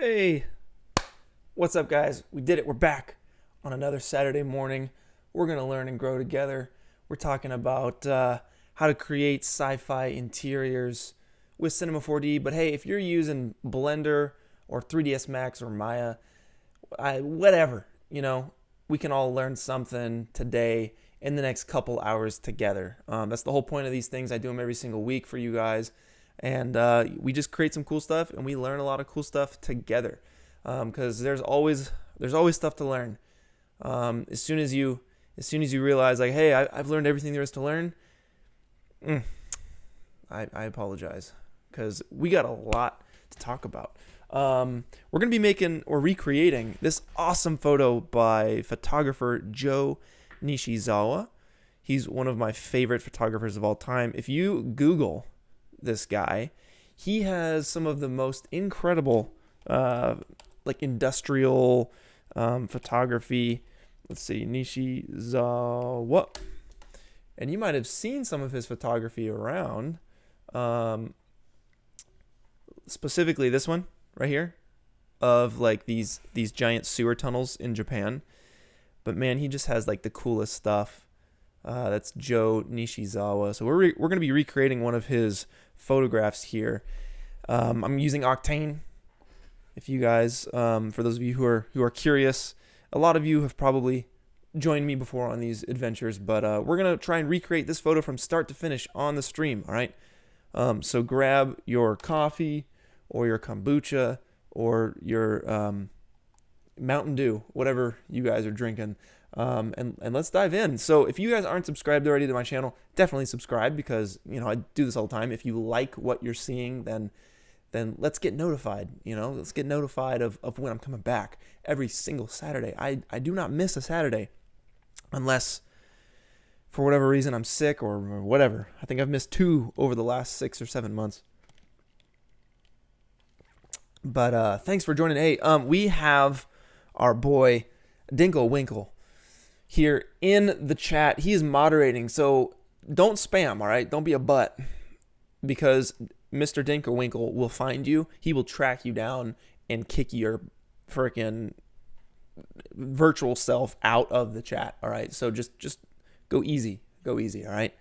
Hey, what's up, guys? We did it. We're back on another Saturday morning. We're going to learn and grow together. We're talking about how to create sci-fi interiors with Cinema 4D. But hey, if you're using Blender or 3ds Max or Maya, whatever, we can all learn something today in the next couple hours together. That's the whole point of these things. I do them every single week for you guys. And we just create some cool stuff, and we learn a lot of cool stuff together. Because there's always stuff to learn. As soon as you realize, like, hey, I've learned everything there is to learn, I apologize, because we got a lot to talk about. We're gonna be making or recreating this awesome photo by photographer Joe Nishizawa. He's one of my favorite photographers of all time. If you Google this guy, he has some of the most incredible industrial photography. Let's see, Nishizawa, and you might have seen some of his photography around, specifically this one right here of like these giant sewer tunnels in Japan. But man, he just has like the coolest stuff. That's Joe Nishizawa. So we're going to be recreating one of his photographs here. I'm using Octane. If you guys, for those of you who are curious, a lot of you have probably joined me before on these adventures, but we're going to try and recreate this photo from start to finish on the stream, all right? So grab your coffee or your kombucha or your Mountain Dew, whatever you guys are drinking, and let's dive in. So if you guys aren't subscribed already to my channel, definitely subscribe, because I do this all the time. If you like what you're seeing, then let's get notified. Let's get notified of when I'm coming back every single Saturday. I do not miss a Saturday unless for whatever reason I'm sick or whatever. I think I've missed 2 over the last 6 or 7 months. But thanks for joining. Hey, we have our boy Dinkle Winkle here in the chat. He is moderating, so don't spam, all right? Don't be a butt, because Mr. Dinkerwinkle will find you. He will track you down and kick your freaking virtual self out of the chat, all right? So just go easy, all right?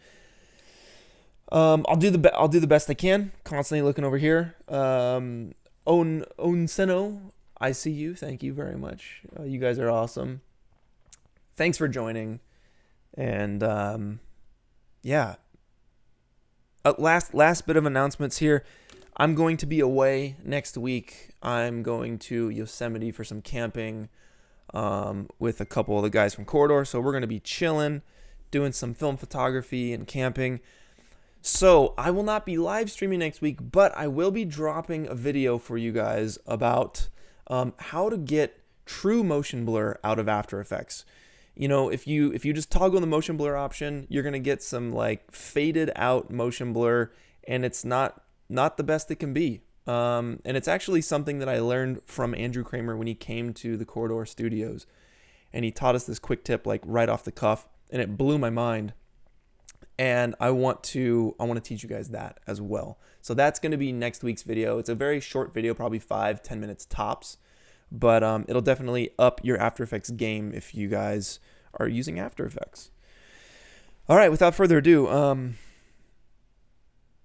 I'll do the best I can. Constantly looking over here. Onseno, I see you. Thank you very much. You guys are awesome. Thanks for joining. And yeah. Last bit of announcements here. I'm going to be away next week. I'm going to Yosemite for some camping with a couple of the guys from Corridor. So we're going to be chilling, doing some film photography and camping. So I will not be live streaming next week, but I will be dropping a video for you guys about how to get true motion blur out of After Effects. If you just toggle the motion blur option, you're gonna get some like faded out motion blur, and it's not the best it can be. And it's actually something that I learned from Andrew Kramer when he came to the Corridor Studios, and he taught us this quick tip like right off the cuff, and it blew my mind. And I want to teach you guys that as well. So that's going to be next week's video. It's a very short video, probably 5-10 minutes tops, but it'll definitely up your After Effects game if you guys are using After Effects. All right, without further ado,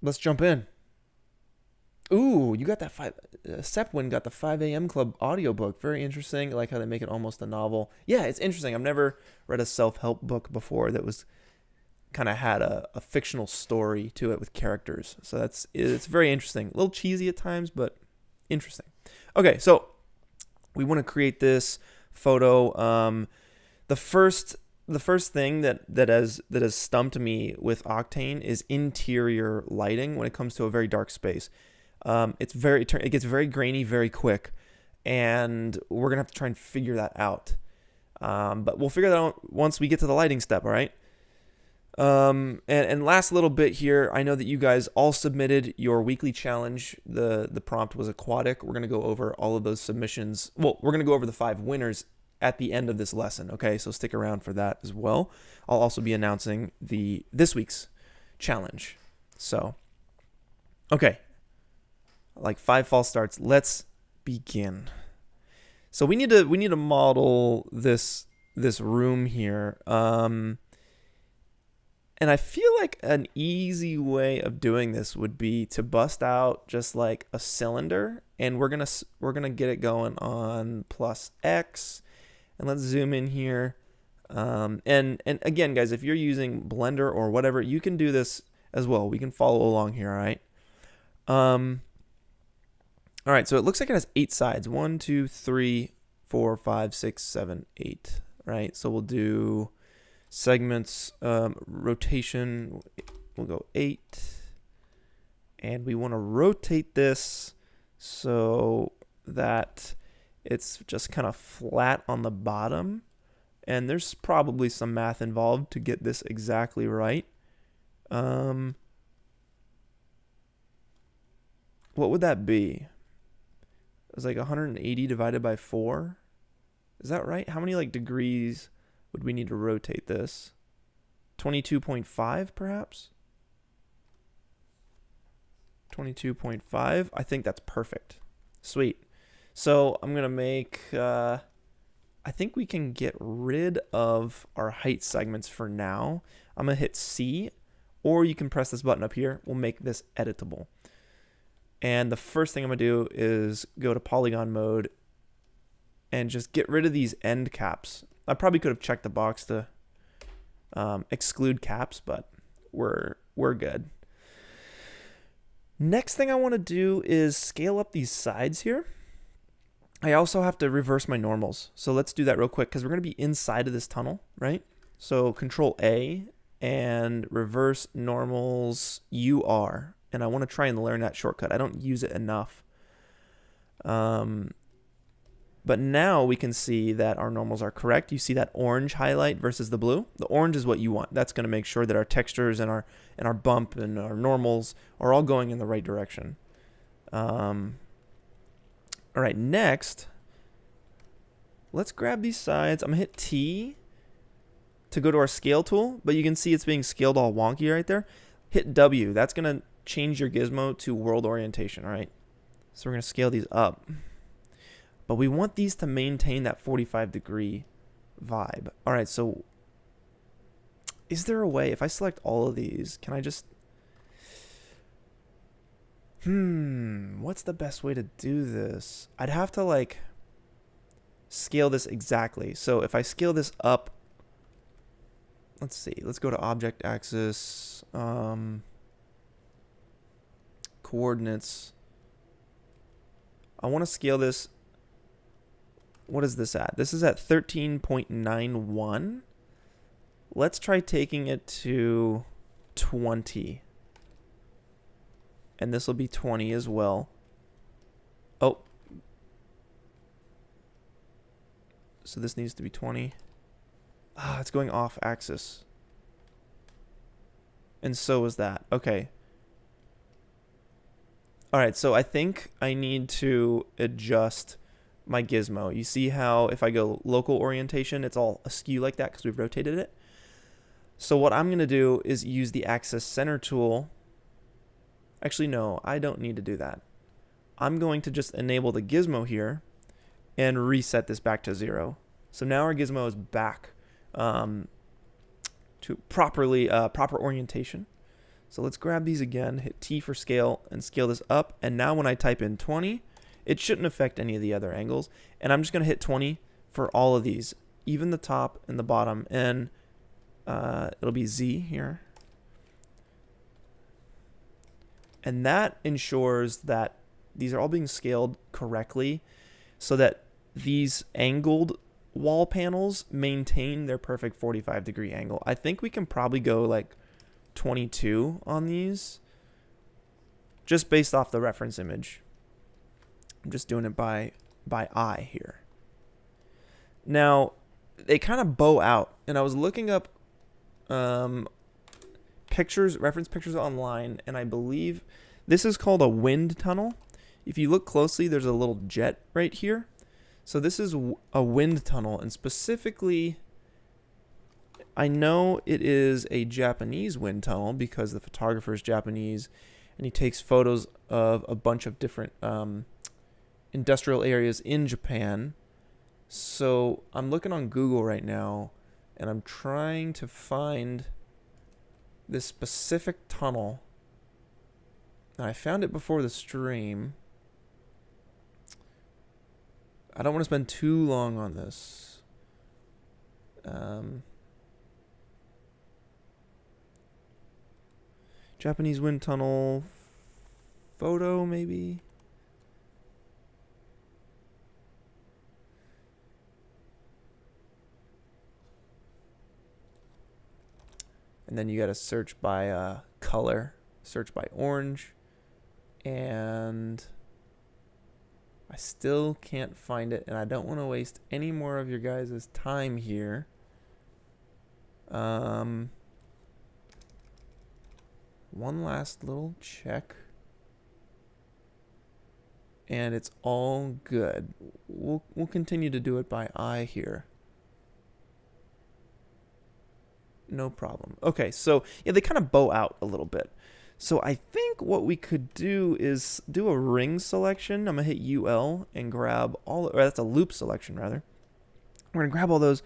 let's jump in. Ooh, you got that Sepwin got the 5 a.m. Club audiobook. Very interesting. I like how they make it almost a novel. Yeah, it's interesting. I've never read a self-help book before that was kind of had a fictional story to it with characters. So it's very interesting. A little cheesy at times, but interesting. Okay, so we want to create this photo. The first thing that has stumped me with Octane is interior lighting when it comes to a very dark space. It gets very grainy very quick, and we're gonna have to try and figure that out. But we'll figure that out once we get to the lighting step. All right. And last little bit here, I know that you guys all submitted your weekly challenge. The prompt was aquatic. We're going to go over all of those submissions. Well, we're going to go over the 5 winners at the end of this lesson. Okay, so stick around for that as well. I'll also be announcing this week's challenge. So, okay, like 5 false starts. Let's begin. So we need to model this room here. And I feel like an easy way of doing this would be to bust out just like a cylinder, and we're gonna get it going on plus X, and let's zoom in here. And again, guys, if you're using Blender or whatever, you can do this as well. We can follow along here, all right? All right, so it looks like it has 8 sides. 1, 2, 3, 4, 5, 6, 7, 8, right? So we'll do segments, rotation, we'll go 8. And we want to rotate this so that it's just kind of flat on the bottom. And there's probably some math involved to get this exactly right. What would that be? It was like 180 divided by 4. Is that right? How many like degrees would we need to rotate this? 22.5 perhaps? 22.5. I think that's perfect. Sweet. So I'm going to make, I think we can get rid of our height segments for now. I'm going to hit C, or you can press this button up here. We'll make this editable. And the first thing I'm going to do is go to polygon mode and just get rid of these end caps. I probably could have checked the box to exclude caps, but we're good. Next thing I want to do is scale up these sides here. I also have to reverse my normals. So let's do that real quick because we're going to be inside of this tunnel, right? So Control A and reverse normals UR. And I want to try and learn that shortcut. I don't use it enough. But now we can see that our normals are correct. You see that orange highlight versus the blue? The orange is what you want. That's going to make sure that our textures and our bump and our normals are all going in the right direction. All right, next, let's grab these sides. I'm going to hit T to go to our scale tool, but you can see it's being scaled all wonky right there. Hit W. That's going to change your gizmo to world orientation, all right? So we're going to scale these up. But we want these to maintain that 45-degree vibe. All right, so is there a way, if I select all of these, can I just... what's the best way to do this? I'd have to, like, scale this exactly. So if I scale this up, let's see. Let's go to object axis, coordinates. I want to scale this. What is this at? This is at 13.91. Let's try taking it to 20. And this will be 20 as well. Oh. So this needs to be 20. Ah, it's going off axis. And so is that. Okay. All right, so I think I need to adjust my gizmo. You see how if I go local orientation, it's all askew like that because we've rotated it. So what I'm going to do is use the axis center tool. Actually, no, I don't need to do that. I'm going to just enable the gizmo here and reset this back to 0. So now our gizmo is back to proper orientation. So let's grab these again, hit T for scale, and scale this up. And now when I type in 20, it shouldn't affect any of the other angles. And I'm just going to hit 20 for all of these, even the top and the bottom. And it'll be Z here. And that ensures that these are all being scaled correctly so that these angled wall panels maintain their perfect 45-degree angle. I think we can probably go like 22 on these just based off the reference image. I'm just doing it by eye here. Now, they kind of bow out, and I was looking up reference pictures online, and I believe this is called a wind tunnel. If you look closely, there's a little jet right here. So this is a wind tunnel, and specifically, I know it is a Japanese wind tunnel because the photographer is Japanese, and he takes photos of a bunch of different industrial areas in Japan. So I'm looking on Google right now, and I'm trying to find this specific tunnel. Now, I found it before the stream. I don't want to spend too long on this. Japanese wind tunnel photo, maybe? And then you got to search by color. Search by orange. And I still can't find it, and I don't want to waste any more of your guys' time here. One last little check. And it's all good. We'll continue to do it by eye here. No problem. Okay, so yeah, they kind of bow out a little bit. So I think what we could do is do a ring selection. I'm going to hit UL and grab all, or that's a loop selection rather. We're going to grab all those.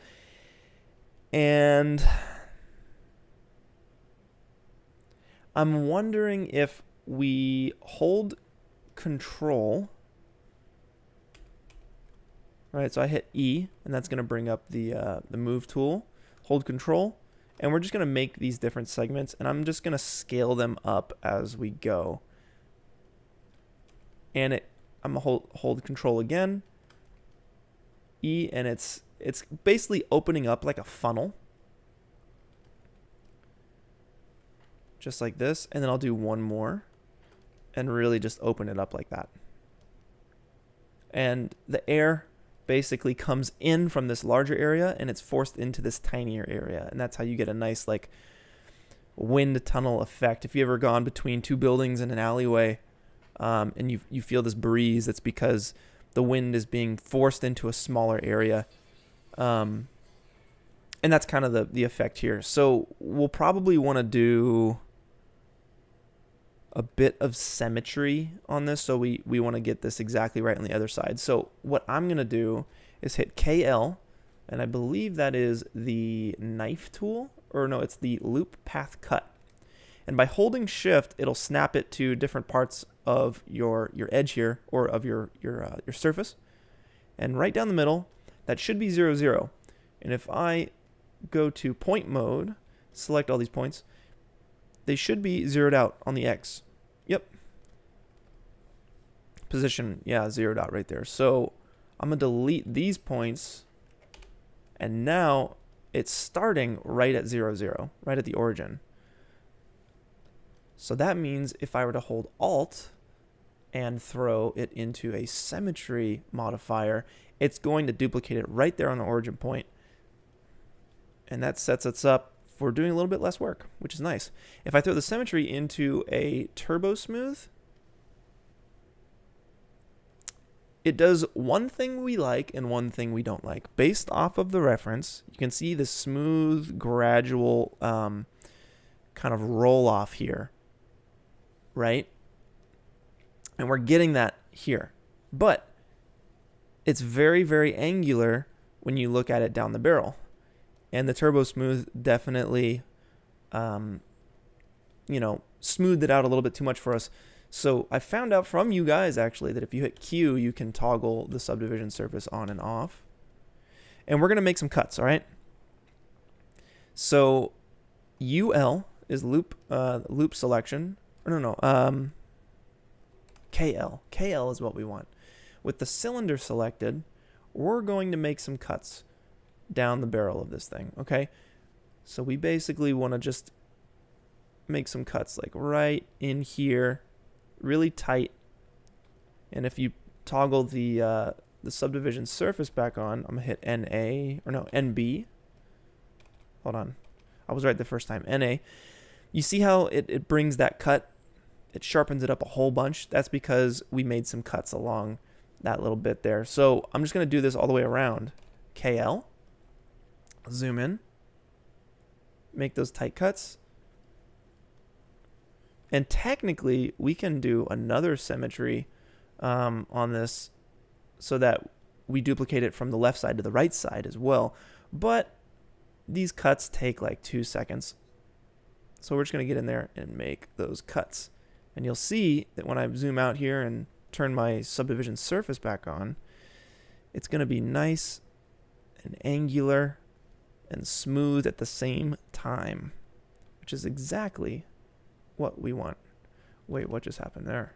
And I'm wondering if we hold control. Right, so I hit E, and that's going to bring up the move tool. Hold control. And we're just going to make these different segments, and I'm just going to scale them up as we go. And I'm going to hold control again, E, and it's basically opening up like a funnel. Just like this, and then I'll do one more and really just open it up like that. And the air basically comes in from this larger area and it's forced into this tinier area, and that's how you get a nice like wind tunnel effect. If you ever gone between two buildings in an alleyway and you feel this breeze, that's because the wind is being forced into a smaller area, and that's kind of the effect here. So we'll probably want to do a bit of symmetry on this, so we want to get this exactly right on the other side. So what I'm going to do is hit KL, and I believe that is the knife tool, or no, it's the loop path cut. And by holding shift, it'll snap it to different parts of your edge here, or of your surface. And right down the middle, that should be 0, 0. And if I go to point mode, select all these points, they should be zeroed out on the X. Yep. Position, yeah, zeroed out right there. So I'm going to delete these points. And now it's starting right at 0, 0, right at the origin. So that means if I were to hold Alt and throw it into a symmetry modifier, it's going to duplicate it right there on the origin point. And that sets us up for doing a little bit less work, which is nice. If I throw the symmetry into a turbo smooth, it does one thing we like and one thing we don't like. Based off of the reference, you can see the smooth, gradual kind of roll off here, right? And we're getting that here. But it's very, very angular when you look at it down the barrel. And the turbo smooth definitely, smoothed it out a little bit too much for us. So I found out from you guys, actually, that if you hit Q, you can toggle the subdivision surface on and off. And we're going to make some cuts, all right? So UL is loop selection. Or no. KL. KL is what we want. With the cylinder selected, we're going to make some cuts down the barrel of this thing, okay? So we basically want to just make some cuts like right in here, really tight. And if you toggle the subdivision surface back on, I'm gonna hit NB. Hold on, I was right the first time. NA. You see how it brings that cut? It sharpens it up a whole bunch. That's because we made some cuts along that little bit there. So I'm just gonna do this all the way around. KL. Zoom in, make those tight cuts, and technically we can do another symmetry on this so that we duplicate it from the left side to the right side as well. But these cuts take like 2 seconds. So we're just going to get in there and make those cuts. And you'll see that when I zoom out here and turn my subdivision surface back on, it's going to be nice and angular and smooth at the same time, which is exactly what we want. Wait, what just happened there?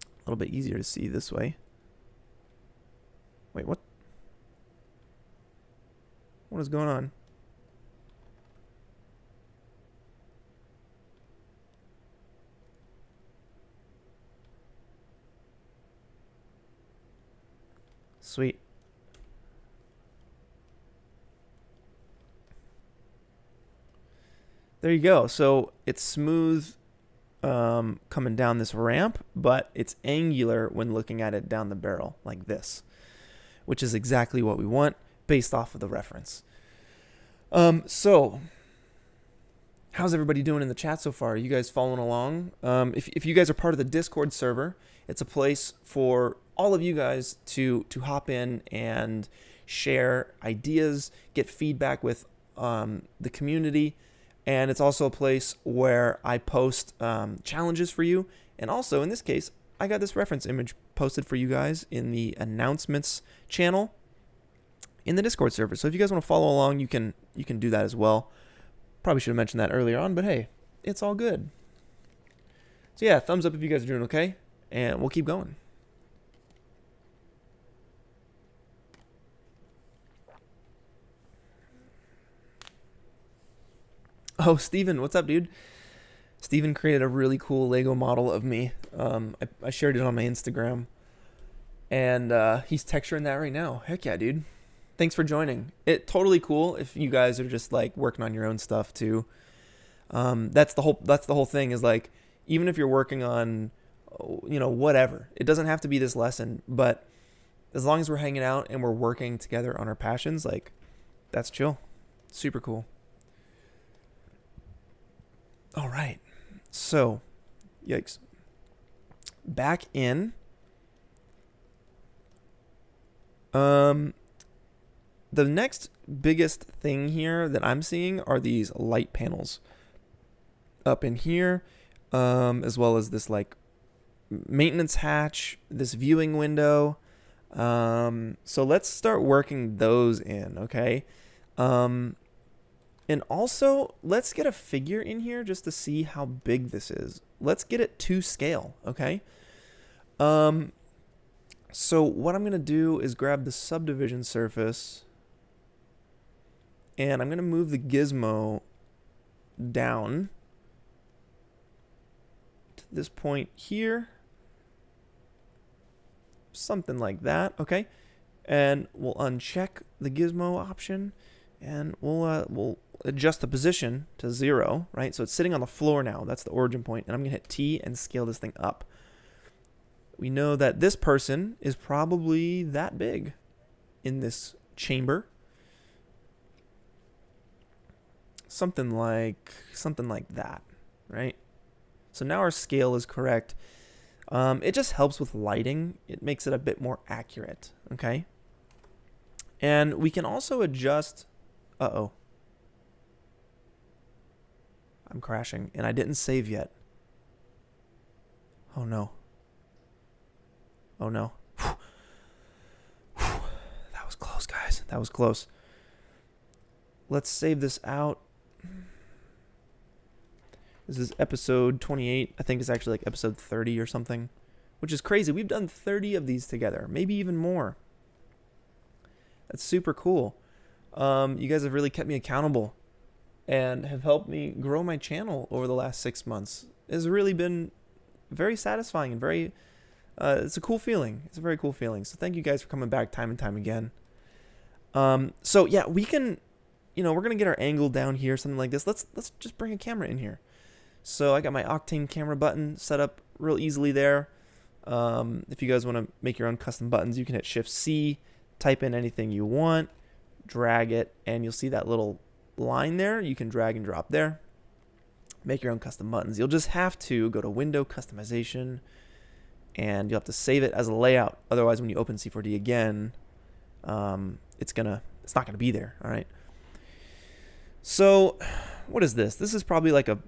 A little bit easier to see this way. Wait, what? What is going on? Sweet. There you go. So it's smooth coming down this ramp, but it's angular when looking at it down the barrel like this, which is exactly what we want based off of the reference. So how's everybody doing in the chat so far? Are you guys following along? If you guys are part of the Discord server, it's a place for all of you guys to hop in and share ideas, get feedback with the community. And it's also a place where I post challenges for you. And also, in this case, I got this reference image posted for you guys in the announcements channel in the Discord server. So if you guys want to follow along, you can do that as well. Probably should have mentioned that earlier on, but hey, it's all good. So yeah, thumbs up if you guys are doing okay, and we'll keep going. Oh, Steven, what's up, dude? Steven created a really cool Lego model of me. I shared it on my Instagram. And he's texturing that right now. Heck yeah, dude. Thanks for joining. It totally cool if you guys are just like working on your own stuff too. That's the whole thing is like, even if you're working on, whatever, it doesn't have to be this lesson, but as long as we're hanging out and we're working together on our passions, like that's chill. Super cool. All right, so, yikes. Back in. The next biggest thing here that I'm seeing are these light panels up in here, as well as this like maintenance hatch, this viewing window. So let's start working those in, okay? And also, let's get a figure in here just to see how big this is. Let's get it to scale, okay? So what I'm going to do is grab the subdivision surface, and I'm going to move the gizmo down to this point here. Something like that, okay? And we'll uncheck the gizmo option, and we'll adjust the position to 0, right? So it's sitting on the floor now. That's the origin point. And I'm going to hit T and scale this thing up. We know that this person is probably that big in this chamber. Something like that, right? So now our scale is correct. It just helps with lighting. It makes it a bit more accurate, okay? And we can also adjust... Uh-oh. I'm crashing, and I didn't save yet. Oh, no. Oh, no. That was close, guys. That was close. Let's save this out. This is episode 28. I think it's actually like episode 30 or something, which is crazy. We've done 30 of these together, maybe even more. That's super cool. You guys have really kept me accountable and have helped me grow my channel over the last 6 months. It's really been very satisfying and very, it's a cool feeling. It's a very cool feeling. So thank you guys for coming back time and time again. So yeah, we can, we're going to get our angle down here, something like this. Let's just bring a camera in here. So I got my Octane camera button set up real easily there. If you guys want to make your own custom buttons, you can hit Shift C, type in anything you want, drag it, and you'll see that little line there. You can drag and drop there. Make your own custom buttons. You'll just have to go to Window Customization and you'll have to save it as a layout. Otherwise, when you open C4D again, it's not gonna be there. All right. So, what is this? This is probably like a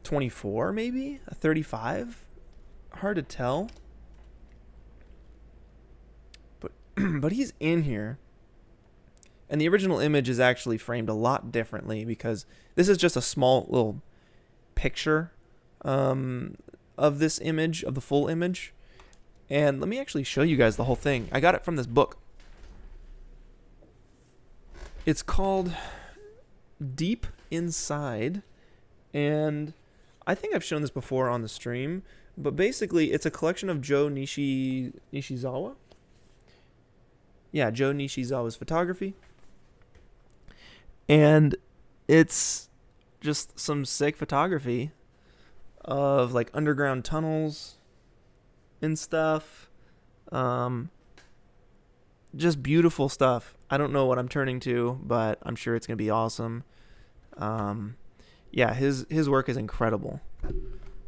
24, maybe a 35. Hard to tell. But he's in here. And the original image is actually framed a lot differently because this is just a small little picture of this image, of the full image. And let me actually show you guys the whole thing. I got it from this book. It's called Deep Inside. And I think I've shown this before on the stream. But basically, it's a collection of Joe Nishizawa. Yeah, Joe Nishizawa's photography. And it's just some sick photography of like underground tunnels and stuff. Just beautiful stuff. I don't know what I'm turning to, but I'm sure it's going to be awesome. Yeah, his work is incredible.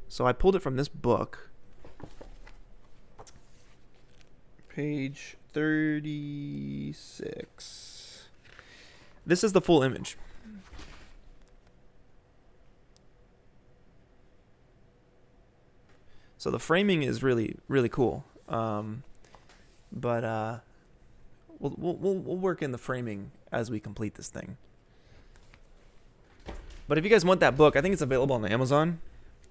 So I pulled it from this book. Page 36. This is the full image. So the framing is really, really cool. But we'll work in the framing as we complete this thing. But if you guys want that book, I think it's available on Amazon.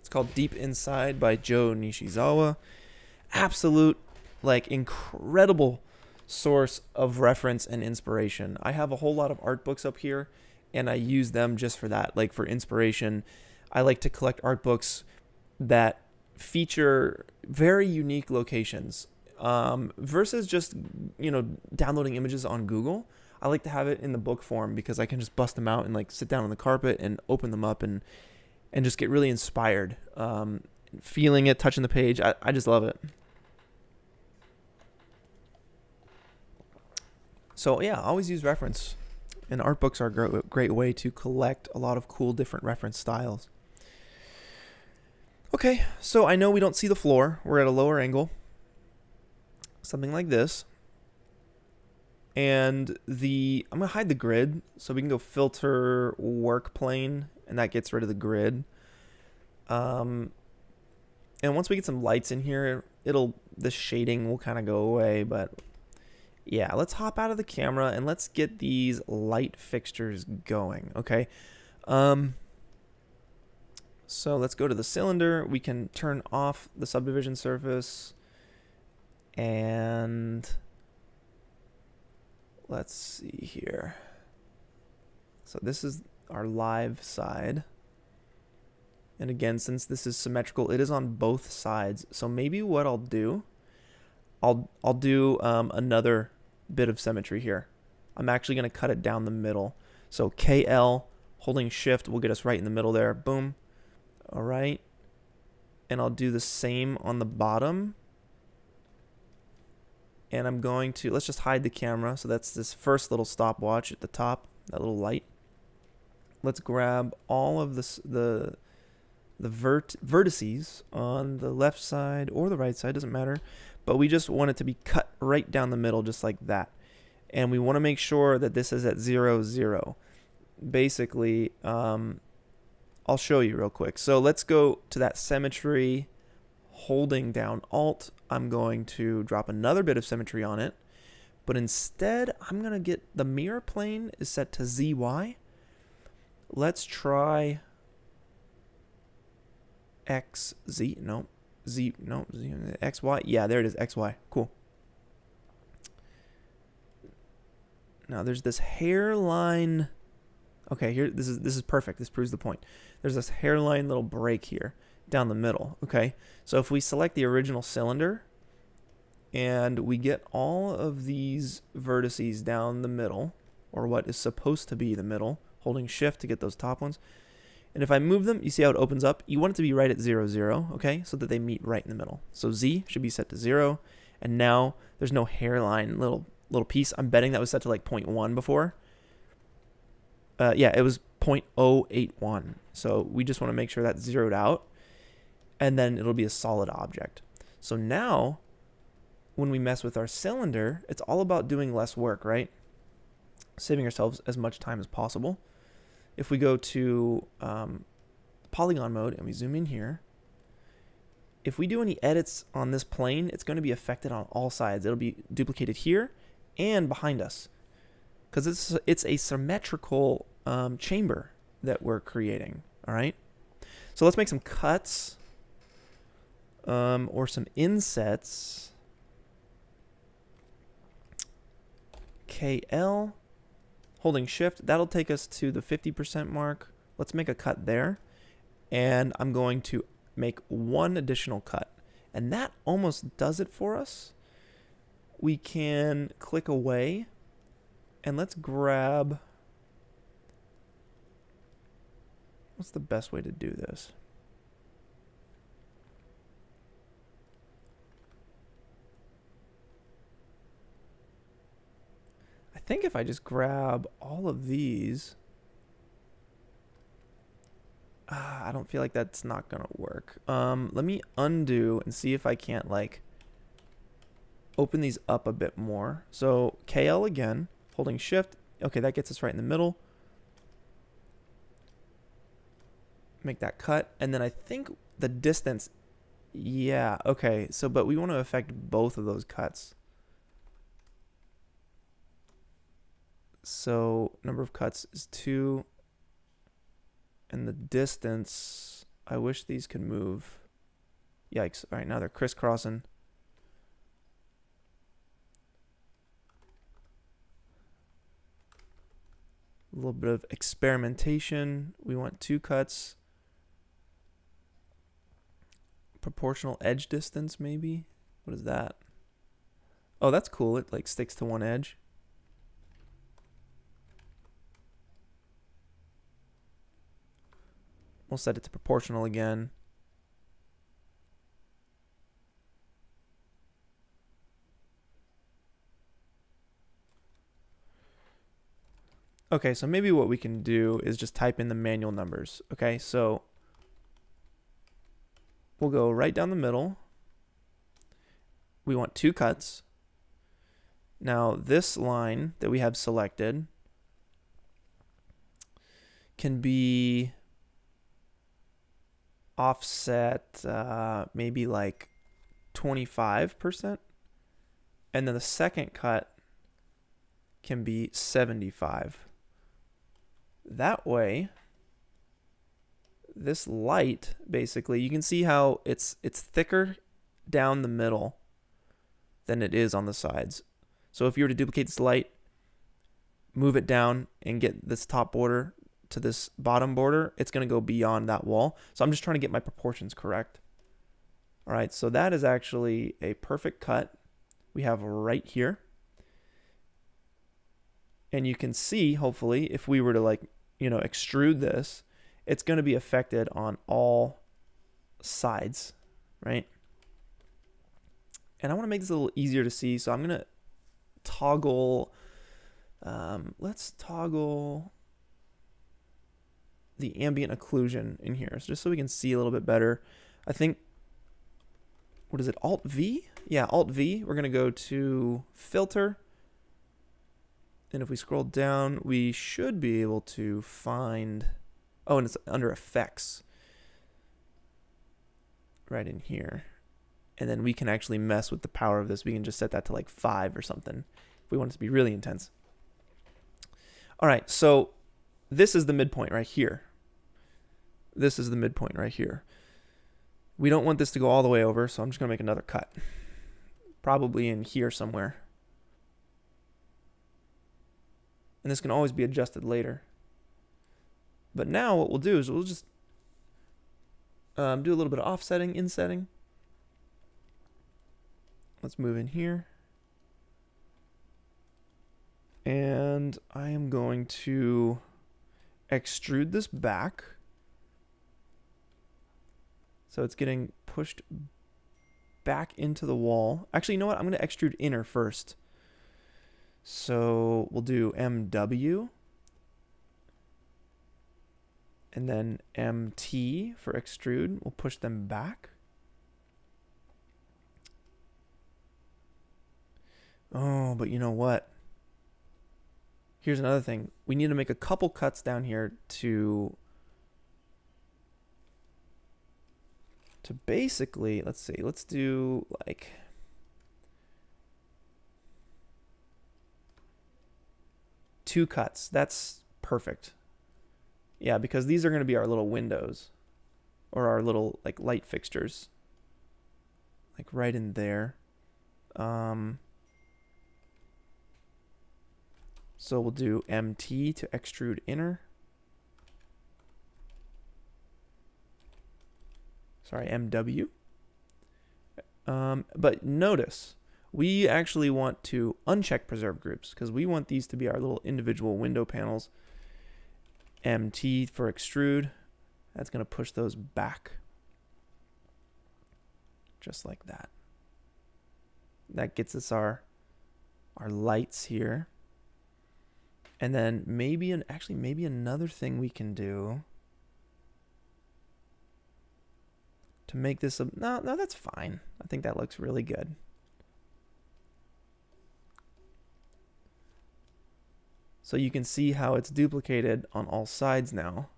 It's called Deep Inside by Joe Nishizawa. Absolute, like, incredible source of reference and inspiration. I have a whole lot of art books up here, and I use them just for that, like for inspiration. I like to collect art books that feature very unique locations versus just, you know, downloading images on Google. I like to have it in the book form because I can just bust them out and like sit down on the carpet and open them up and just get really inspired, feeling it, touching the page. I just love it. So yeah, always use reference. And art books are a great way to collect a lot of cool different reference styles. Okay, so I know we don't see the floor. We're at a lower angle. Something like this. And I'm going to hide the grid so we can go filter work plane, and that gets rid of the grid. And once we get some lights in here, the shading will kind of go away, but yeah, let's hop out of the camera and let's get these light fixtures going, okay? So let's go to the cylinder. We can turn off the subdivision surface, and let's see here. So this is our live side. And again, since this is symmetrical, it is on both sides. So maybe what I'll do, I'll do another bit of symmetry here. I'm actually going to cut it down the middle. So KL, holding shift, will get us right in the middle there. Boom. All right. And I'll do the same on the bottom. And I'm going to, let's just hide the camera. So that's this first little stopwatch at the top, that little light. Let's grab all of the vertices on the left side or the right side, doesn't matter. But we just want it to be cut right down the middle, just like that. And we want to make sure that this is at 0, 0. Basically, I'll show you real quick. So let's go to that symmetry, holding down Alt. I'm going to drop another bit of symmetry on it. But instead, I'm going to get the mirror plane is set to ZY. Let's try XZ. No. Z, no, Z, XY. Yeah, there it is, XY. Cool. Now there's this hairline. Okay, here, this is perfect. This proves the point. There's this hairline little break here down the middle. Okay, so if we select the original cylinder and we get all of these vertices down the middle, or what is supposed to be the middle, holding shift to get those top ones. And if I move them, you see how it opens up? You want it to be right at 0, 0, okay? So that they meet right in the middle. So Z should be set to 0. And now there's no hairline little piece. I'm betting that was set to like 0.1 before. Yeah, it was 0.081. So we just want to make sure that's zeroed out. And then it'll be a solid object. So now when we mess with our cylinder, it's all about doing less work, right? Saving ourselves as much time as possible. If we go to polygon mode and we zoom in here, if we do any edits on this plane, it's going to be affected on all sides. It'll be duplicated here and behind us, because it's a symmetrical chamber that we're creating. All right, so let's make some cuts or some insets. KL, holding shift, that'll take us to the 50% mark. Let's make a cut there, and I'm going to make one additional cut, and that almost does it for us. We can click away, and let's grab, what's the best way to do this? I think if I just grab all of these, I don't feel like that's not gonna work. Let me undo and see if I can't like open these up a bit more. So KL again, holding shift. Okay, that gets us right in the middle. Make that cut, and then I think the distance, yeah, okay. So, but we want to affect both of those cuts. So number of cuts is 2. And the distance, I wish these could move. Yikes. All right, now they're crisscrossing. A little bit of experimentation. We want 2 cuts. Proportional edge distance, maybe? What is that? Oh, that's cool. It like sticks to one edge. We'll set it to proportional again. Okay, so maybe what we can do is just type in the manual numbers. Okay, so we'll go right down the middle. We want 2 cuts. Now this line that we have selected can be offset maybe like 25%, and then the second cut can be 75. That way, this light basically, you can see how it's thicker down the middle than it is on the sides. So if you were to duplicate this light, move it down and get this top border to this bottom border, it's going to go beyond that wall. So I'm just trying to get my proportions correct. All right, so that is actually a perfect cut we have right here. And you can see, hopefully, if we were to like, extrude this, it's going to be affected on all sides, right? And I want to make this a little easier to see, so I'm going to toggle, let's toggle the ambient occlusion in here, just so we can see a little bit better. I think, what is it, Alt V? Yeah, Alt V. We're going to go to filter. And if we scroll down, we should be able to find, oh, and it's under effects right in here. And then we can actually mess with the power of this. We can just set that to like 5 or something if we want it to be really intense. All right, so this is the midpoint right here. This is the midpoint right here. We don't want this to go all the way over, so I'm just going to make another cut. Probably in here somewhere. And this can always be adjusted later. But now what we'll do is we'll just do a little bit of offsetting, insetting. Let's move in here. And I am going to extrude this back. So it's getting pushed back into the wall. Actually, you know what? I'm going to extrude inner first. So we'll do MW. And then MT for extrude. We'll push them back. Oh, but you know what? Here's another thing. We need to make a couple cuts down here to basically, let's see, let's do like two cuts. That's perfect. Yeah, because these are going to be our little windows or our little like light fixtures. Like right in there. So we'll do MT to extrude inner. Sorry, MW. But notice, we actually want to uncheck preserve groups because we want these to be our little individual window panels. MT for extrude. That's going to push those back. Just like that. That gets us our lights here. And then maybe maybe another thing we can do to make this a no, that's fine. I think that looks really good. So you can see how it's duplicated on all sides now.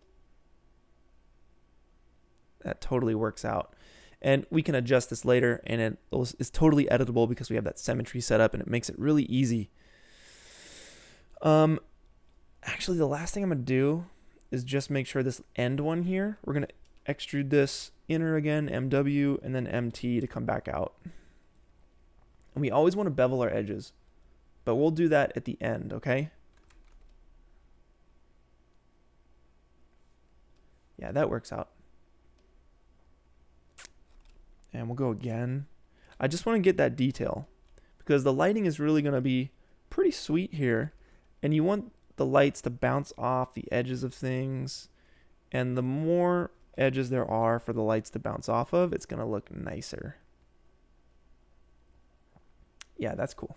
That totally works out. And we can adjust this later, and it is totally editable because we have that symmetry set up, and it makes it really easy. Actually, the last thing I'm going to do is just make sure this end one here, we're going to extrude this inner again, MW, and then MT to come back out. And we always want to bevel our edges, but we'll do that at the end, okay? Yeah, that works out. And we'll go again. I just want to get that detail because the lighting is really going to be pretty sweet here. And you want the lights to bounce off the edges of things. And the more edges there are for the lights to bounce off of, it's going to look nicer. Yeah, that's cool.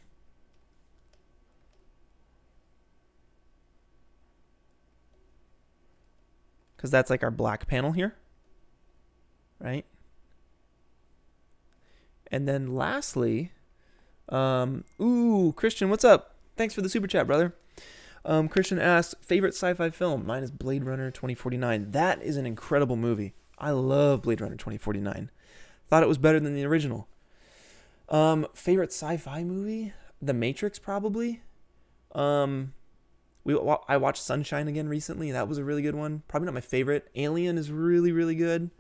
Because that's like our black panel here, right? And then lastly, Christian, what's up? Thanks for the super chat, brother. Christian asked, favorite sci-fi film? Mine is Blade Runner 2049. That is an incredible movie. I love Blade Runner 2049. Thought it was better than the original. Favorite sci-fi movie? The Matrix, probably. I watched Sunshine again recently. That was a really good one. Probably not my favorite. Alien is really, really good.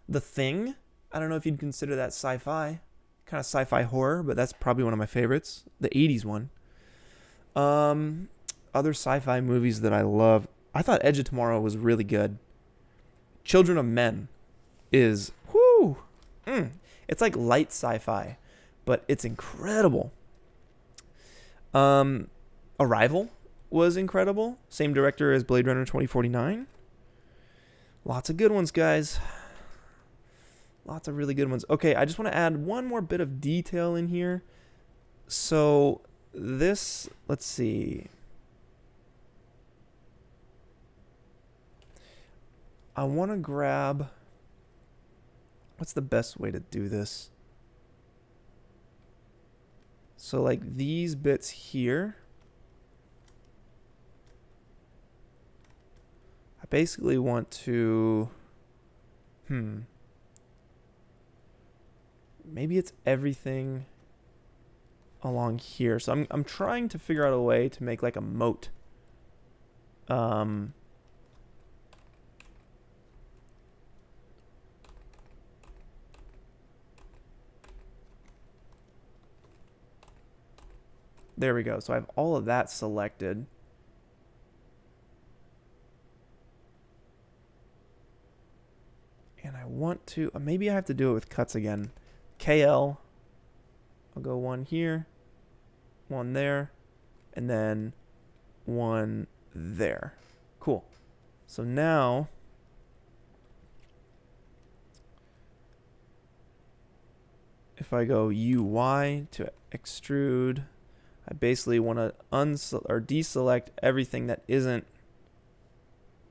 The Thing, I don't know if you'd consider that sci-fi. Kind of sci-fi horror, but that's probably one of my favorites. The 80s one. Other sci-fi movies that I love. I thought Edge of Tomorrow was really good. Children of Men is, whoo! It's like light sci-fi, but it's incredible. Arrival was incredible. Same director as Blade Runner 2049. Lots of good ones, guys. Lots of really good ones. Okay, I just want to add one more bit of detail in here. So this, let's see. I want to grab, what's the best way to do this? So like these bits here. I basically want to, maybe it's everything along here. So I'm trying to figure out a way to make like a moat. There we go. So I have all of that selected. And I want to, maybe I have to do it with cuts again. KL, I'll go one here, one there, and then one there. Cool. So now, if I go UI to extrude, I basically want to deselect everything that isn't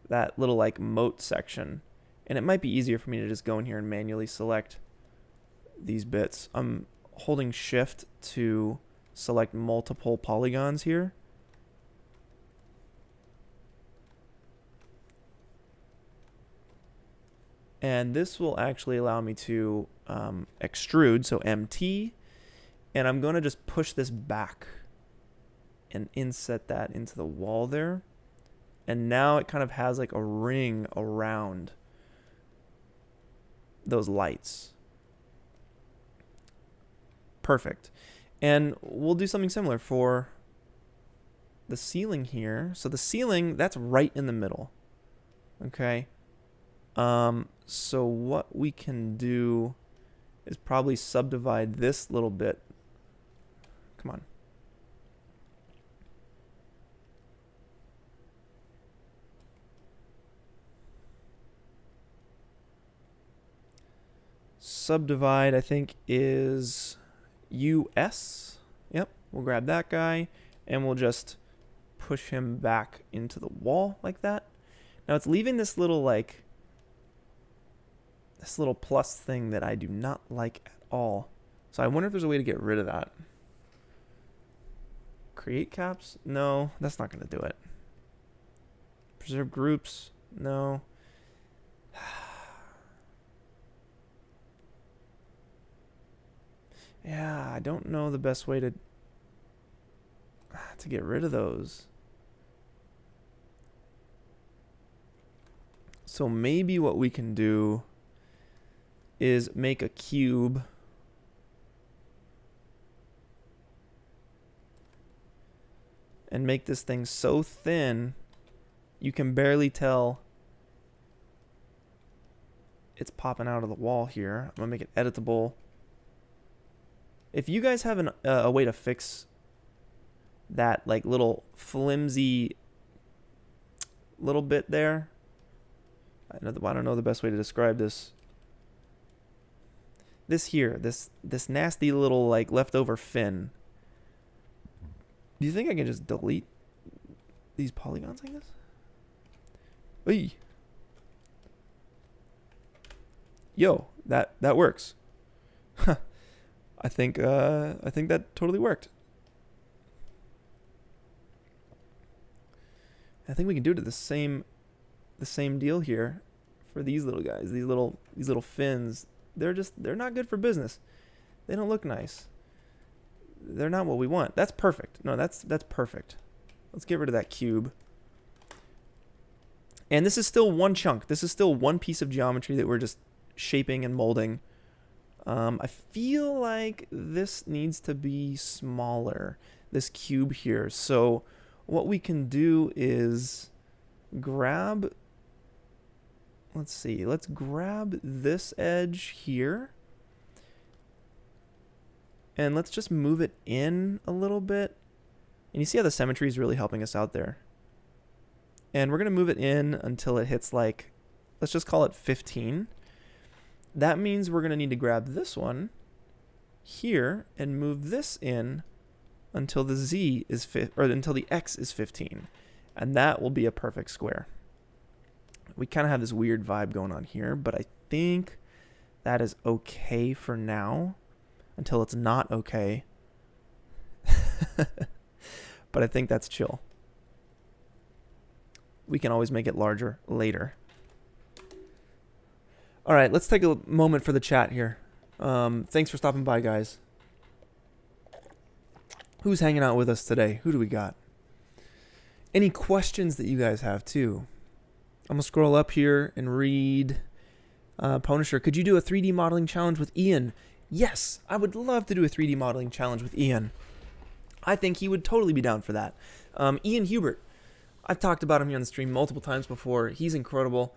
that little like moat section. And it might be easier for me to just go in here and manually select these bits. I'm holding shift to select multiple polygons here. And this will actually allow me to extrude, so MT, and I'm going to just push this back and inset that into the wall there. And now it kind of has like a ring around those lights. Perfect. And we'll do something similar for the ceiling here. So the ceiling, that's right in the middle. Okay. So what we can do is probably subdivide this little bit. Come on. Subdivide, I think, is US. Yep, we'll grab that guy and we'll just push him back into the wall like that. Now it's leaving this little like this little plus thing that I do not like at all. So I wonder if there's a way to get rid of that. Create caps? No, that's not going to do it. Preserve groups? No. Yeah, I don't know the best way to get rid of those. So maybe what we can do is make a cube and make this thing so thin you can barely tell it's popping out of the wall here. I'm gonna make it editable. If you guys have a way to fix that like little flimsy little bit there, I don't know the best way to describe this. This here, this nasty little like leftover fin. Do you think I can just delete these polygons like this? Hey. Yo, that works. I think that totally worked. I think we can do it to the same deal here for these little guys. These little fins. They're not good for business. They don't look nice. They're not what we want. That's perfect. No, that's perfect. Let's get rid of that cube. And this is still one chunk. This is still one piece of geometry that we're just shaping and molding. I feel like this needs to be smaller, this cube here. So what we can do is grab, let's grab this edge here. And let's just move it in a little bit. And you see how the symmetry is really helping us out there. And we're going to move it in until it hits like, let's just call it 15. That means we're going to need to grab this one here and move this in until the Z is until the X is 15. And that will be a perfect square. We kind of have this weird vibe going on here, but I think that is okay for now until it's not okay. But I think that's chill. We can always make it larger later. All right, let's take a moment for the chat here. Thanks for stopping by, guys. Who's hanging out with us today? Who do we got? Any questions that you guys have, too? I'm going to scroll up here and read. pwnisher, could you do a 3D modeling challenge with Ian? Yes, I would love to do a 3D modeling challenge with Ian. I think he would totally be down for that. Ian Hubert. I've talked about him here on the stream multiple times before. He's incredible.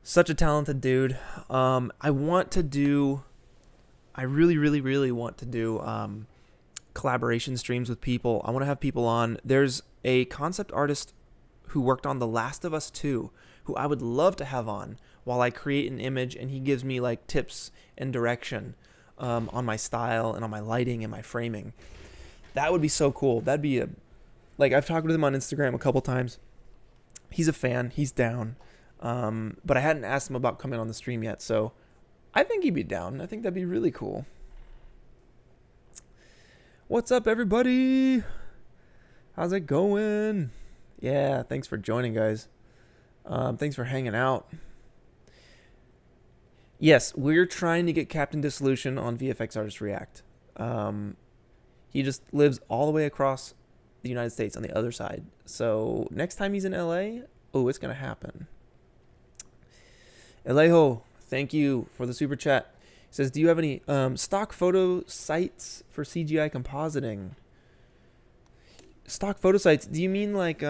Such a talented dude. I really, really, really want to do collaboration streams with people. I want to have people on. There's a concept artist who worked on The Last of Us 2, who I would love to have on while I create an image and he gives me like tips and direction on my style and on my lighting and my framing. That would be so cool. That'd be I've talked with him on Instagram a couple times. He's a fan. He's down. But I hadn't asked him about coming on the stream yet, so I think he'd be down. I think that'd be really cool. What's up, everybody? How's it going? Yeah, thanks for joining, guys. Thanks for hanging out. Yes, we're trying to get Captain Dissolution on VFX Artist React. He just lives all the way across the United States on the other side. So next time he's in LA, oh, it's gonna happen. Alejo, thank you for the super chat. He says, do you have any stock photo sites for CGI compositing? Stock photo sites, do you mean like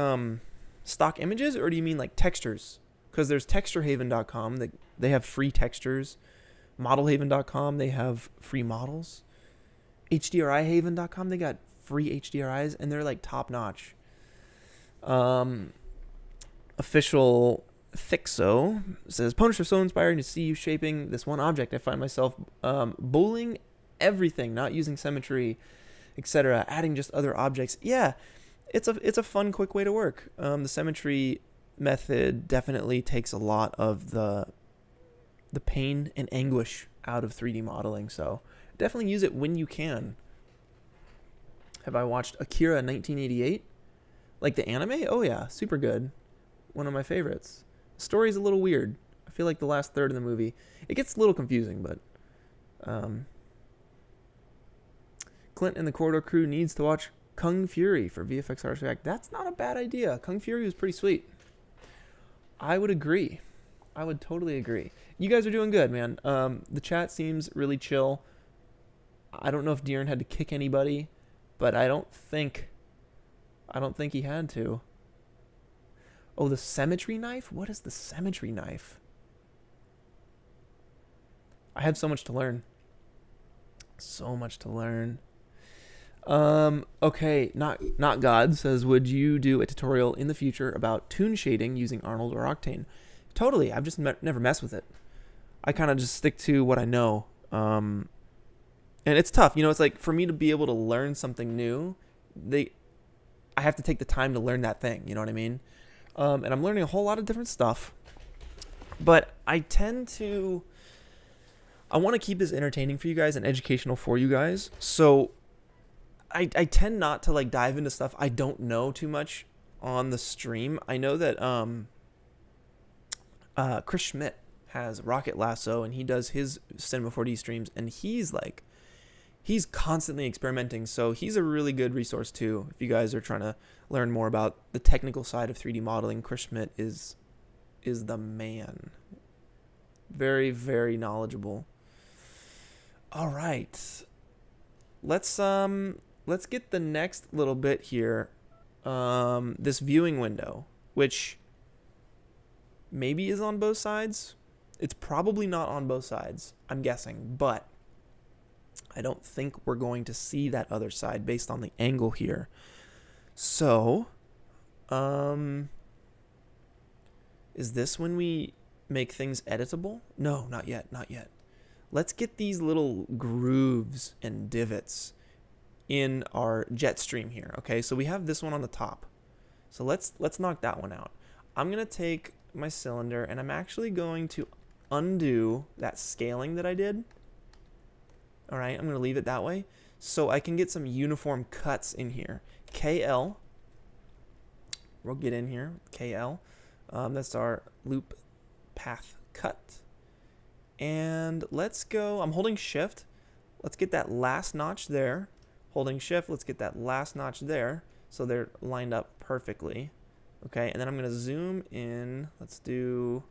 stock images, or do you mean like textures? Because there's texturehaven.com, that they have free textures. Modelhaven.com, they have free models. HDRIhaven.com, they got free HDRIs, and they're like top notch. Official Fixo says, pwnisher, so inspiring to see you shaping this one object. I find myself bowling everything, not using symmetry, etc., adding just other objects. Yeah, it's a fun, quick way to work. The symmetry method definitely takes a lot of the pain and anguish out of 3D modeling, so definitely use it when you can. Have I watched Akira 1988? Like the anime? Oh yeah, super good. One of my favorites. The story's a little weird. I feel like the last third of the movie, it gets a little confusing, but Clint and the Corridor crew needs to watch Kung Fury for VFX Artist React. That's not a bad idea. Kung Fury was pretty sweet. I would agree. I would totally agree. You guys are doing good, man. The chat seems really chill. I don't know if Deeren had to kick anybody, but I don't think he had to. Oh, the symmetry knife? What is the symmetry knife? I have so much to learn. So much to learn. Okay, not God says, would you do a tutorial in the future about toon shading using Arnold or Octane? Totally. I've just never messed with it. I kind of just stick to what I know. And it's tough. You know, it's like for me to be able to learn something new, I have to take the time to learn that thing. You know what I mean? And I'm learning a whole lot of different stuff. But I want to keep this entertaining for you guys and educational for you guys. So I tend not to like dive into stuff I don't know too much on the stream. I know that Chris Schmidt has Rocket Lasso, and he does his Cinema 4D streams, and he's constantly experimenting. So he's a really good resource too. If you guys are trying to learn more about the technical side of 3D modeling, Chris Schmidt is the man. Very, very knowledgeable. All right. Let's get the next little bit here. This viewing window, which maybe is on both sides. It's probably not on both sides, I'm guessing, but I don't think we're going to see that other side based on the angle here. So, is this when we make things editable? No, not yet, not yet. Let's get these little grooves and divots in our jet stream here. Okay, so we have this one on the top. So let's knock that one out. I'm gonna take my cylinder and I'm actually going to undo that scaling that I did. All right, I'm gonna leave it that way so I can get some uniform cuts in here. KL, we'll get in here, KL. That's our loop path cut. And let's go, I'm holding shift. Let's get that last notch there. Holding shift, let's get that last notch there. So they're lined up perfectly. Okay, and then I'm gonna zoom in. Let's do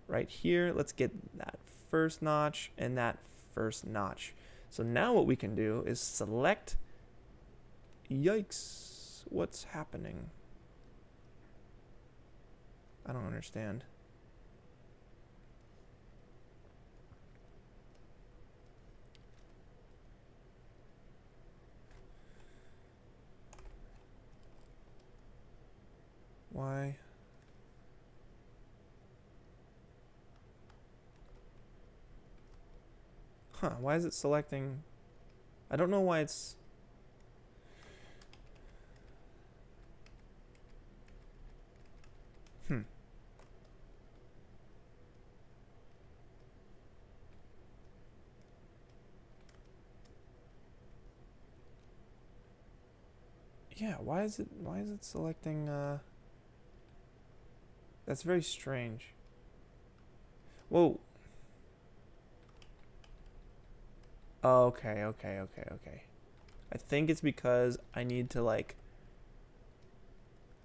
right here. Let's get that first notch and that first notch. So now what we can do is select, yikes, what's happening? I don't understand. Why? Huh, why is it selecting? I don't know why it's... Yeah, why is it selecting that's very strange. Whoa. Okay. I think it's because I need to like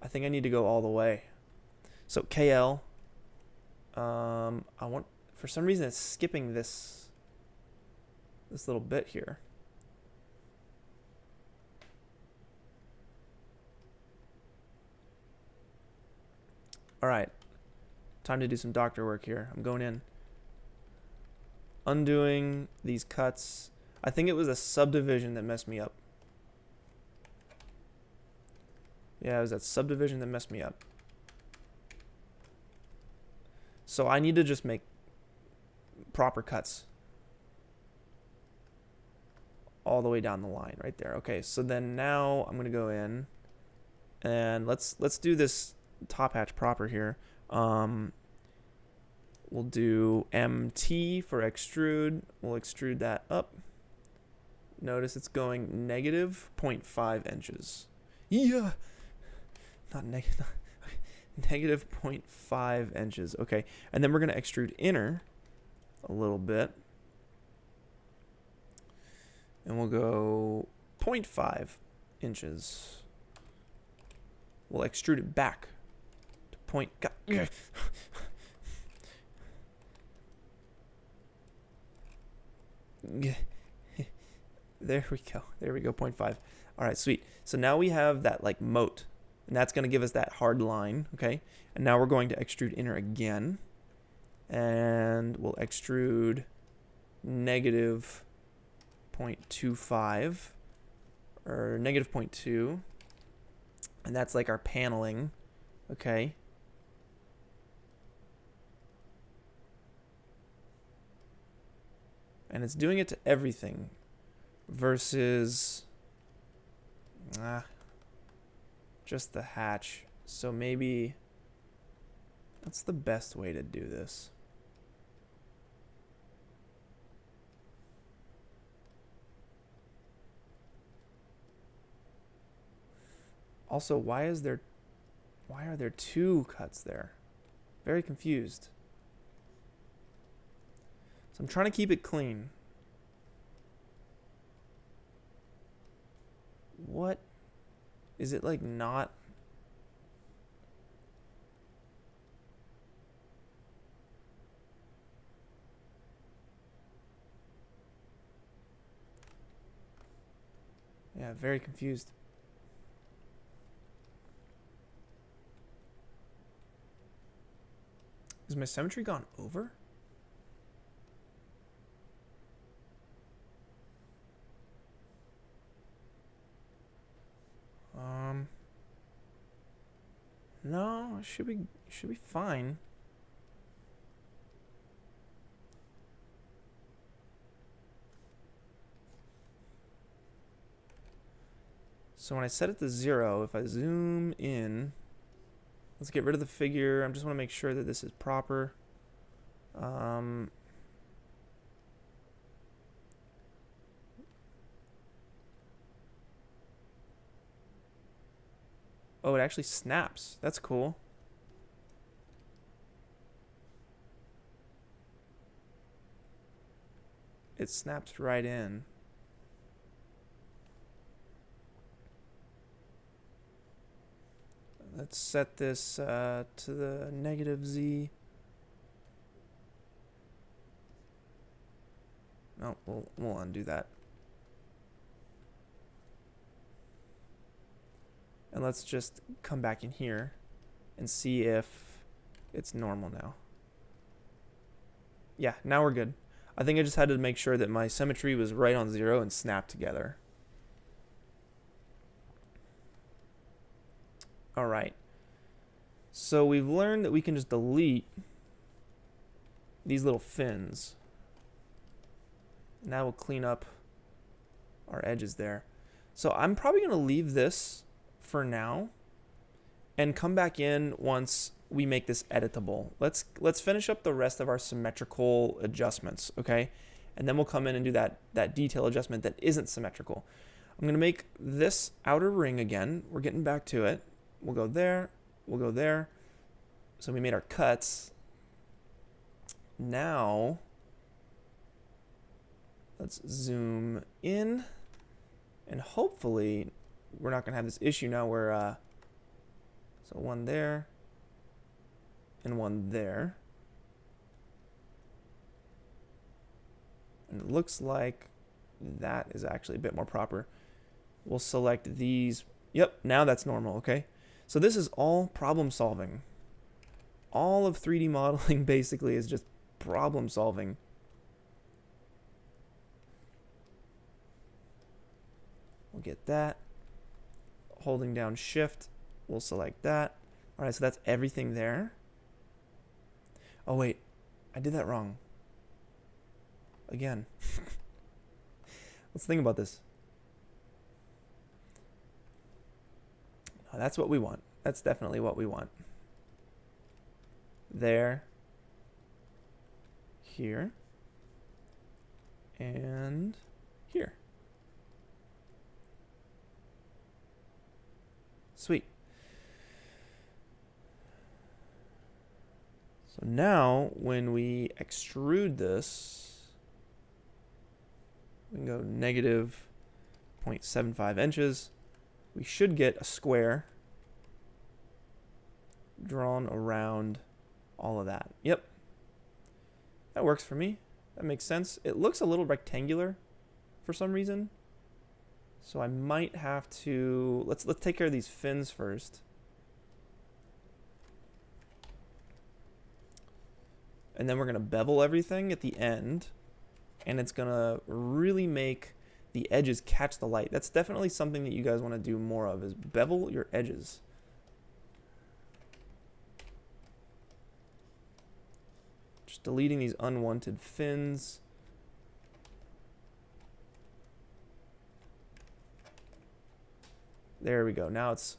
I think I need to go all the way. So KL I want for some reason it's skipping this little bit here. All right. Time to do some doctor work here. I'm going in. Undoing these cuts. I think it was a subdivision that messed me up. Yeah, it was that subdivision that messed me up. So I need to just make proper cuts all the way down the line right there. Okay, so then now I'm gonna go in and let's do this top hatch proper here. We'll do MT for extrude. We'll extrude that up. Notice it's going negative 0.5 inches. Yeah, not negative. Negative 0.5 inches. Okay, and then we're gonna extrude inner a little bit, and we'll go 0.5 inches. We'll extrude it back to point. There we go. There we go. 0.5. All right, sweet. So now we have that like moat, and that's going to give us that hard line. Okay, and now we're going to extrude inner again, and we'll extrude negative 0.25 or negative 0.2, and that's like our paneling. Okay. And it's doing it to everything versus just the hatch. So maybe that's the best way to do this. Also, why are there two cuts there? Very confused. So I'm trying to keep it clean. What? Is it like not? Yeah, very confused. Is my symmetry gone over? No, it should be fine. So when I set it to 0, if I zoom in, let's get rid of the figure. I just want to make sure that this is proper. Oh, it actually snaps. That's cool. It snaps right in. Let's set this to the negative Z. No, we'll undo that. And let's just come back in here and see if it's normal now. Yeah, now we're good. I think I just had to make sure that my symmetry was right on 0 and snapped together. All right. So we've learned that we can just delete these little fins. And that will clean up our edges there. So I'm probably going to leave this for now and come back in once we make this editable. Let's finish up the rest of our symmetrical adjustments, okay? And then we'll come in and do that detail adjustment that isn't symmetrical. I'm going to make this outer ring again. We're getting back to it. We'll go there. We'll go there. So we made our cuts. Now, let's zoom in. And hopefully, we're not going to have this issue now where, so one there and one there. And it looks like that is actually a bit more proper. We'll select these. Yep, now that's normal, okay? So this is all problem solving. All of 3D modeling basically is just problem solving. We'll get that. Holding down shift, we'll select that. All right, so that's everything there. Oh wait, I did that wrong. Again. Let's think about this. Oh, that's what we want. That's definitely what we want. There. Here. And here. Sweet. So now when we extrude this, we can go negative 0.75 inches. We should get a square drawn around all of that. Yep. That works for me. That makes sense. It looks a little rectangular for some reason. So I might have to, let's take care of these fins first. And then we're going to bevel everything at the end. And it's going to really make the edges catch the light. That's definitely something that you guys want to do more of, is bevel your edges. Just deleting these unwanted fins. There we go. Now it's,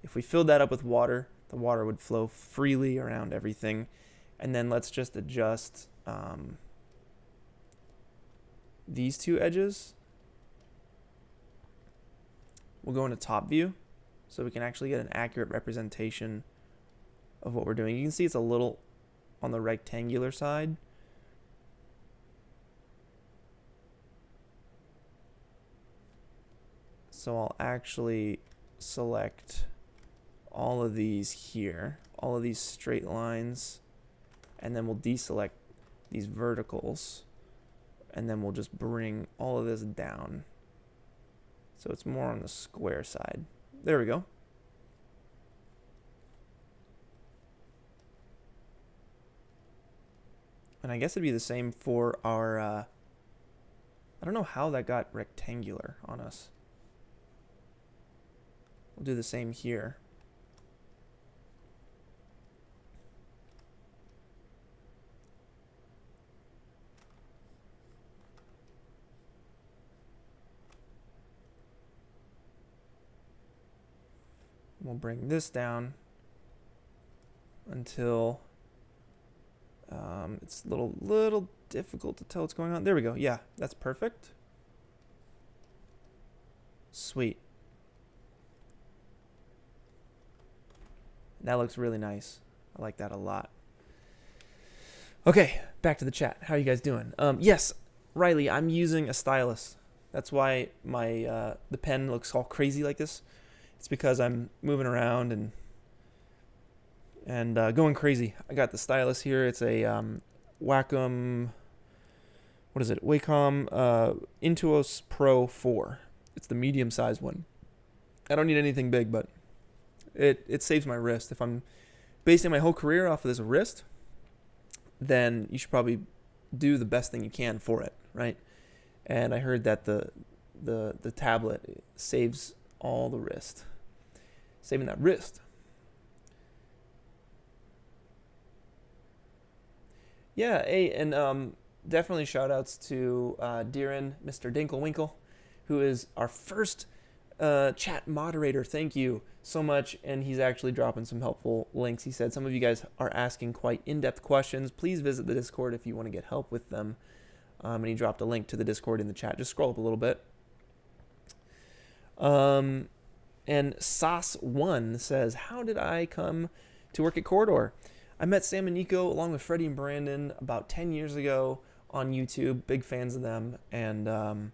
if we filled that up with water, the water would flow freely around everything. And then let's just adjust these two edges. We'll go into top view so we can actually get an accurate representation of what we're doing. You can see it's a little on the rectangular side. So I'll actually select all of these here, all of these straight lines, and then we'll deselect these verticals, and then we'll just bring all of this down. So it's more on the square side. There we go. And I guess it'd be the same for our, I don't know how that got rectangular on us. We'll do the same here. We'll bring this down until it's a little difficult to tell what's going on. There we go. Yeah, that's perfect. Sweet. That looks really nice. I like that a lot. Okay, back to the chat. How are you guys doing? Yes, Riley, I'm using a stylus. That's why my the pen looks all crazy like this. It's because I'm moving around and going crazy. I got the stylus here. It's a Wacom, what is it? Wacom Intuos Pro 4. It's the medium-sized one. I don't need anything big, but it saves my wrist. If I'm basing my whole career off of this wrist, then you should probably do the best thing you can for it, right? And I heard that the tablet saves all the wrist. Saving that wrist. Yeah, hey, and definitely shout outs to Deeran, Mr. Dinklewinkle, who is our first chat moderator. Thank you so much. And he's actually dropping some helpful links. He said some of you guys are asking quite in-depth questions. Please visit the Discord if you want to get help with them. And he dropped a link to the Discord in the chat. Just scroll up a little bit. And Sauce1 says, how did I come to work at Corridor? I met Sam and Nico along with Freddie and Brandon about 10 years ago on YouTube. Big fans of them. And,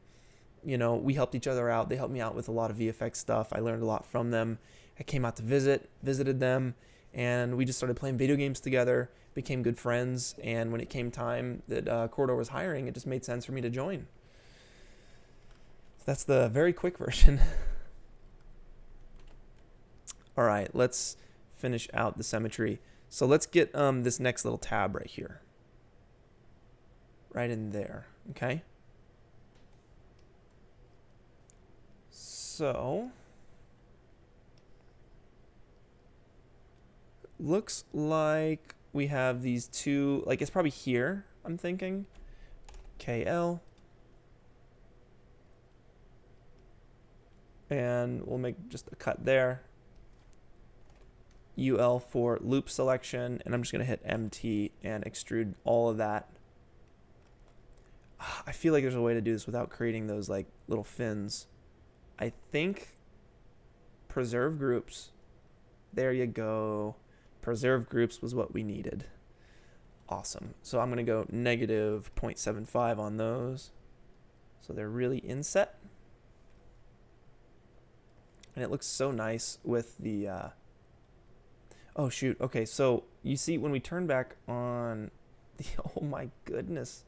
you know, we helped each other out. They helped me out with a lot of VFX stuff. I learned a lot from them. I came out to visited them, and we just started playing video games together, became good friends. And when it came time that Corridor was hiring, it just made sense for me to join. So that's the very quick version. All right, let's finish out the symmetry. So let's get this next little tab right here. Right in there, okay? So, looks like we have these two, like it's probably here, I'm thinking. KL. And we'll make just a cut there. UL for loop selection, and I'm just going to hit MT and extrude all of that. I feel like there's a way to do this without creating those like little fins. I think preserve groups. There you go. Preserve groups was what we needed. Awesome. So I'm going to go negative 0.75 on those. So they're really inset. And it looks so nice with the... Oh, shoot. Okay, so you see when we turn back on the... Oh, my goodness.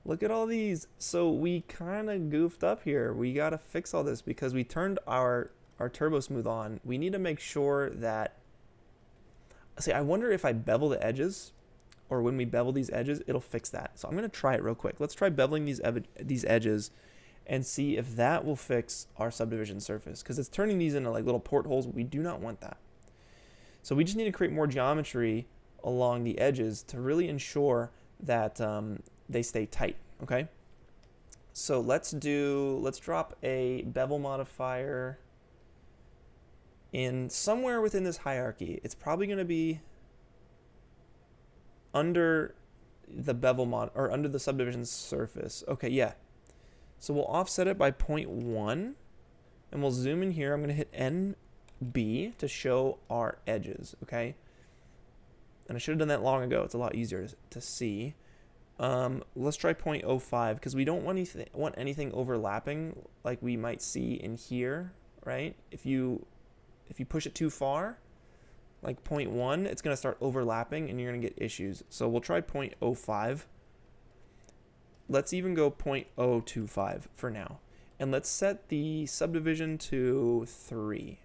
Look at all these. So we kind of goofed up here. We got to fix all this because we turned our turbo smooth on. We need to make sure that... See, I wonder if I bevel the edges, or when we bevel these edges, it'll fix that. So I'm going to try it real quick. Let's try beveling these edges and see if that will fix our subdivision surface, because it's turning these into like little portholes. We do not want that. So we just need to create more geometry along the edges to really ensure that they stay tight, okay? So let's drop a bevel modifier in somewhere within this hierarchy. It's probably going to be under the bevel or under the subdivision surface. Okay, yeah. So we'll offset it by 0.1, and we'll zoom in here. I'm going to hit NB to show our edges, okay? And I should have done that long ago. It's a lot easier to see. Let's try 0.05 because we don't want anything overlapping like we might see in here, right? If you push it too far, like 0.1, it's going to start overlapping and you're going to get issues. So we'll try 0.05. Let's even go 0.025 for now. And let's set the subdivision to 3.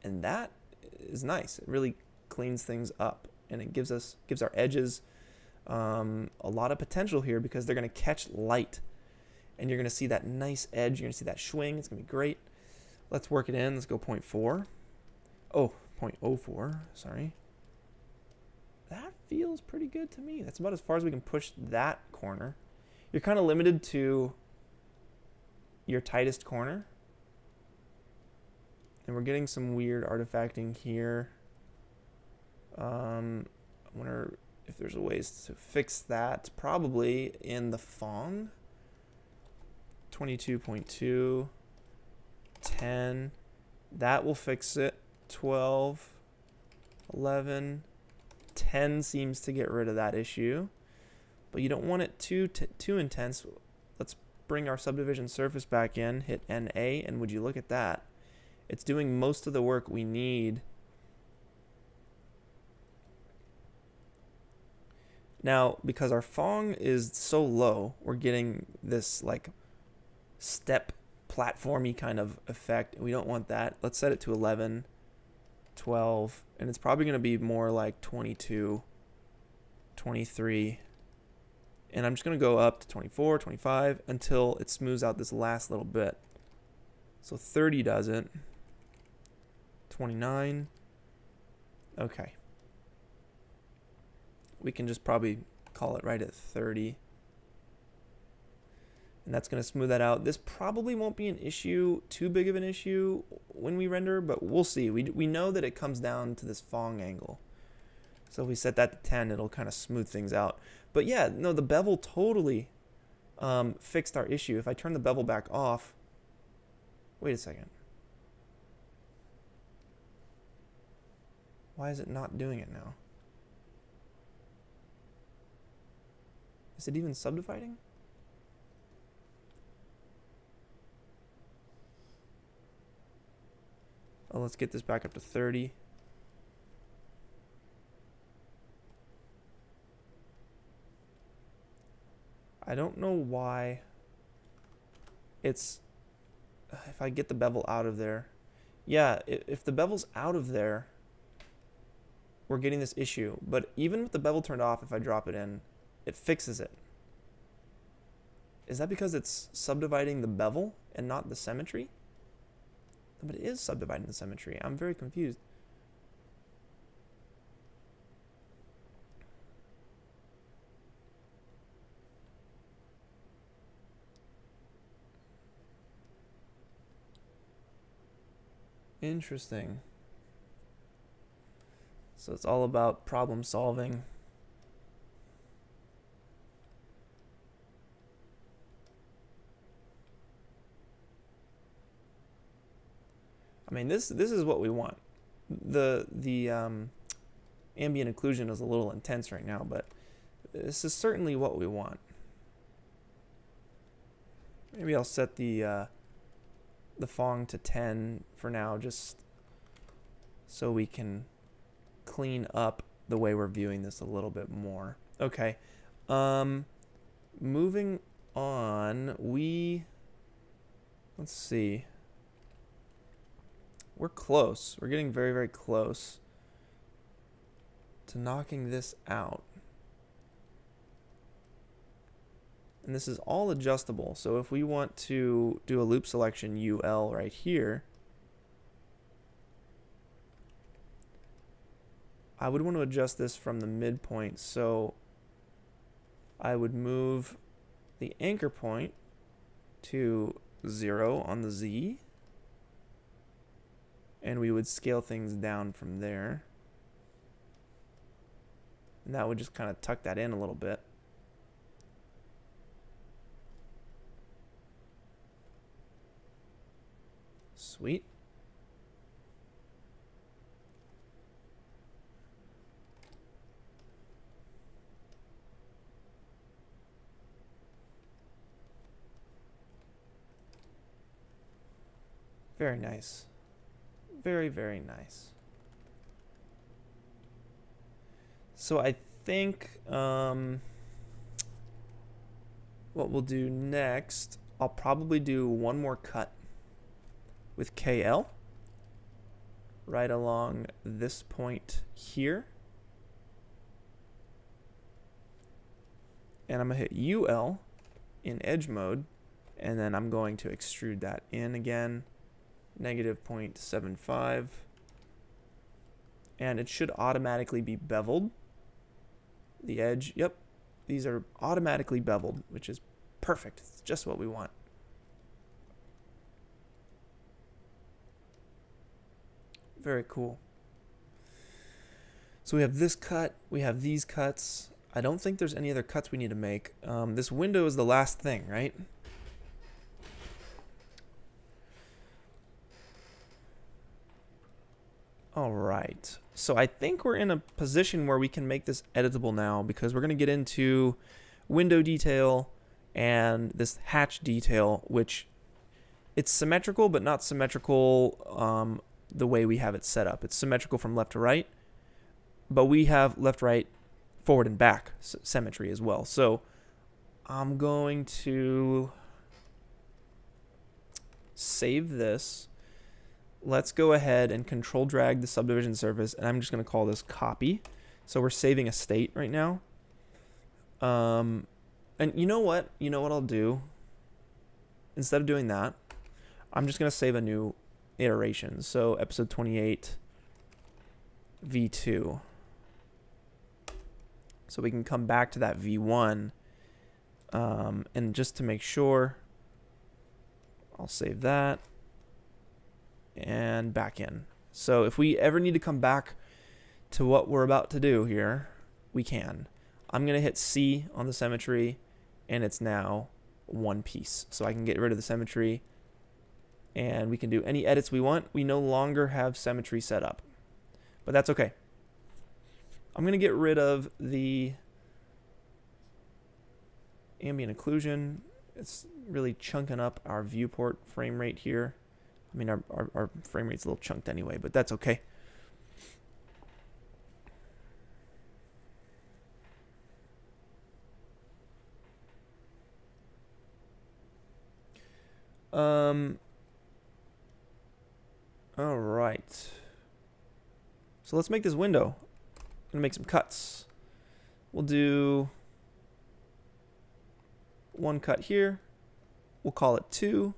And that is nice. It really cleans things up, and it gives our edges a lot of potential here because they're going to catch light, and you're going to see that nice edge. You're going to see that swing. It's going to be great. Let's work it in. Let's go 0.4. Oh, 0.04. Sorry. That feels pretty good to me. That's about as far as we can push that corner. You're kind of limited to your tightest corner. And we're getting some weird artifacting here. I wonder if there's a ways to fix that. Probably in the Fong. 22.2. 10. That will fix it. 12. 11. 10 seems to get rid of that issue, but you don't want it too intense. Let's bring our subdivision surface back in, hit NA, and would you look at that? It's doing most of the work we need. Now, because our Fong is so low, we're getting this like step platformy kind of effect. We don't want that. Let's set it to 11. 12, and it's probably going to be more like 22, 23, and I'm just going to go up to 24, 25 until it smooths out this last little bit. So 30 doesn't. 29. Okay. We can just probably call it right at 30. And that's going to smooth that out. This probably won't be an issue, too big of an issue when we render, but we'll see. We know that it comes down to this Fong angle. So if we set that to 10, it'll kind of smooth things out. But yeah, no, the bevel totally fixed our issue. If I turn the bevel back off, Wait a second. Why is it not doing it now? Is it even subdividing? Oh, let's get this back up to 30. I don't know why it's, if I get the bevel out of there. Yeah, if the bevel's out of there, we're getting this issue. But even with the bevel turned off, if I drop it in, it fixes it. Is that because it's subdividing the bevel and not the symmetry? But it is subdividing the symmetry. I'm very confused. Interesting. So it's all about problem solving. I mean, this is what we want. The ambient occlusion is a little intense right now, but this is certainly what we want. Maybe I'll set the Fong to 10 for now, just so we can clean up the way we're viewing this a little bit more. Okay. Moving on, let's see. We're close. We're getting very, very close to knocking this out. And this is all adjustable. So if we want to do a loop selection UL right here, I would want to adjust this from the midpoint. So I would move the anchor point to 0 on the Z. And we would scale things down from there. And that would just kind of tuck that in a little bit. Sweet. Very nice. Very, very nice. So I think what we'll do next, I'll probably do one more cut with KL right along this point here. And I'm going to hit UL in edge mode, and then I'm going to extrude that in again. Negative 0.75, and it should automatically be beveled. The edge, yep, these are automatically beveled, which is perfect. It's just what we want. Very cool. So we have this cut, we have these cuts. I don't think there's any other cuts we need to make. This window is the last thing, right? All right, so I think we're in a position where we can make this editable now, because we're going to get into window detail and this hatch detail, which it's symmetrical but not symmetrical the way we have it set up. It's symmetrical from left to right, but we have left, right, forward, and back symmetry as well. So I'm going to save this. Let's go ahead and control drag the subdivision surface, and I'm just going to call this copy. So we're saving a state right now. And you know what? You know what I'll do? Instead of doing that, I'm just going to save a new iteration. So episode 28 V2. So we can come back to that V1. And just to make sure, I'll save that. And back in. So if we ever need to come back to what we're about to do here, we can. I'm going to hit C on the symmetry, and it's now one piece. So I can get rid of the symmetry and we can do any edits we want. We no longer have symmetry set up, but that's okay. I'm going to get rid of the ambient occlusion. It's really chunking up our viewport frame rate here. I mean, our frame rate's a little chunked anyway, but that's okay. All right. So let's make this window. I'm gonna make some cuts. We'll do one cut here. We'll call it 2.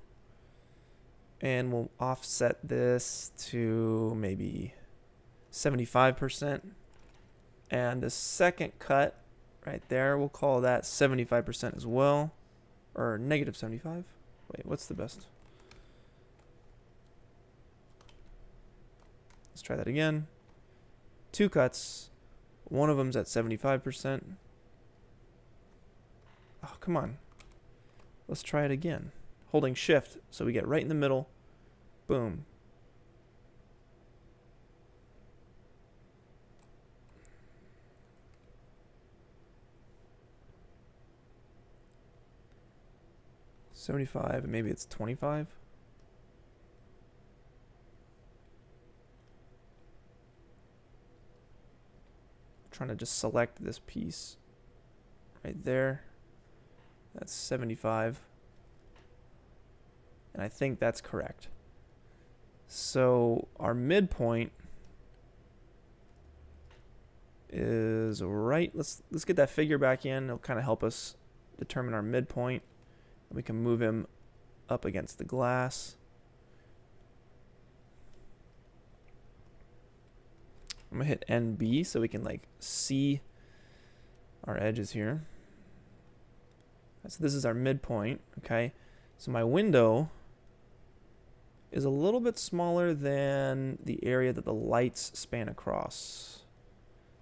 And we'll offset this to maybe 75%. And the second cut right there, we'll call that 75% as well. Or negative 75. Wait, what's the best? Let's try that again. 2 cuts. One of them's at 75%. Oh, come on. Let's try it again. Holding shift so we get right in the middle. Boom. $75, and maybe it's 25. Trying to just select this piece right there. That's 75. And I think that's correct. So our midpoint is right. Let's get that figure back in. It'll kind of help us determine our midpoint. And we can move him up against the glass. I'm gonna hit NB so we can like see our edges here. So this is our midpoint, okay? So my window is a little bit smaller than the area that the lights span across.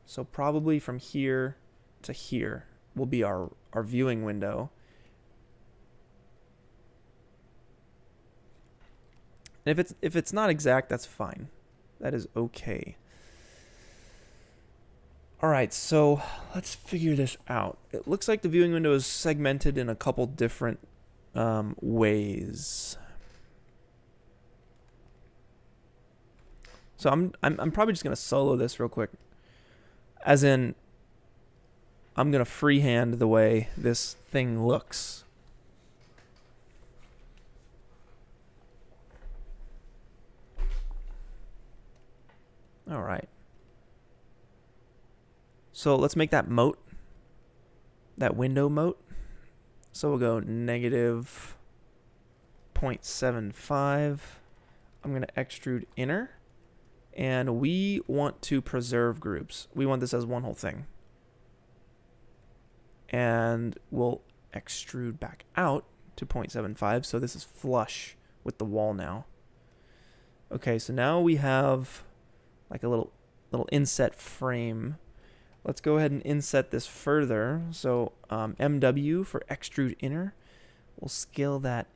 So probably from here to here will be our viewing window. And if it's not exact, that's fine. That is okay. All right, so let's figure this out. It looks like the viewing window is segmented in a couple different ways. So I'm probably just gonna solo this real quick. As in, I'm gonna freehand the way this thing looks. All right. So let's make that moat, that window moat. So we'll go negative 0.75. I'm going to extrude inner. And we want to preserve groups. We want this as one whole thing. And we'll extrude back out to 0.75. So this is flush with the wall now. Okay, so now we have like a little inset frame. Let's go ahead and inset this further. So MW for extrude inner. We'll scale that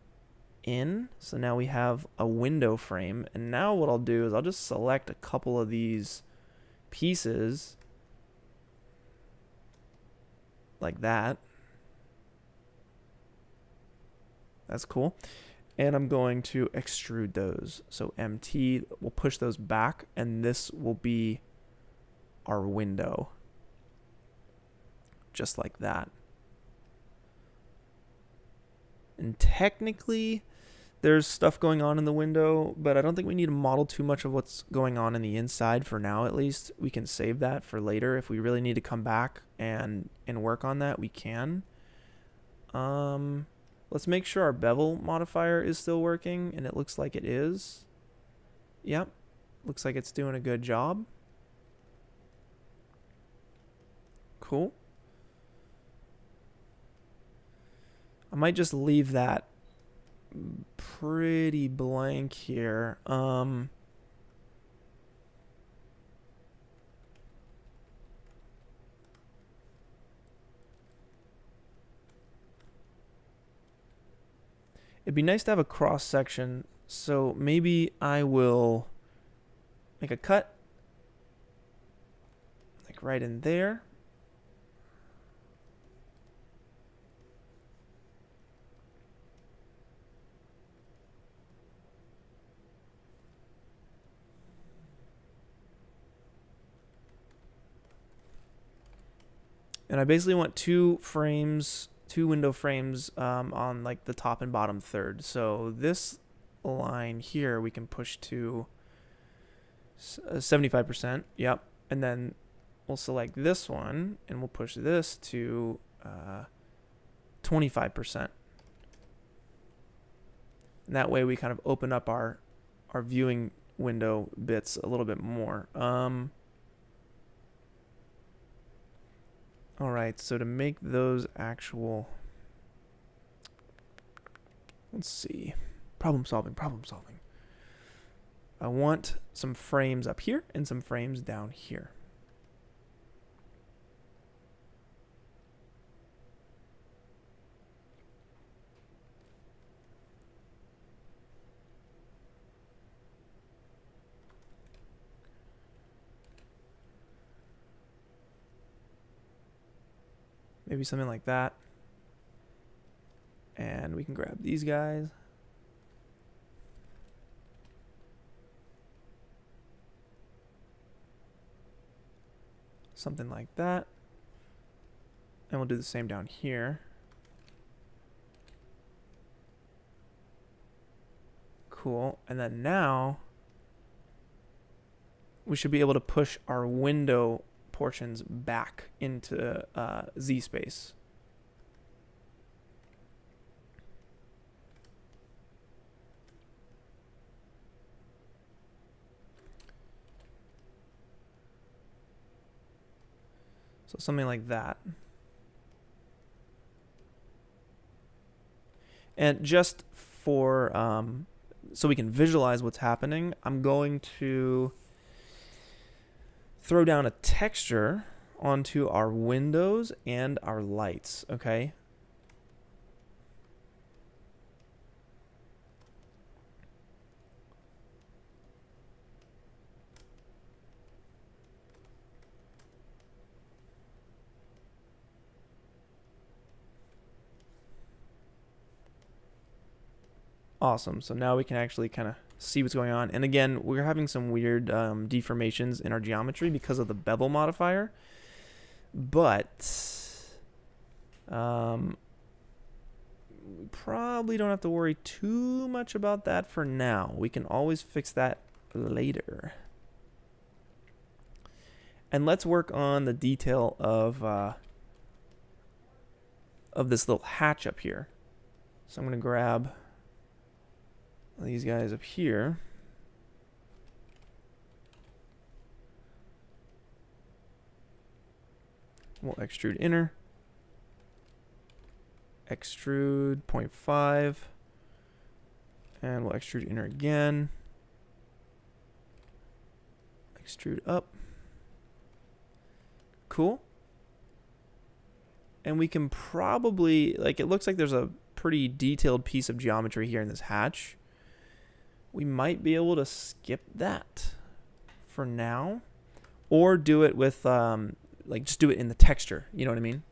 in. So now we have a window frame. And now what I'll do is I'll just select a couple of these pieces like that. That's cool. And I'm going to extrude those. So MT, we'll push those back, and this will be our window. Just like that. And technically, there's stuff going on in the window, but I don't think we need to model too much of what's going on in the inside for now, at least. We can save that for later. If we really need to come back and work on that, we can. Let's make sure our bevel modifier is still working, and it looks like it is. Yep, looks like it's doing a good job. Cool. I might just leave that pretty blank here. It'd be nice to have a cross section So maybe I will make a cut, like right in there. And I basically want two window frames on like the top and bottom third. So this line here we can push to 75%. Yep. And then we'll select this one and we'll push this to 25%. And that way we kind of open up our viewing window bits a little bit more. All right, so to make those actual, let's see, problem solving. I want some frames up here and some frames down here. Maybe something like that. And we can grab these guys. Something like that. And we'll do the same down here. Cool. And then now we should be able to push our window portions back into Z space. So something like that. And just for so we can visualize what's happening, I'm going to throw down a texture onto our windows and our lights, okay? Awesome. So now we can actually kind of see what's going on. And again, we're having some weird deformations in our geometry because of the bevel modifier. But we probably don't have to worry too much about that for now. We can always fix that later. And let's work on the detail of this little hatch up here. So I'm going to grab these guys up here. We'll extrude inner. Extrude 0.5. And we'll extrude inner again. Extrude up. Cool. And we can probably, like, it looks like there's a pretty detailed piece of geometry here in this hatch. We might be able to skip that for now, or do it with, like, just do it in the texture. You know what I mean?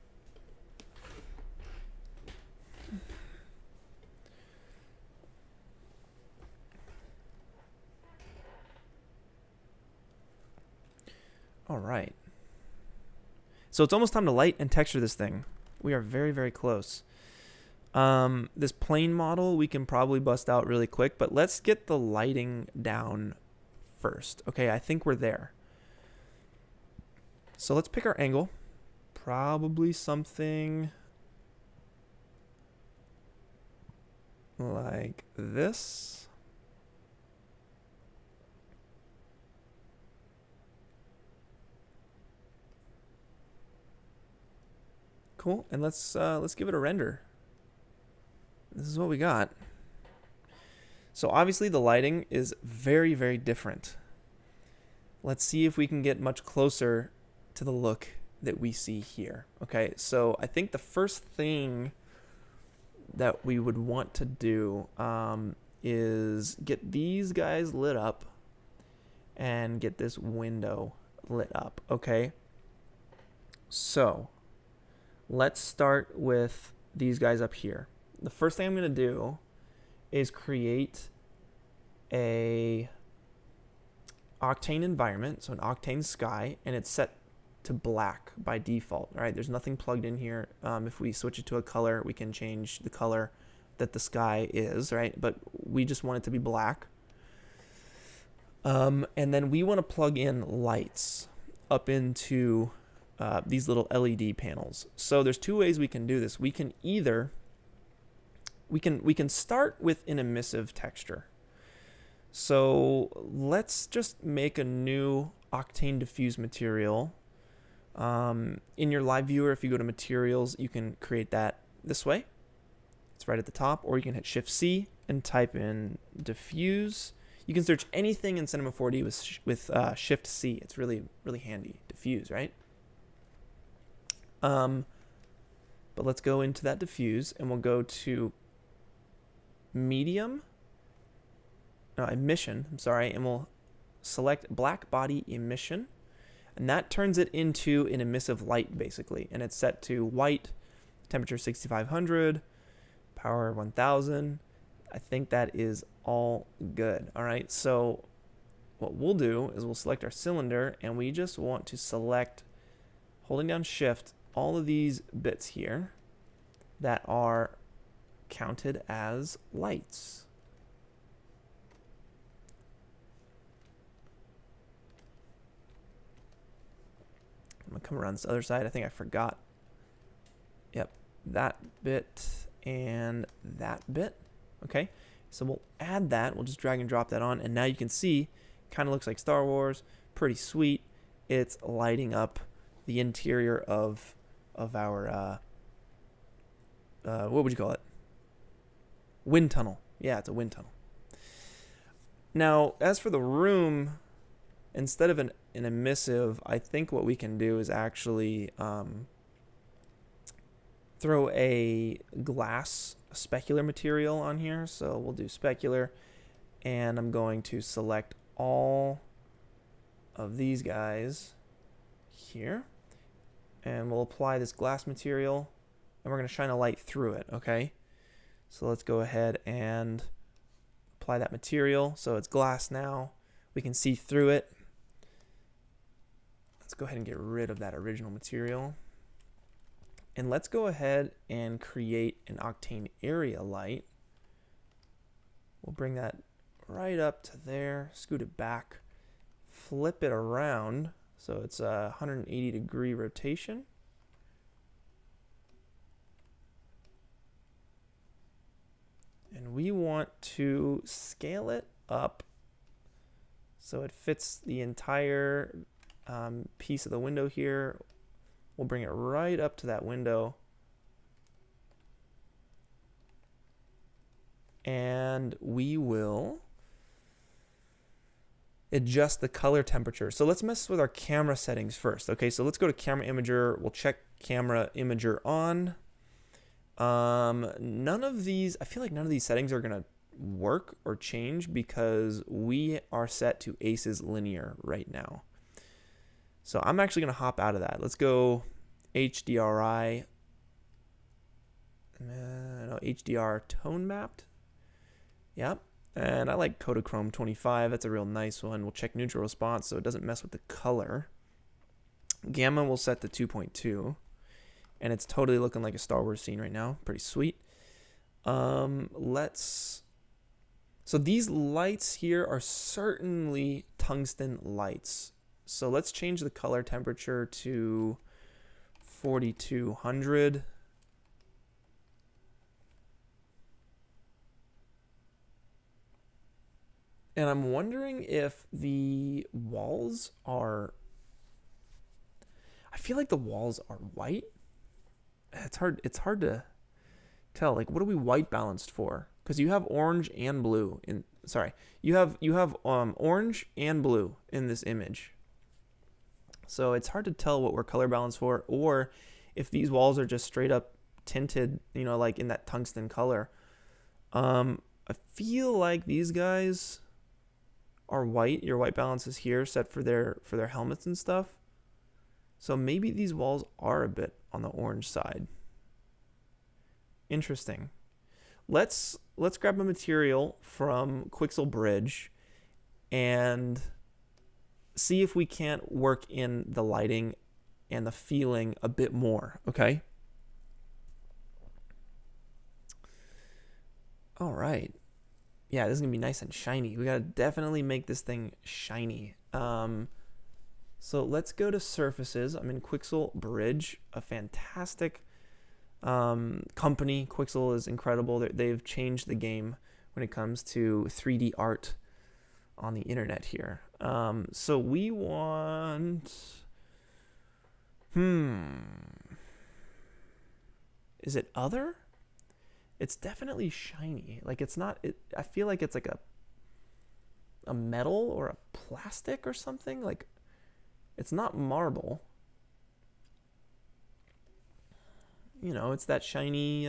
All right. So it's almost time to light and texture this thing. We are very, very close. This plane model we can probably bust out really quick, but let's get the lighting down first. Okay, I think we're there. So let's pick our angle. Probably something like this. Cool, and let's give it a render. This is what we got. So obviously the lighting is very, very different. Let's see if we can get much closer to the look that we see here. Okay, so I think the first thing that we would want to do is get these guys lit up and get this window lit up, okay? So let's start with these guys up here. The first thing I'm going to do is create a Octane environment, so an Octane sky, and it's set to black by default. All right, there's nothing plugged in here. If we switch it to a color, we can change the color that the sky is, right? But we just want it to be black. And then we want to plug in lights up into these little LED panels. So there's two ways we can do this. We can either we can start with an emissive texture. So let's just make a new Octane diffuse material. In your live viewer, if you go to materials, you can create that this way. It's right at the top, or you can hit Shift C and type in diffuse. You can search anything in Cinema 4D with Shift C. It's really, really handy. Diffuse, right? But let's go into that diffuse, and we'll go to medium, no, emission, I'm sorry, and we'll select black body emission, and that turns it into an emissive light, basically, and it's set to white, temperature 6500, power 1000. I think that is all good. All right, so what we'll do is we'll select our cylinder, and we just want to select, holding down Shift, all of these bits here that are counted as lights. I'm gonna come around this other side. I think I forgot. Yep, that bit and that bit. Okay, so we'll add that. We'll just drag and drop that on, and now you can see, kind of looks like Star Wars. Pretty sweet. It's lighting up the interior of our what would you call it? Wind tunnel. Yeah, it's a wind tunnel. Now, as for the room, instead of an emissive, I think what we can do is actually throw a glass specular material on here. So we'll do specular, and I'm going to select all of these guys here, and we'll apply this glass material, and we're going to shine a light through it, okay? So let's go ahead and apply that material. So it's glass now. We can see through it. Let's go ahead and get rid of that original material. And let's go ahead and create an Octane area light. We'll bring that right up to there, scoot it back, flip it around. So it's a 180-degree rotation. And we want to scale it up so it fits the entire piece of the window here. We'll bring it right up to that window. And we will adjust the color temperature. So let's mess with our camera settings first. Okay, so let's go to camera imager. We'll check camera imager on. None of these, I feel like none of these settings are gonna work or change because we are set to ACES linear right now. So I'm actually gonna hop out of that. Let's go HDRI, no, HDR tone mapped. Yep, and I like Kodachrome 25. That's a real nice one. We'll check neutral response so it doesn't mess with the color. Gamma we'll set to 2.2. And it's totally looking like a Star Wars scene right now. Pretty sweet. So these lights here are certainly tungsten lights. So let's change the color temperature to 4200. And I'm wondering if the walls are... I feel like the walls are white. It's hard to tell. Like, what are we white balanced for? Because you have orange and blue in, sorry, you have orange and blue in this image. So it's hard to tell what we're color balanced for, or if these walls are just straight up tinted, you know, like in that tungsten color. I feel like these guys are white. Your white balance is here set for their helmets and stuff. So maybe these walls are a bit on the orange side. Interesting. Let's grab a material from Quixel Bridge and see if we can't work in the lighting and the feeling a bit more, okay? All right. Yeah, this is gonna be nice and shiny. We gotta definitely make this thing shiny. So let's go to surfaces. I'm in Quixel Bridge, a fantastic company. Quixel is incredible. They've changed the game when it comes to 3D art on the internet here. So we want... Is it other? It's definitely shiny. Like it's not... I feel like it's like a metal or a plastic or something. Like it's not marble. You know, it's that shiny...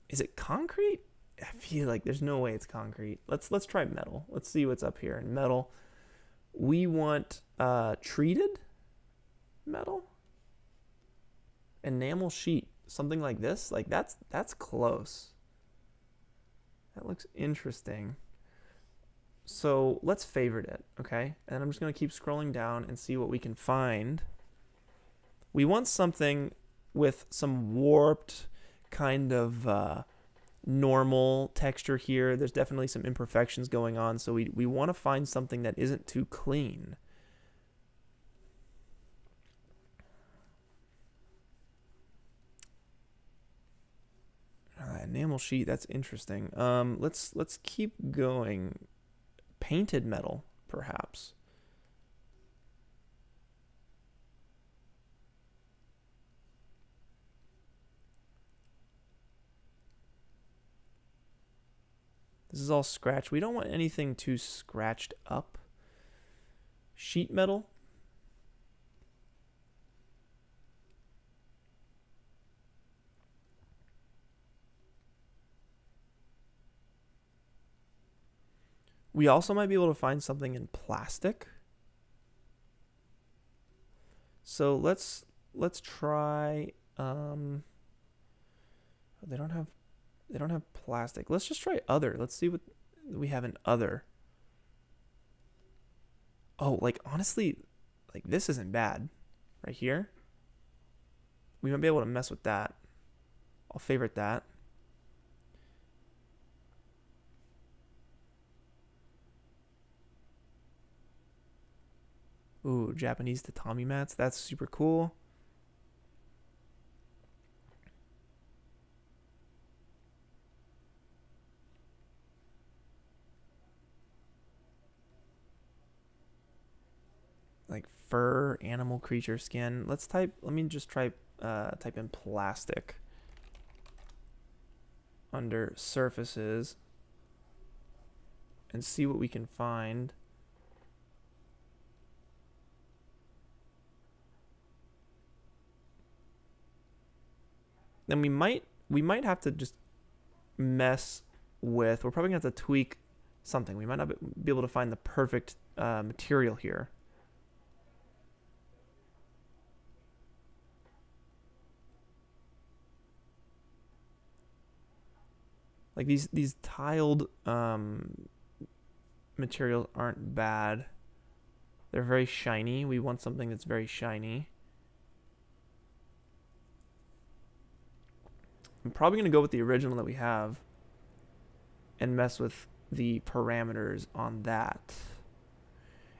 Is it concrete? I feel like there's no way it's concrete. Let's try metal. Let's see what's up here in metal. We want treated metal, enamel sheet, something like this. Like that's close. That looks interesting. So let's favorite it, okay? And I'm just gonna keep scrolling down and see what we can find. We want something with some warped kind of normal texture here. There's definitely some imperfections going on, so we want to find something that isn't too clean. Enamel sheet, that's interesting. Let's keep going. Painted metal, perhaps. This is all scratched. We don't want anything too scratched up. Sheet metal. We also might be able to find something in plastic. So let's try. They don't have plastic. Let's just try other. Let's see what we have in other. Oh, like honestly, like this isn't bad. Right here. We might be able to mess with that. I'll favorite that. Ooh, Japanese tatami mats. That's super cool. Like fur, animal creature skin. Let me just try type in plastic under surfaces and see what we can find. Then we might have to just mess with, we're probably gonna have to tweak something. We might not be able to find the perfect material here. Like these tiled materials aren't bad. They're very shiny. We want something that's very shiny. I'm probably going to go with the original that we have and mess with the parameters on that.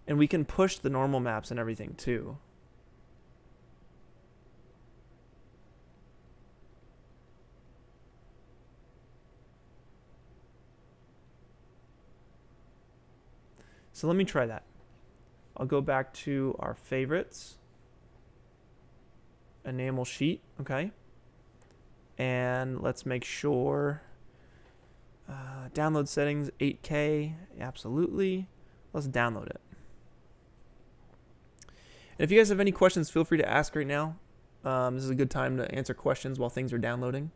And we can push the normal maps and everything too. So let me try that. I'll go back to our favorites. Enamel sheet, okay. And let's make sure download settings 8K, absolutely. Let's download it. And if you guys have any questions, feel free to ask right now. This is a good time to answer questions while things are downloading.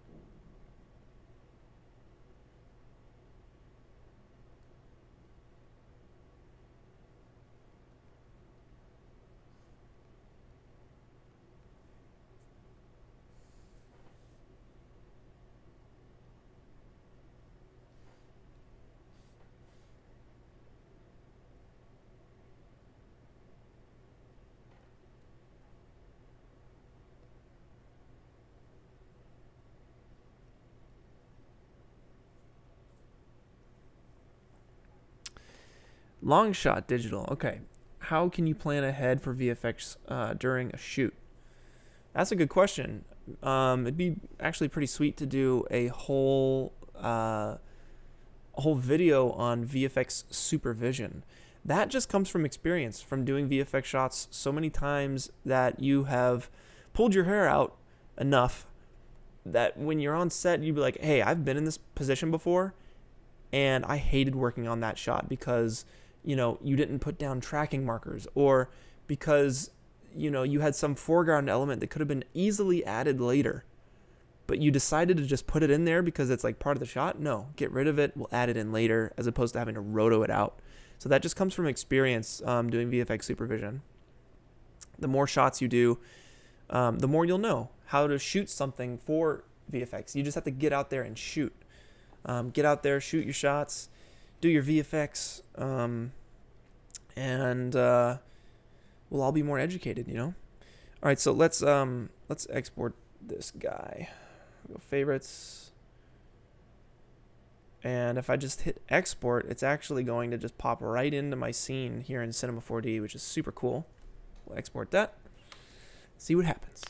Long shot digital. Okay. How can you plan ahead for VFX during a shoot? That's a good question. It'd be actually pretty sweet to do a whole video on VFX supervision. That just comes from experience, from doing VFX shots so many times that you have pulled your hair out enough that when you're on set, you'd be like, hey, I've been in this position before, and I hated working on that shot because, you didn't put down tracking markers, or because, you had some foreground element that could have been easily added later, but you decided to just put it in there because it's like part of the shot. No, get rid of it. We'll add it in later, as opposed to having to roto it out. So that just comes from experience doing VFX supervision. The more shots you do, the more you'll know how to shoot something for VFX. You just have to get out there and shoot. Get out there, shoot your shots, do your VFX, and we'll all be more educated, All right, so let's export this guy. Go favorites. And if I just hit export, it's actually going to just pop right into my scene here in Cinema 4D, which is super cool. We'll export that. See what happens.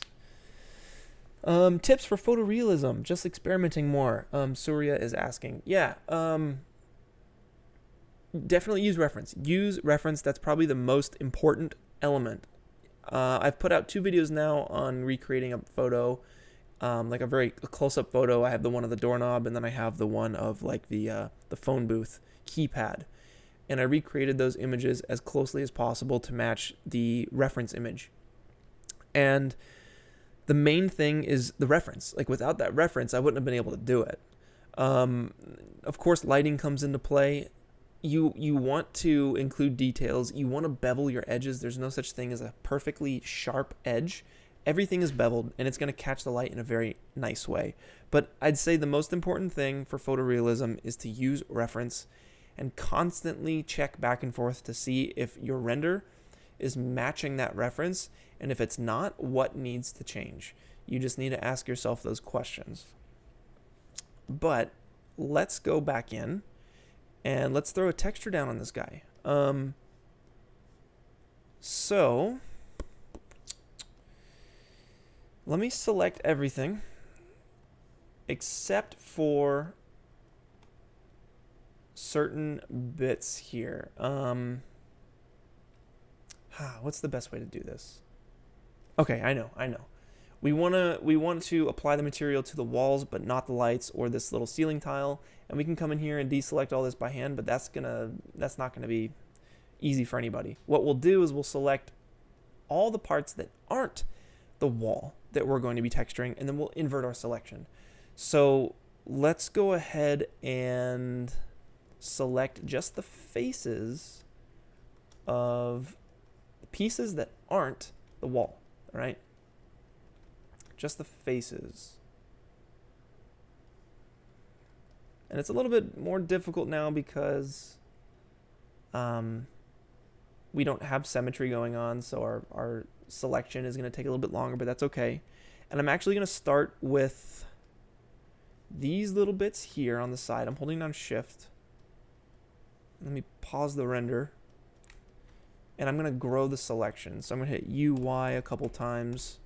Tips for photorealism, just experimenting more. Surya is asking. Yeah, definitely use reference. Use reference. That's probably the most important element. I've put out 2 videos now on recreating a photo, like a very close-up photo. I have the one of the doorknob, and then I have the one of like the phone booth keypad. And I recreated those images as closely as possible to match the reference image. And the main thing is the reference. Like, without that reference, I wouldn't have been able to do it. Of course, lighting comes into play. You want to include details. You want to bevel your edges. There's no such thing as a perfectly sharp edge. Everything is beveled, and it's going to catch the light in a very nice way. But I'd say the most important thing for photorealism is to use reference and constantly check back and forth to see if your render is matching that reference, and if it's not, what needs to change. You just need to ask yourself those questions. But let's go back in and let's throw a texture down on this guy. So let me select everything except for certain bits here. What's the best way to do this? Okay, I know. We want to apply the material to the walls, but not the lights or this little ceiling tile. And we can come in here and deselect all this by hand, but that's not gonna be easy for anybody. What we'll do is we'll select all the parts that aren't the wall that we're going to be texturing, and then we'll invert our selection. So let's go ahead and select just the faces of the pieces that aren't the wall, all right? Just the faces. And it's a little bit more difficult now because we don't have symmetry going on, so our selection is going to take a little bit longer, but that's okay. And I'm actually going to start with these little bits here on the side. I'm holding down Shift. Let me pause the render. And I'm going to grow the selection. So I'm going to hit UI a couple times.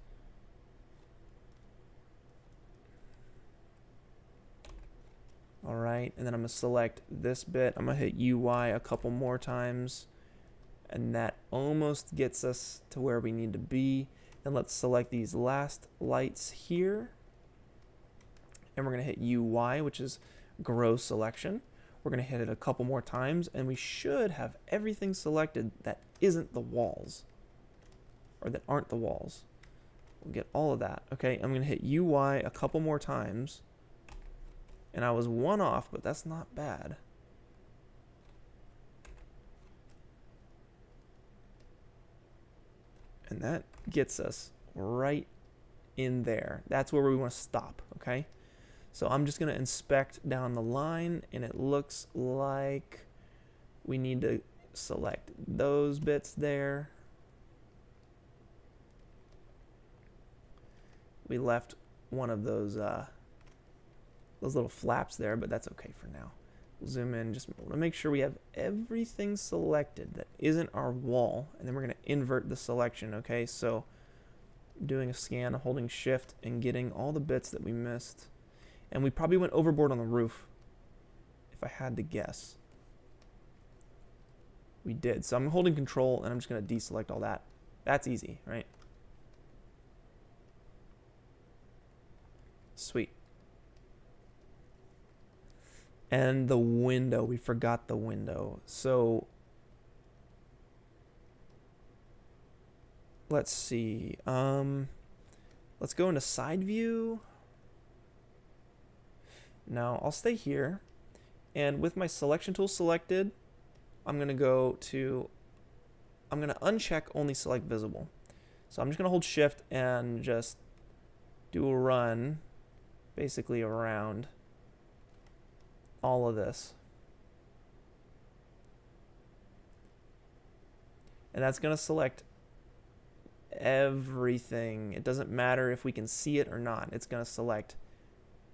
All right, and then I'm going to select this bit. I'm going to hit UI a couple more times. And that almost gets us to where we need to be. Then let's select these last lights here. And we're going to hit UI, which is grow selection. We're going to hit it a couple more times, and we should have everything selected that isn't the walls, or that aren't the walls. We'll get all of that. Okay, I'm going to hit UI a couple more times, and I was one off, but that's not bad. And that gets us right in there. That's where we want to stop, okay? So I'm just going to inspect down the line, and it looks like we need to select those bits there. We left one of those little flaps there, but that's okay for now. zoom in. Just want to make sure we have everything selected that isn't our wall, and then we're going to invert the selection. Okay, so doing a scan, holding shift, and getting all the bits that we missed. And we probably went overboard on the roof, if I had to guess. We did. So I'm holding control, and I'm just going to deselect all that. That's easy, right? Sweet. And the window, we forgot the window. So let's see. Let's go into side view. Now I'll stay here, and with my selection tool selected, I'm gonna uncheck only select visible. So I'm just gonna hold shift and just do a run basically around all of this. And that's gonna select everything. It doesn't matter if we can see it or not. It's gonna select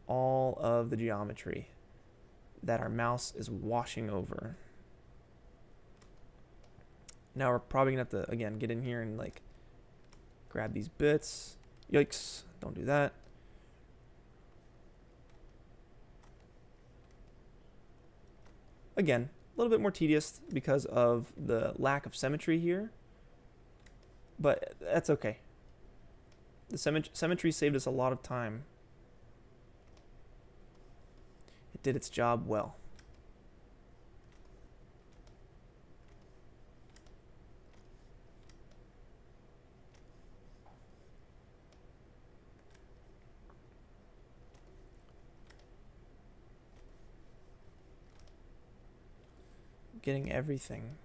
all of the geometry that our mouse is washing over. Now we're probably gonna have to, again, get in here and like grab these bits. Yikes, don't do that. Again, a little bit more tedious because of the lack of symmetry here, but that's okay. The symmetry saved us a lot of time. It did its job well. Getting everything.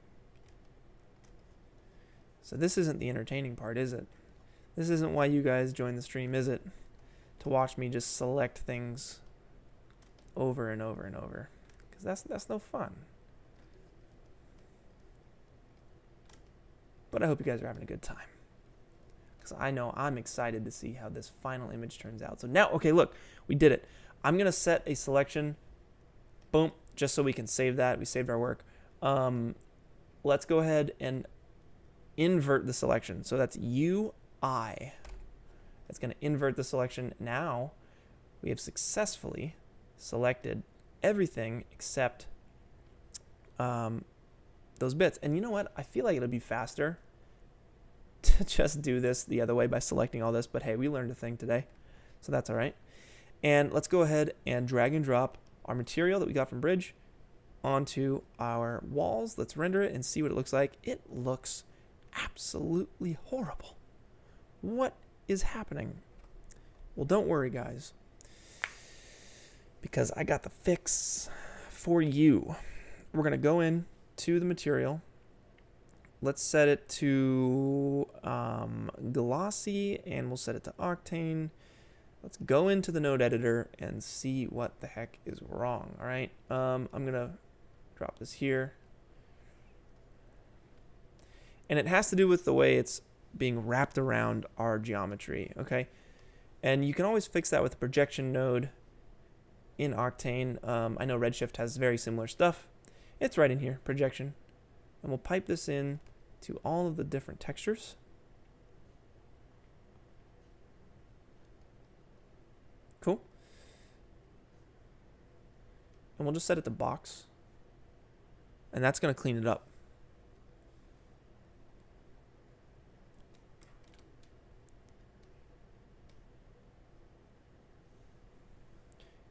So this isn't the entertaining part, is it? This isn't why you guys join the stream, is it? To watch me just select things over and over and over, because that's no fun. But I hope you guys are having a good time, because I know I'm excited to see how this final image turns out. So now, okay, look, we did it. I'm gonna set a selection, boom, just so we can save that. We saved our work. Let's go ahead and invert the selection. So that's UI. It's going to invert the selection. Now we have successfully selected everything except those bits. And you know what? I feel like it'll be faster to just do this the other way by selecting all this. But hey, we learned a thing today, so that's all right. And let's go ahead and drag and drop our material that we got from Bridge onto our walls. Let's render it and see what it looks like. It looks absolutely horrible. What is happening? Well, don't worry, guys, because I got the fix for you. We're going to go in to the material. Let's set it to glossy, and we'll set it to Octane. Let's go into the node editor and see what the heck is wrong. All right, I'm going to drop this here. And it has to do with the way it's being wrapped around our geometry, okay? And you can always fix that with the projection node in Octane. I know Redshift has very similar stuff. It's right in here, projection. And we'll pipe this in to all of the different textures. Cool. And we'll just set it to box. And that's going to clean it up.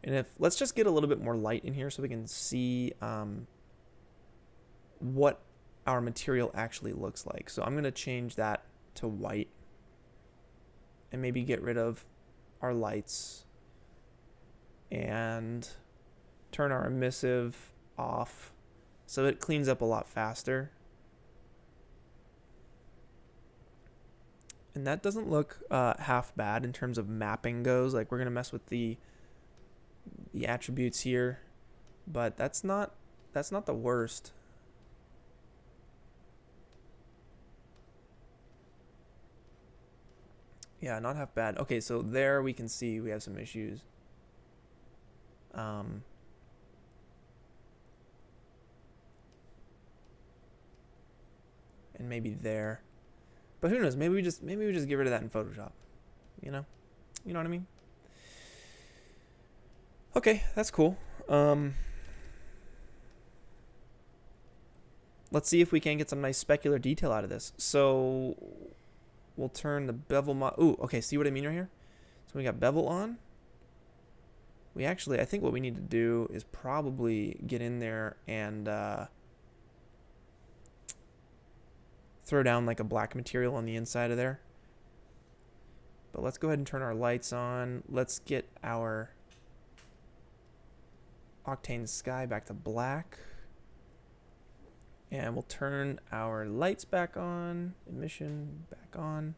And let's just get a little bit more light in here so we can see what our material actually looks like. So I'm going to change that to white and maybe get rid of our lights and turn our emissive off so it cleans up a lot faster. And that doesn't look half bad in terms of mapping goes. Like, we're going to mess with the attributes here, but that's not the worst. Yeah, not half bad. Okay, so there we can see we have some issues. and maybe there. But who knows? Maybe we just get rid of that in Photoshop. You know what I mean? Okay, that's cool. Let's see if we can get some nice specular detail out of this. So we'll turn the bevel mod. Ooh, okay. See what I mean right here? So we got bevel on. We actually, I think what we need to do is probably get in there and throw down like a black material on the inside of there. But let's go ahead and turn our lights on. Let's get our Octane sky back to black. And we'll turn our lights back on. Emission back on.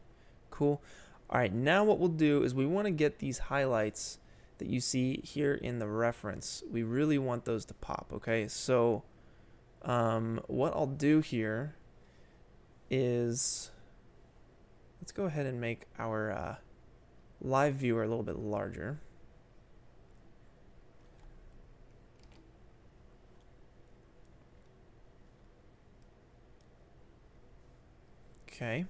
Cool. All right, now what we'll do is we want to get these highlights that you see here in the reference. We really want those to pop, okay? So what I'll do here is let's go ahead and make our live viewer a little bit larger. Okay.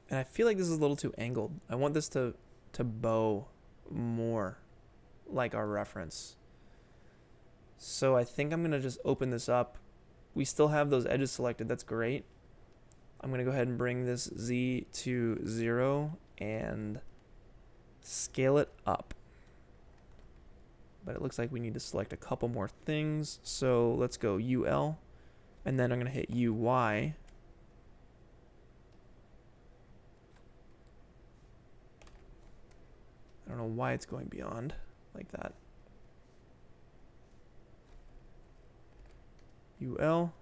And I feel like this is a little too angled. I want this to bow more like our reference. So I think I'm going to just open this up. We still have those edges selected. That's great. I'm going to go ahead and bring this Z to 0 and scale it up. But it looks like we need to select a couple more things. So let's go UL, and then I'm going to hit UY. I don't know why it's going beyond like that. UL.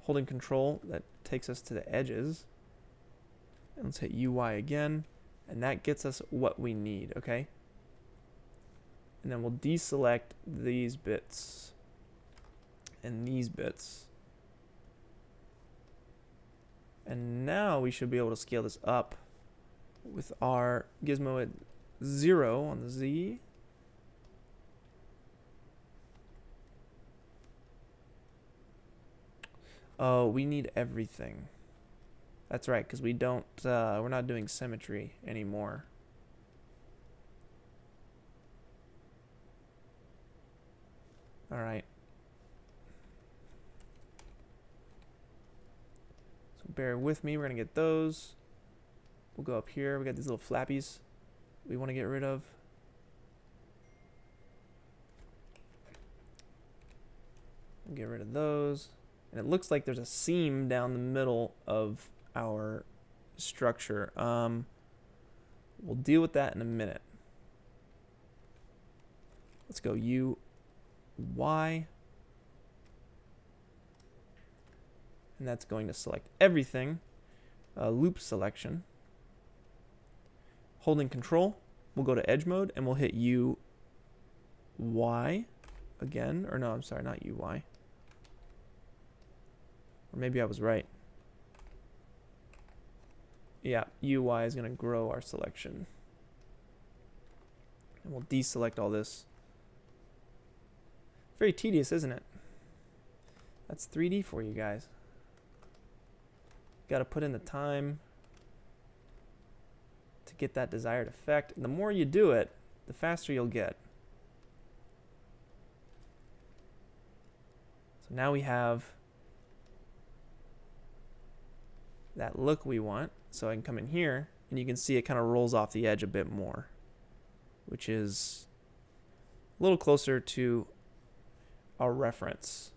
Holding control, that takes us to the edges. And let's hit UY again. And that gets us what we need, okay? And then we'll deselect these bits and these bits. And now we should be able to scale this up with our gizmo at 0 on the Z. Oh, we need everything. That's right, because we don't, we're not doing symmetry anymore. All right. So bear with me, we're gonna get those. We'll go up here, we got these little flappies we want to get rid of. We'll get rid of those. And it looks like there's a seam down the middle of our structure. We'll deal with that in a minute. Let's go U, Y. And that's going to select everything. Loop selection. Holding control, we'll go to edge mode and we'll hit U, Y again. Or no, I'm sorry, not U, Y. Or maybe I was right. Yeah, UI is going to grow our selection. And we'll deselect all this. Very tedious, isn't it? That's 3D for you guys. Got to put in the time to get that desired effect. And the more you do it, the faster you'll get. So now we have that look we want. So I can come in here and you can see it kind of rolls off the edge a bit more, which is a little closer to our reference.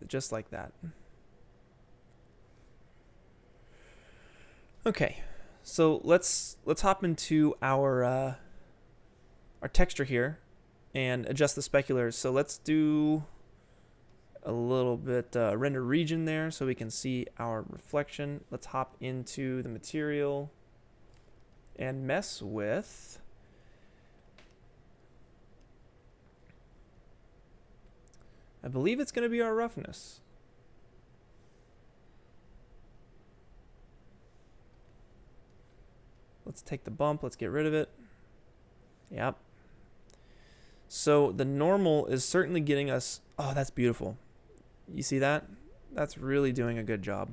Just like that. Okay, so let's hop into our texture here and adjust the speculars. So let's do a little bit render region there so we can see our reflection. Let's hop into the material and mess with I believe it's going to be our roughness. Let's take the bump. Let's get rid of it. Yep. So the normal is certainly getting us... Oh, that's beautiful. You see that? That's really doing a good job.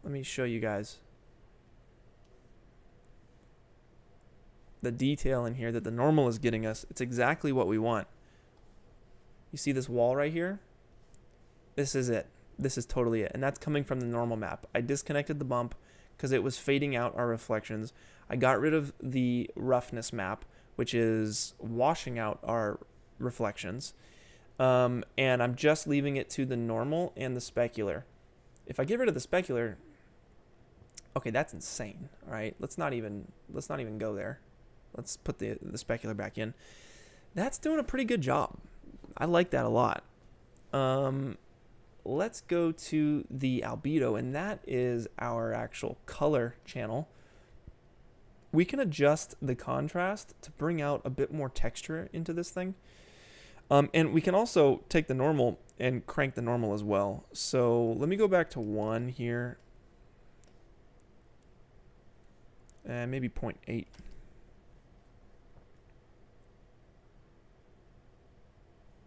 Let me show you guys the detail in here that the normal is getting us. It's exactly what we want. You see this wall right here? This is it. This is totally it. And that's coming from the normal map. I disconnected the bump because it was fading out our reflections. I got rid of the roughness map, which is washing out our reflections. And I'm just leaving it to the normal and the specular. If I get rid of the specular, okay, that's insane. All right, let's not even go there. Let's put the specular back in. That's doing a pretty good job. I like that a lot. Let's go to the albedo, and that is our actual color channel. We can adjust the contrast to bring out a bit more texture into this thing. And we can also take the normal and crank the normal as well. So let me go back to 1 here. And maybe 0.8.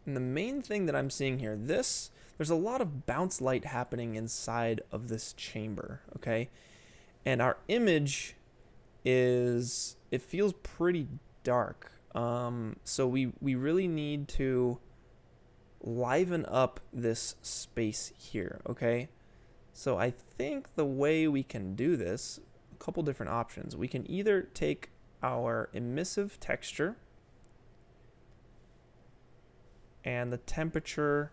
And the main thing that I'm seeing here, there's a lot of bounce light happening inside of this chamber, okay? And our image is, it feels pretty dark. So we really need to liven up this space here, okay? So I think the way we can do this, a couple different options. We can either take our emissive texture and the temperature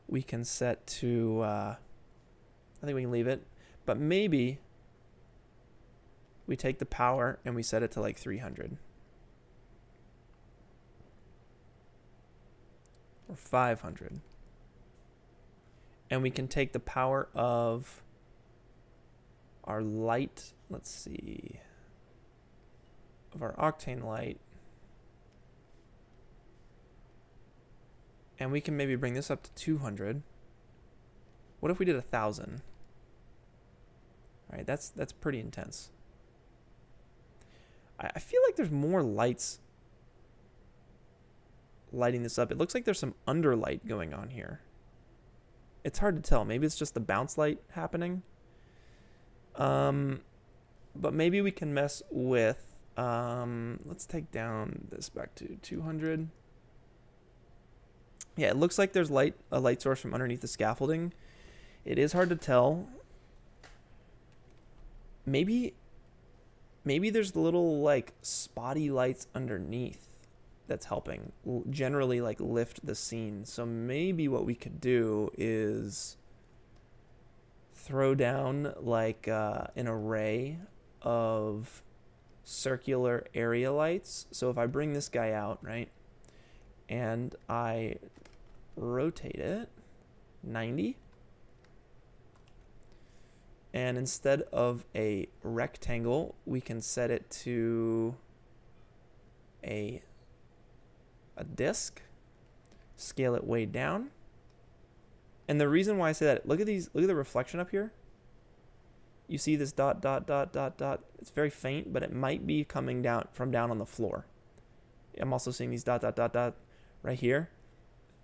we can set to, I think we can leave it, but maybe we take the power and we set it to like 300 or 500. And we can take the power of our light, let's see, of our Octane light, and we can maybe bring this up to 200. What if we did 1,000? All right, that's pretty intense. I feel like there's more lights lighting this up. It looks like there's some underlight going on here. It's hard to tell. Maybe it's just the bounce light happening. But maybe we can mess with, let's take down this back to 200. Yeah, it looks like there's a light source from underneath the scaffolding. It is hard to tell. Maybe there's little like spotty lights underneath that's helping generally like lift the scene. So maybe what we could do is throw down like an array of circular area lights. So if I bring this guy out, right, and I rotate it 90, and instead of a rectangle, we can set it to a disc, scale it way down. And the reason why I say that, look at the reflection up here. You see this dot, dot, dot, dot, dot. It's very faint, but it might be coming down from down on the floor. I'm also seeing these dot, dot, dot, dot right here.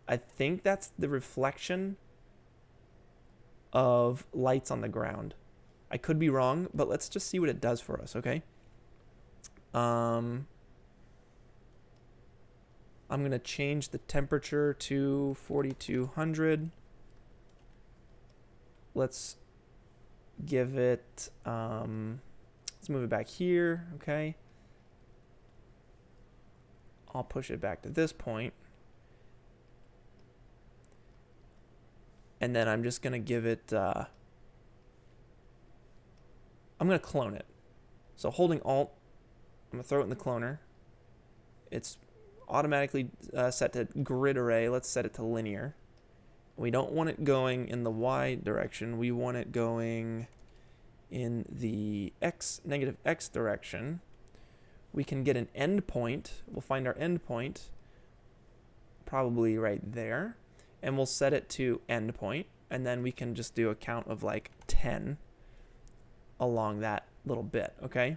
I think that's the reflection of lights on the ground. I could be wrong, but let's just see what it does for us, okay? I'm going to change the temperature to 4200. Let's give it, let's move it back here, okay? I'll push it back to this point. And then I'm just going to give it, I'm going to clone it. So holding Alt, I'm going to throw it in the cloner. It's automatically set to grid array. Let's set it to linear. We don't want it going in the Y direction. We want it going in the negative X direction. We can get an endpoint. We'll find our endpoint probably right there. And we'll set it to endpoint. And then we can just do a count of like 10 along that little bit, okay?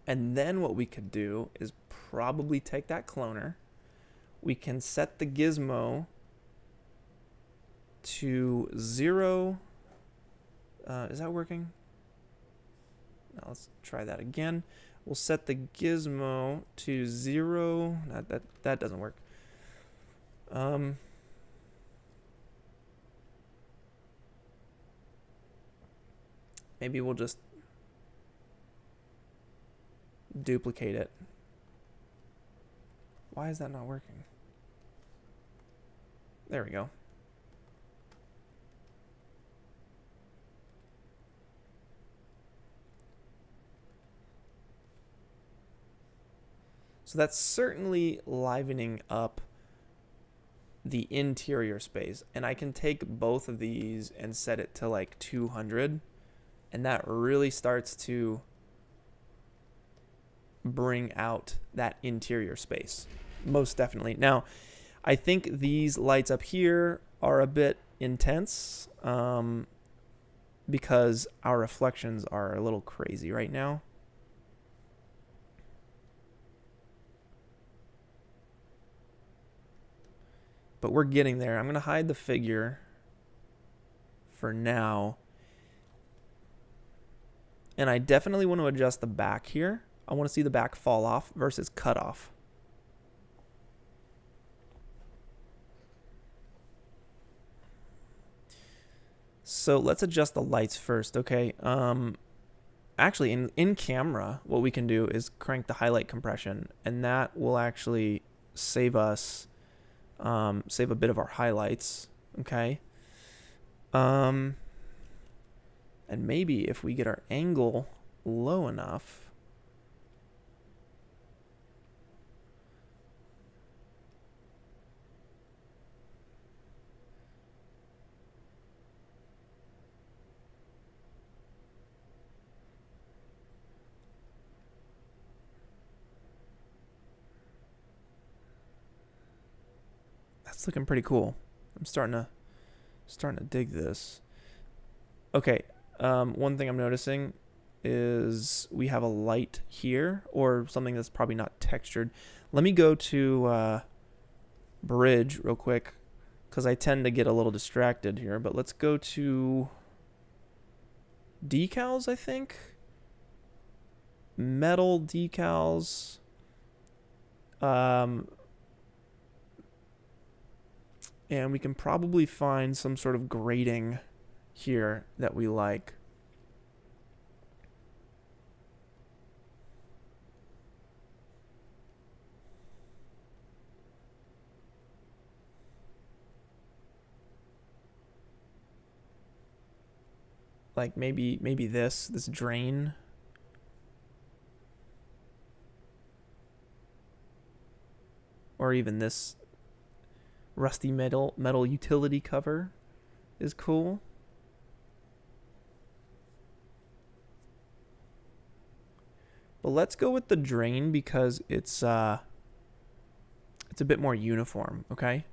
And then what we could do is probably take that cloner. We can set the gizmo to 0. Is that working? Now let's try that again. We'll set the gizmo to 0. That doesn't work. Maybe we'll just duplicate it. Why is that not working? There we go. So that's certainly livening up the interior space. And I can take both of these and set it to like 200. And that really starts to bring out that interior space. Most definitely. Now, I think these lights up here are a bit intense because our reflections are a little crazy right now. But we're getting there. I'm going to hide the figure for now. And I definitely want to adjust the back here. I want to see the back fall off versus cut off. So let's adjust the lights first, okay? Actually, in camera, what we can do is crank the highlight compression, and that will actually save us, save a bit of our highlights, okay? And maybe if we get our angle low enough, that's looking pretty cool. I'm starting to dig this. Okay, one thing I'm noticing is we have a light here, or something that's probably not textured. Let me go to bridge real quick, because I tend to get a little distracted here, but let's go to decals, I think. Metal decals. And we can probably find some sort of grading here that we like. Like maybe this drain. Or even this rusty metal utility cover is cool. But let's go with the drain because it's a bit more uniform, okay?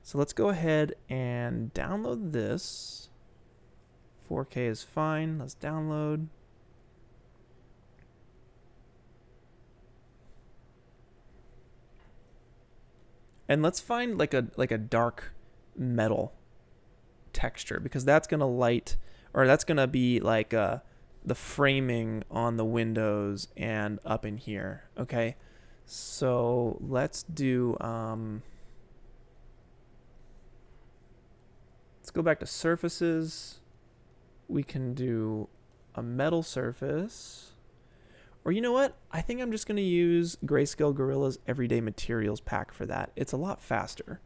So let's go ahead and download this. 4K is fine. Let's download. And let's find like a dark metal texture, because that's gonna light, or that's gonna be like the framing on the windows and up in here. Okay, so let's do let's go back to surfaces. We can do a metal surface. Or you know what? I think I'm just going to use Grayscale Gorilla's Everyday Materials pack for that. It's a lot faster.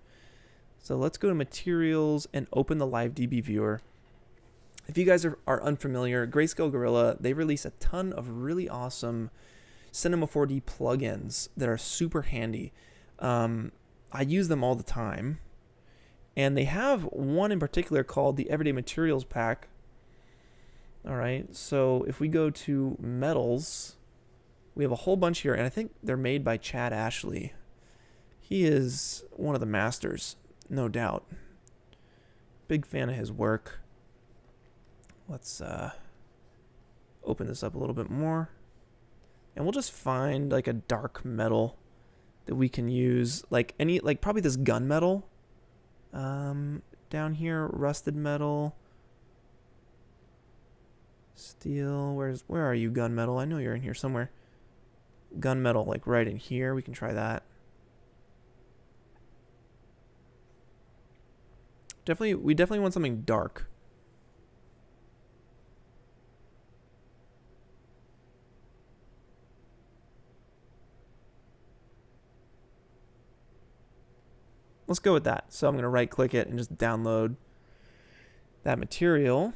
So let's go to Materials and open the Live DB viewer. If you guys are unfamiliar, Grayscale Gorilla, they release a ton of really awesome Cinema 4D plugins that are super handy. I use them all the time. And they have one in particular called the Everyday Materials Pack. All right, so if we go to metals, we have a whole bunch here, and I think they're made by Chad Ashley. He is one of the masters, no doubt. Big fan of his work. Let's open this up a little bit more. And we'll just find like a dark metal that we can use, like probably this gunmetal. Down here, rusted metal, steel. Where are you, gunmetal? I know you're in here somewhere. Gunmetal, like right in here. We can try that. We definitely want something dark. Let's go with that. So I'm going to right click it and just download that material.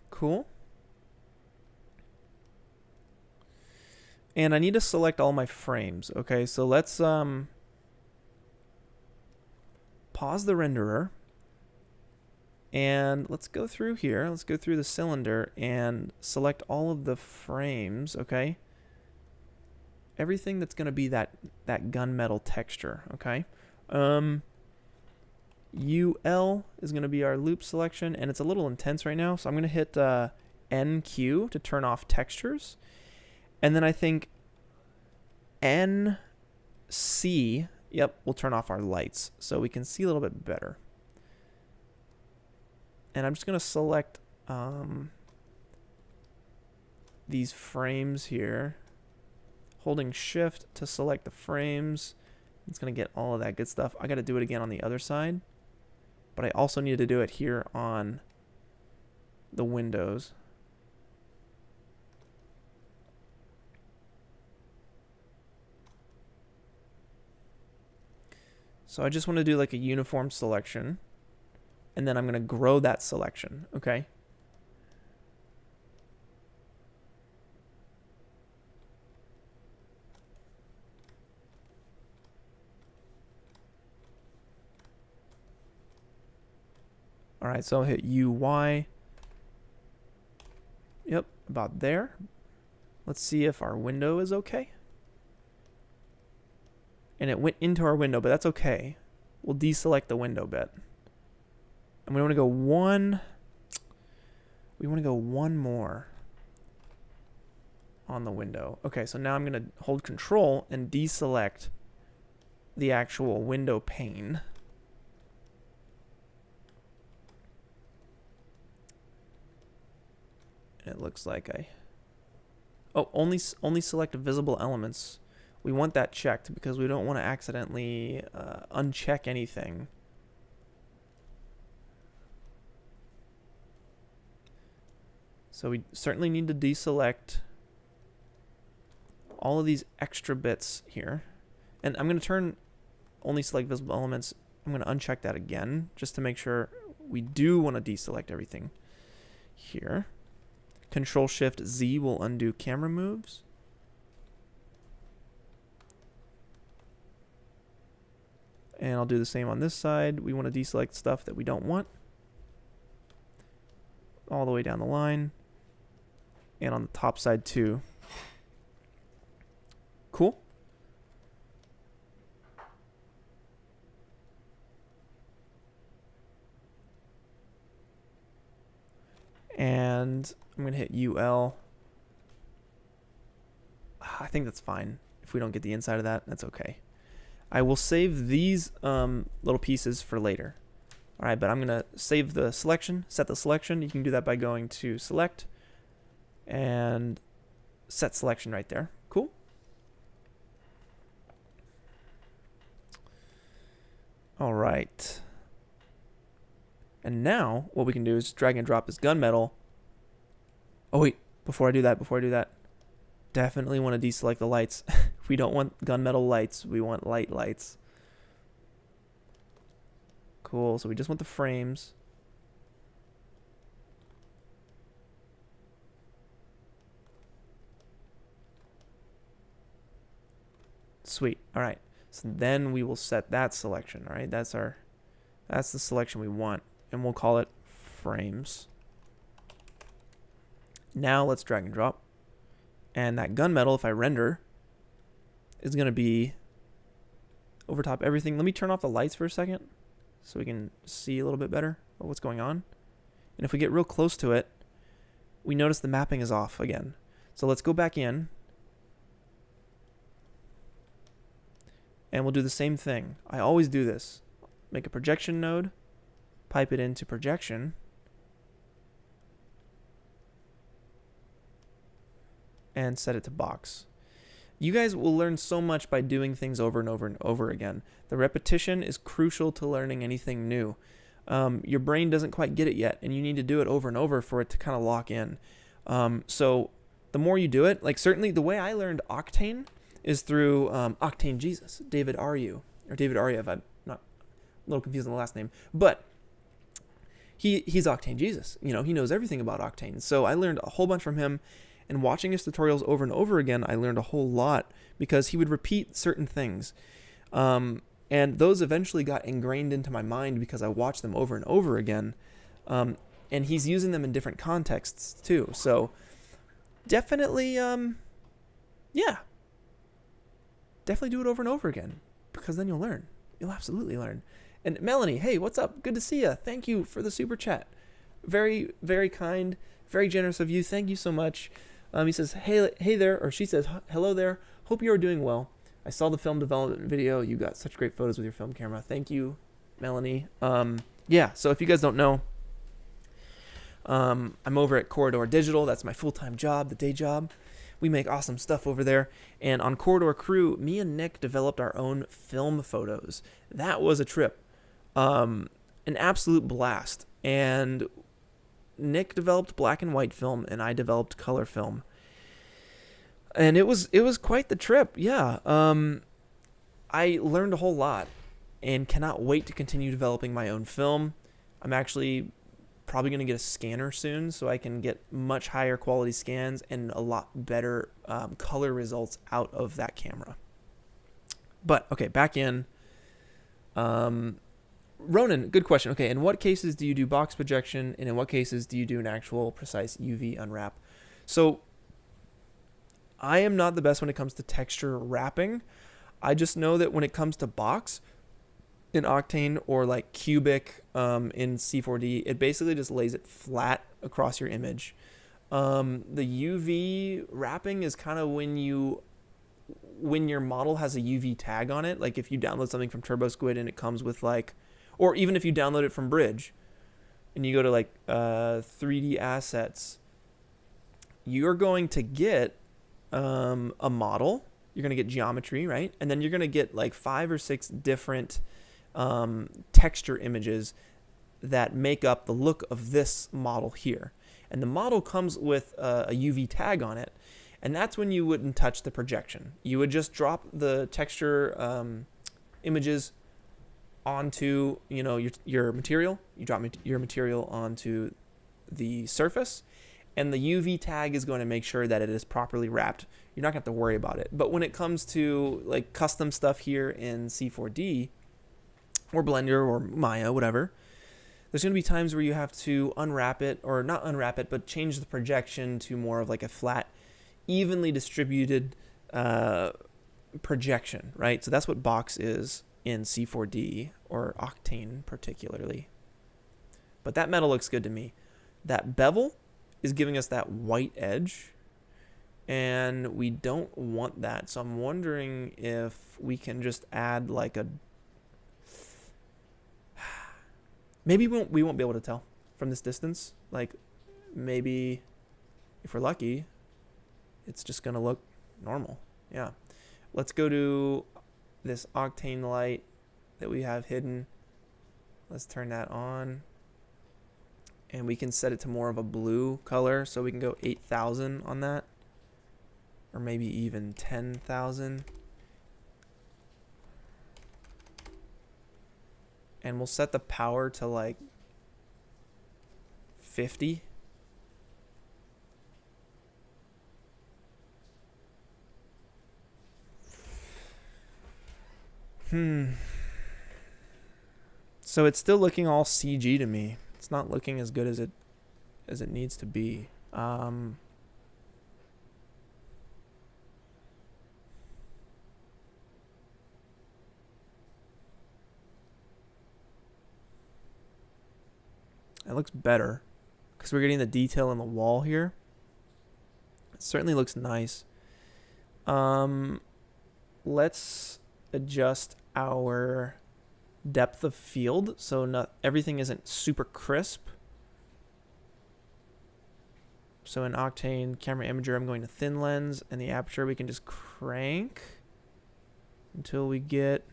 Cool. And I need to select all my frames. Okay, so let's pause the renderer. And let's go through here. Let's go through the cylinder and select all of the frames, okay? Everything that's going to be that gunmetal texture, okay? UL is going to be our loop selection, and it's a little intense right now, so I'm going to hit NQ to turn off textures. And then I think NC, yep, we'll turn off our lights so we can see a little bit better. And I'm just going to select these frames here. Holding shift to select the frames. It's going to get all of that good stuff. I got to do it again on the other side. But I also need to do it here on the windows. So I just want to do like a uniform selection. And then I'm going to grow that selection, okay? All right, so I'll hit UY. Yep, about there. Let's see if our window is okay. And it went into our window, but that's okay. We'll deselect the window bit. And we want to go one. We want to go one more on the window. Okay, so now I'm going to hold Control and deselect the actual window pane. It looks like only select visible elements. We want that checked because we don't want to accidentally uncheck anything. So we certainly need to deselect all of these extra bits here. And I'm going to turn only select visible elements. I'm going to uncheck that again just to make sure we do want to deselect everything here. Control Shift Z will undo camera moves. And I'll do the same on this side. We want to deselect stuff that we don't want. All the way down the line. And on the top side too. Cool. And I'm going to hit UL. I think that's fine. If we don't get the inside of that, that's okay. I will save these little pieces for later. All right, but I'm going to save the selection, set the selection. You can do that by going to Select and set selection right there. Cool. All right. And now what we can do is drag and drop this gunmetal. Oh wait, before I do that, definitely want to deselect the lights. We don't want gunmetal lights, we want lights. Cool. So we just want the frames. Sweet. All right. So then we will set that selection. All right. That's the selection we want, and we'll call it frames. Now let's drag and drop. And that gunmetal, if I render, is going to be over top everything. Let me turn off the lights for a second so we can see a little bit better what's going on. And if we get real close to it, we notice the mapping is off again. So let's go back in. And we'll do the same thing. I always do this. Make a projection node, pipe it into projection, and set it to box. You guys will learn so much by doing things over and over and over again. The repetition is crucial to learning anything new. Your brain doesn't quite get it yet, and you need to do it over and over for it to kind of lock in. So the more you do it, like certainly the way I learned Octane is through Octane Jesus, David Aryev, I'm not a little confused on the last name, but he's Octane Jesus. You know, he knows everything about Octane. So I learned a whole bunch from him, and watching his tutorials over and over again, I learned a whole lot because he would repeat certain things. And those eventually got ingrained into my mind because I watched them over and over again. And he's using them in different contexts too. So definitely, yeah. Definitely do it over and over again because then you'll learn. You'll absolutely learn. And Melanie, hey, what's up? Good to see you. Thank you for the super chat. Very, very kind, very generous of you. Thank you so much. He says, hey there, or she says, hello there. Hope you are doing well. I saw the film development video. You got such great photos with your film camera. Thank you, Melanie. Yeah, so if you guys don't know, I'm over at Corridor Digital. That's my full-time job, the day job. We make awesome stuff over there. And on Corridor Crew, me and Nick developed our own film photos. That was a trip. An absolute blast. And Nick developed black and white film, and I developed color film. And it was quite the trip. Yeah. I learned a whole lot and cannot wait to continue developing my own film. I'm actually probably going to get a scanner soon so I can get much higher quality scans and a lot better color results out of that camera. But okay, back in. Ronan, good question. Okay, in what cases do you do box projection, and in what cases do you do an actual precise UV unwrap? So I am not the best when it comes to texture wrapping. I just know that when it comes to box in Octane or like cubic in C4D, it basically just lays it flat across your image. The UV wrapping is kind of when your model has a UV tag on it. Like if you download something from TurboSquid and it comes with like, or even if you download it from Bridge and you go to like 3D assets, you're going to get a model. You're going to get geometry, right? And then you're going to get like 5 or 6 different texture images that make up the look of this model here. And the model comes with a UV tag on it. And that's when you wouldn't touch the projection. You would just drop the texture images onto, you know, your material. You drop your material onto the surface, and the UV tag is going to make sure that it is properly wrapped. You're not going to have to worry about it. But when it comes to like custom stuff here in C4D or Blender or Maya, whatever, there's going to be times where you have to unwrap it, or not unwrap it, but change the projection to more of like a flat, evenly distributed projection, right? So that's what box is in C4D or Octane particularly. But that metal looks good to me. That bevel is giving us that white edge, and we don't want that. So I'm wondering if we can just add like a, maybe we won't be able to tell from this distance. Like maybe if we're lucky, it's just gonna look normal. Yeah. Let's go to this Octane light that we have hidden. Let's turn that on. And we can set it to more of a blue color, so we can go 8,000 on that. Or maybe even 10,000. And we'll set the power to like 50. So it's still looking all CG to me. It's not looking as good as it needs to be. It looks better because we're getting the detail in the wall here. It certainly looks nice. Let's adjust our depth of field so not everything isn't super crisp. So in Octane Camera Imager, I'm going to thin lens, and the aperture we can just crank until we get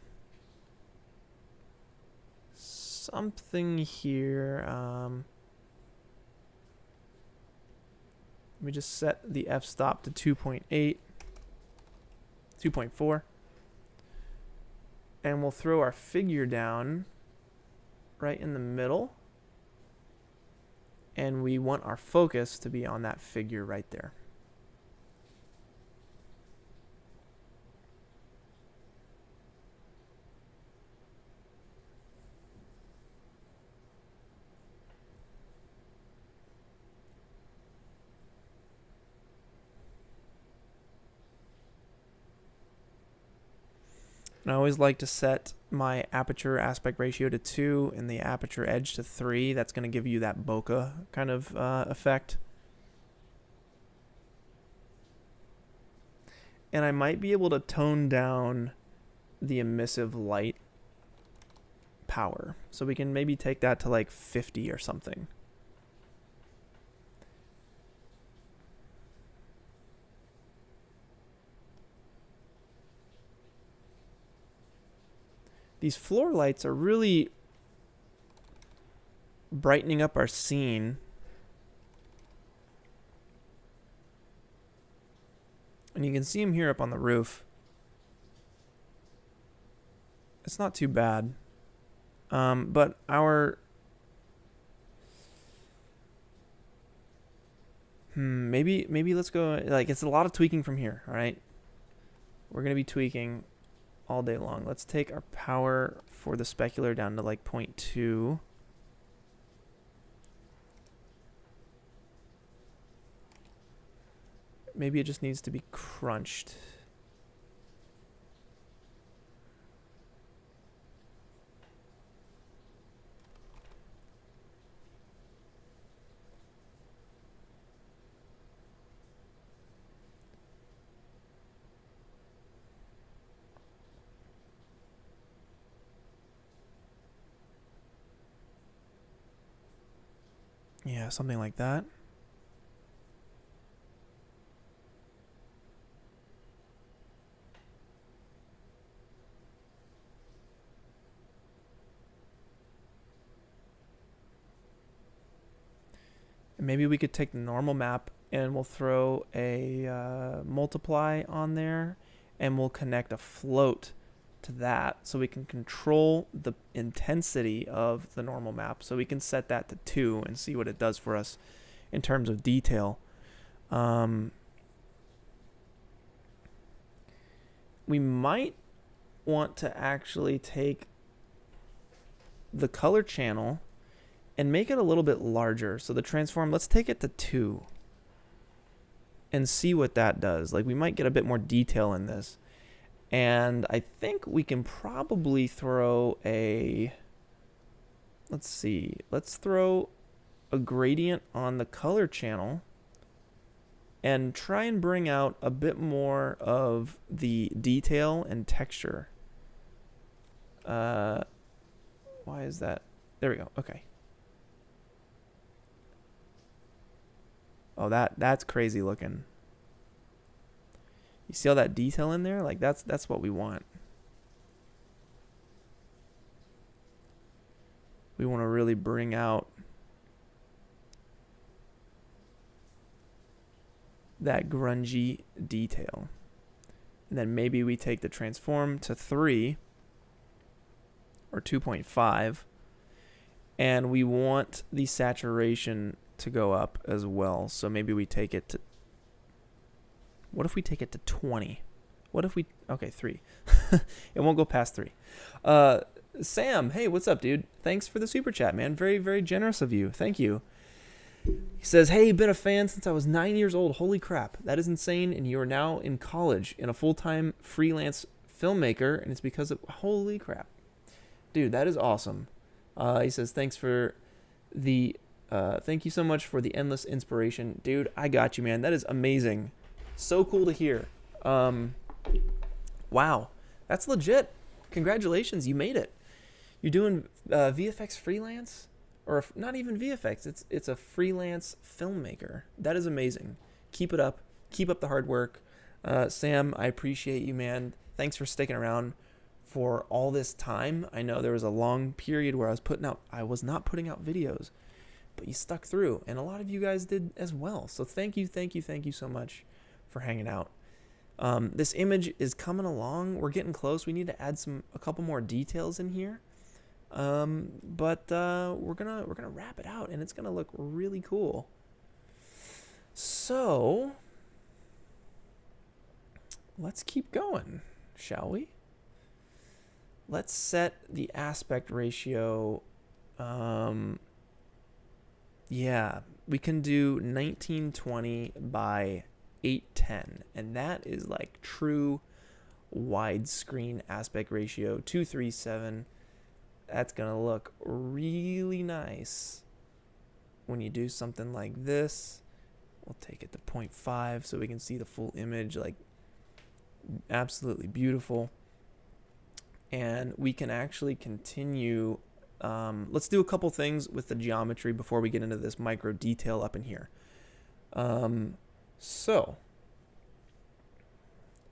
something here. Let me just set the f-stop to 2.8, 2.4. And we'll throw our figure down right in the middle. And we want our focus to be on that figure right there. And I always like to set my aperture aspect ratio to 2 and the aperture edge to 3. That's going to give you that bokeh kind of effect. And I might be able to tone down the emissive light power. So we can maybe take that to like 50 or something. These floor lights are really brightening up our scene. And you can see them here up on the roof. It's not too bad. But our... maybe let's go... Like, it's a lot of tweaking from here, all right? We're going to be tweaking all day long. Let's take our power for the specular down to like 0.2. Maybe it just needs to be crunched. Yeah, something like that. And maybe we could take the normal map and we'll throw a multiply on there, and we'll connect a float to that so we can control the intensity of the normal map. So we can set that to 2 and see what it does for us in terms of detail. We might want to actually take the color channel and make it a little bit larger. So the transform, let's take it to 2 and see what that does. Like, we might get a bit more detail in this. And I think we can probably throw a, let's see, let's throw a gradient on the color channel and try and bring out a bit more of the detail and texture. Why is that? There we go. Okay. Oh, that's crazy looking. You see all that detail in there? Like, that's what we want. We want to really bring out that grungy detail. And then maybe we take the transform to 3 or 2.5. And we want the saturation to go up as well. So maybe we take it to, what if we take it to 20? What if we, okay, 3. It won't go past 3. Sam, hey, what's up, dude? Thanks for the super chat, man. Very, very generous of you. Thank you. He says, hey, been a fan since I was 9 years old. Holy crap. That is insane. And you are now in college and a full-time freelance filmmaker. And it's because of, holy crap. Dude, that is awesome. He says, thanks for the, thank you so much for the endless inspiration. Dude, I got you, man. That is amazing. So cool to hear. Wow. That's legit. Congratulations. You made it. You're doing VFX freelance? Or not even VFX. It's a freelance filmmaker. That is amazing. Keep it up. Keep up the hard work. Sam, I appreciate you, man. Thanks for sticking around for all this time. I know there was a long period where I was not putting out videos, but you stuck through, and a lot of you guys did as well. So thank you so much for hanging out. This image is coming along. We're getting close. We need to add a couple more details in here. But we're gonna wrap it out, and it's gonna look really cool. So let's keep going, shall we? Let's set the aspect ratio. Yeah, we can do 1920 by 810, and that is like true widescreen aspect ratio, 237. That's going to look really nice when you do something like this. We'll take it to 0.5 so we can see the full image, like absolutely beautiful. And we can actually continue. Let's do a couple things with the geometry before we get into this micro detail up in here. So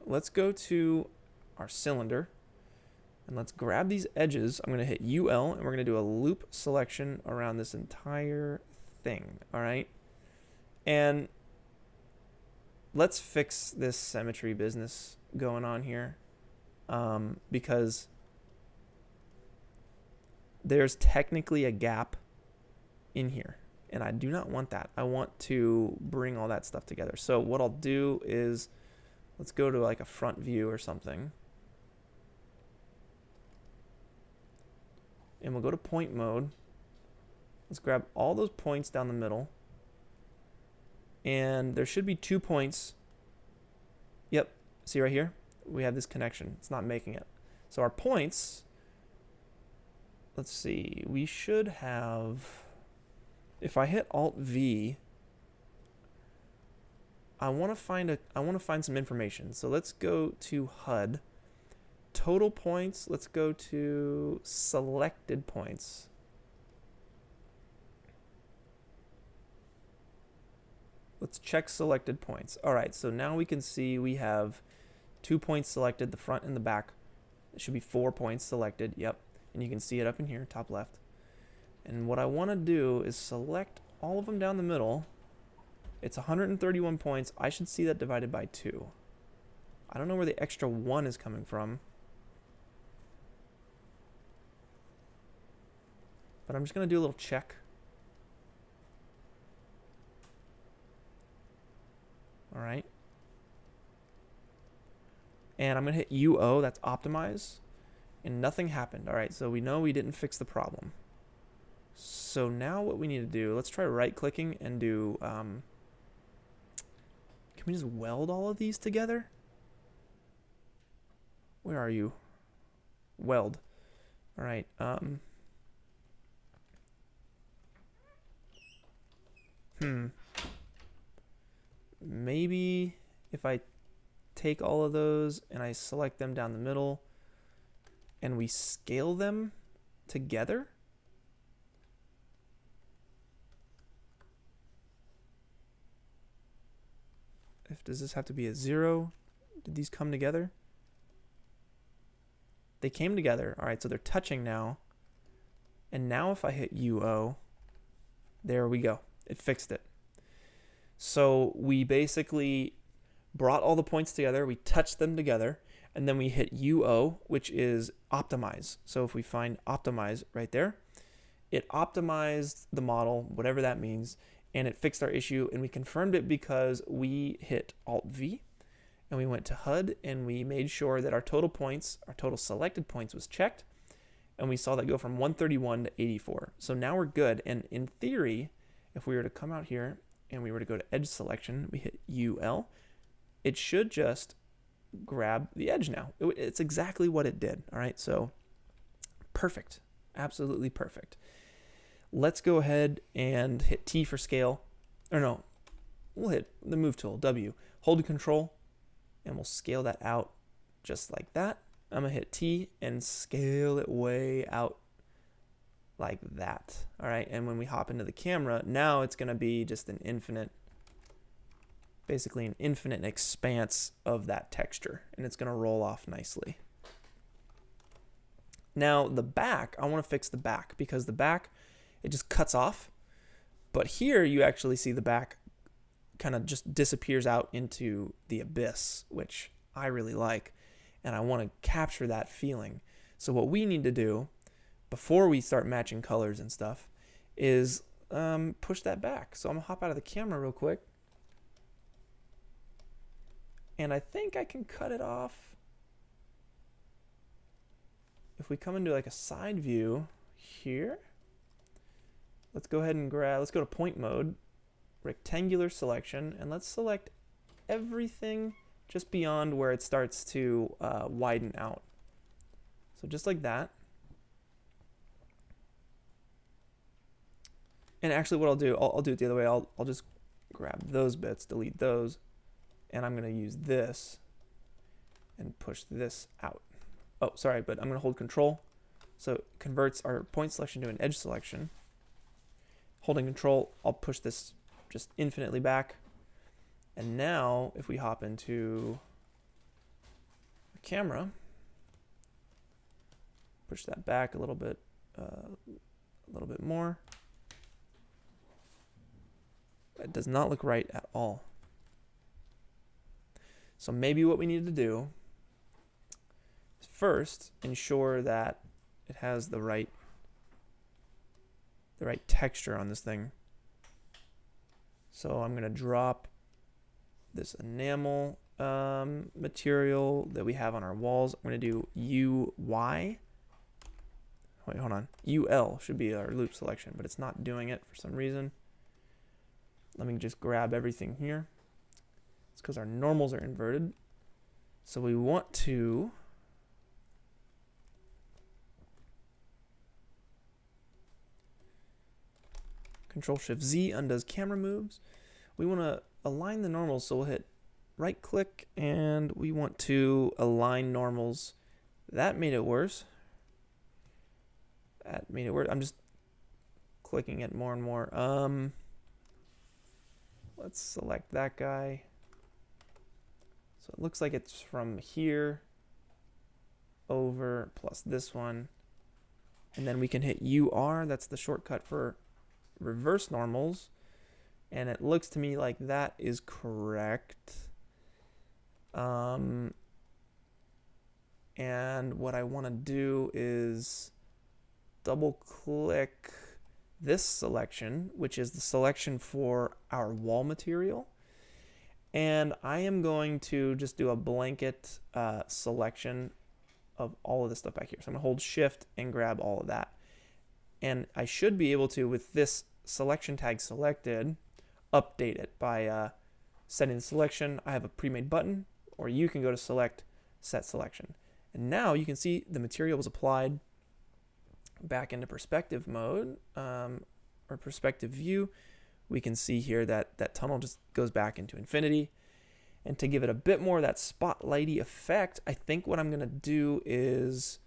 let's go to our cylinder. And let's grab these edges. I'm going to hit UL, and we're going to do a loop selection around this entire thing, all right? And let's fix this symmetry business going on here, because there's technically a gap in here, and I do not want that. I want to bring all that stuff together. So what I'll do is let's go to like a front view or something. And we'll go to point mode. Let's grab all those points down the middle. And there should be 2 points. Yep, see right here? We have this connection. It's not making it. So our points, let's see, we should have, if I hit Alt-V, I want to find some information. So let's go to HUD. Total points, let's go to selected points. Let's check selected points. All right, so now we can see we have 2 points selected, the front and the back. It should be 4 points selected, yep. And you can see it up in here, top left. And what I want to do is select all of them down the middle. It's 131 points. I should see that divided by 2. I don't know where the extra 1 is coming from. But I'm just going to do a little check. All right. And I'm going to hit UO, that's optimize. And nothing happened. All right, so we know we didn't fix the problem. So now what we need to do, let's try right-clicking and do, can we just weld all of these together? Where are you? Weld. All right. Maybe if I take all of those and I select them down the middle and we scale them together. Does this have to be a 0? Did these come together? They came together. All right, so they're touching now. And now if I hit UO, there we go. It fixed it. So we basically brought all the points together. We touched them together. And then we hit UO, which is optimize. So if we find optimize right there, it optimized the model, whatever that means, and it fixed our issue. And we confirmed it because we hit Alt-V and we went to HUD and we made sure that our total points, our total selected points was checked. And we saw that go from 131 to 84. So now we're good. And in theory, if we were to come out here and we were to go to edge selection, we hit UL, it should just grab the edge now. It's exactly what it did. All right, so perfect, absolutely perfect. Let's go ahead and hit T for scale, or no, we'll hit the move tool, W, hold Control, and we'll scale that out just like that. I'm gonna hit T and scale it way out like that. All right, and when we hop into the camera, now it's gonna be just an infinite, basically an infinite expanse of that texture, and it's going to roll off nicely. Now the back, I want to fix the back because the back, it just cuts off, but here you actually see the back kind of just disappears out into the abyss, which I really like, and I want to capture that feeling. So what we need to do before we start matching colors and stuff is push that back. So I'm going to hop out of the camera real quick. And I think I can cut it off. If we come into like a side view here, let's go ahead and let's go to point mode, rectangular selection, and let's select everything just beyond where it starts to widen out. So just like that. And actually what I'll do, I'll do it the other way. I'll just grab those bits, delete those, and I'm going to use this and push this out. Oh, sorry, but I'm going to hold Control. So it converts our point selection to an edge selection. Holding Control, I'll push this just infinitely back. And now, if we hop into the camera, push that back a little bit more. It does not look right at all. So maybe what we need to do is first ensure that it has the right texture on this thing. So I'm going to drop this enamel material that we have on our walls. I'm going to do UY. Wait, hold on. UL should be our loop selection, but it's not doing it for some reason. Let me just grab everything here. It's because our normals are inverted. So we want to Control-Shift-Z undoes camera moves. We want to align the normals, so we'll hit right click and we want to align normals. That made it worse. That made it worse. I'm just clicking it more and more. Let's select that guy. So it looks like it's from here over plus this one. And then we can hit UR. That's the shortcut for reverse normals. And it looks to me like that is correct. And what I want to do is double click this selection, which is the selection for our wall material. And I am going to just do a blanket selection of all of this stuff back here. So I'm going to hold Shift and grab all of that. And I should be able to, with this selection tag selected, update it by setting the selection. I have a pre-made button, or you can go to Select, Set Selection. And now you can see the material was applied back into perspective mode, or perspective view. We can see here that that tunnel just goes back into infinity. And to give it a bit more of that spotlighty effect, I think what I'm going to do is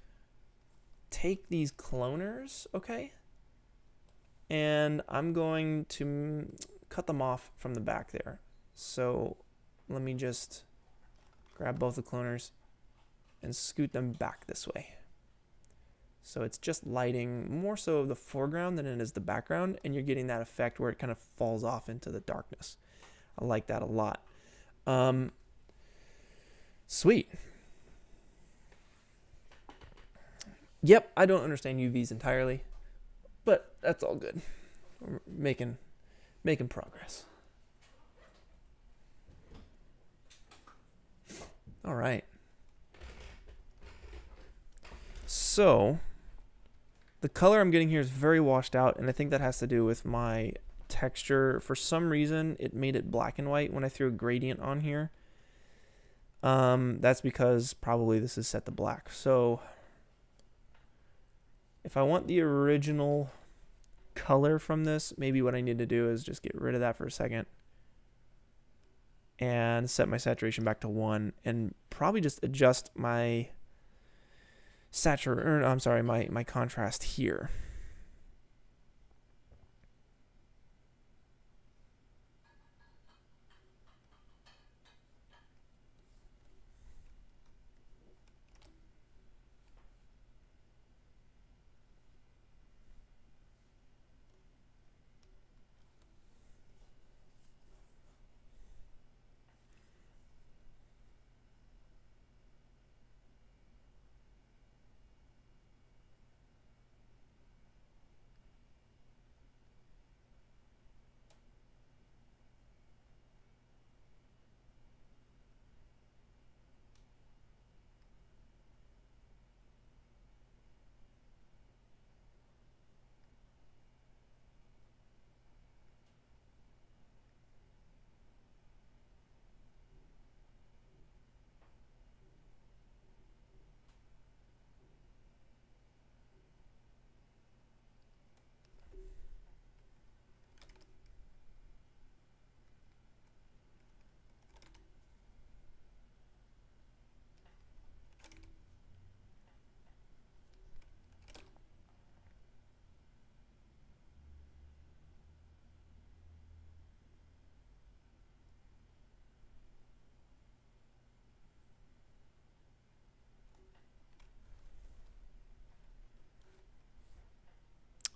take these cloners, okay? And I'm going to cut them off from the back there. So let me just grab both the cloners and scoot them back this way. So it's just lighting more so of the foreground than it is the background, and you're getting that effect where it kind of falls off into the darkness. I like that a lot. Sweet. Yep, I don't understand UVs entirely, but that's all good. We're making progress. All right. So the color I'm getting here is very washed out, and I think that has to do with my texture. For some reason, it made it black and white when I threw a gradient on here. That's because probably this is set to black. So if I want the original color from this, maybe what I need to do is just get rid of that for a second and set my saturation back to 1, and probably just adjust my my contrast here.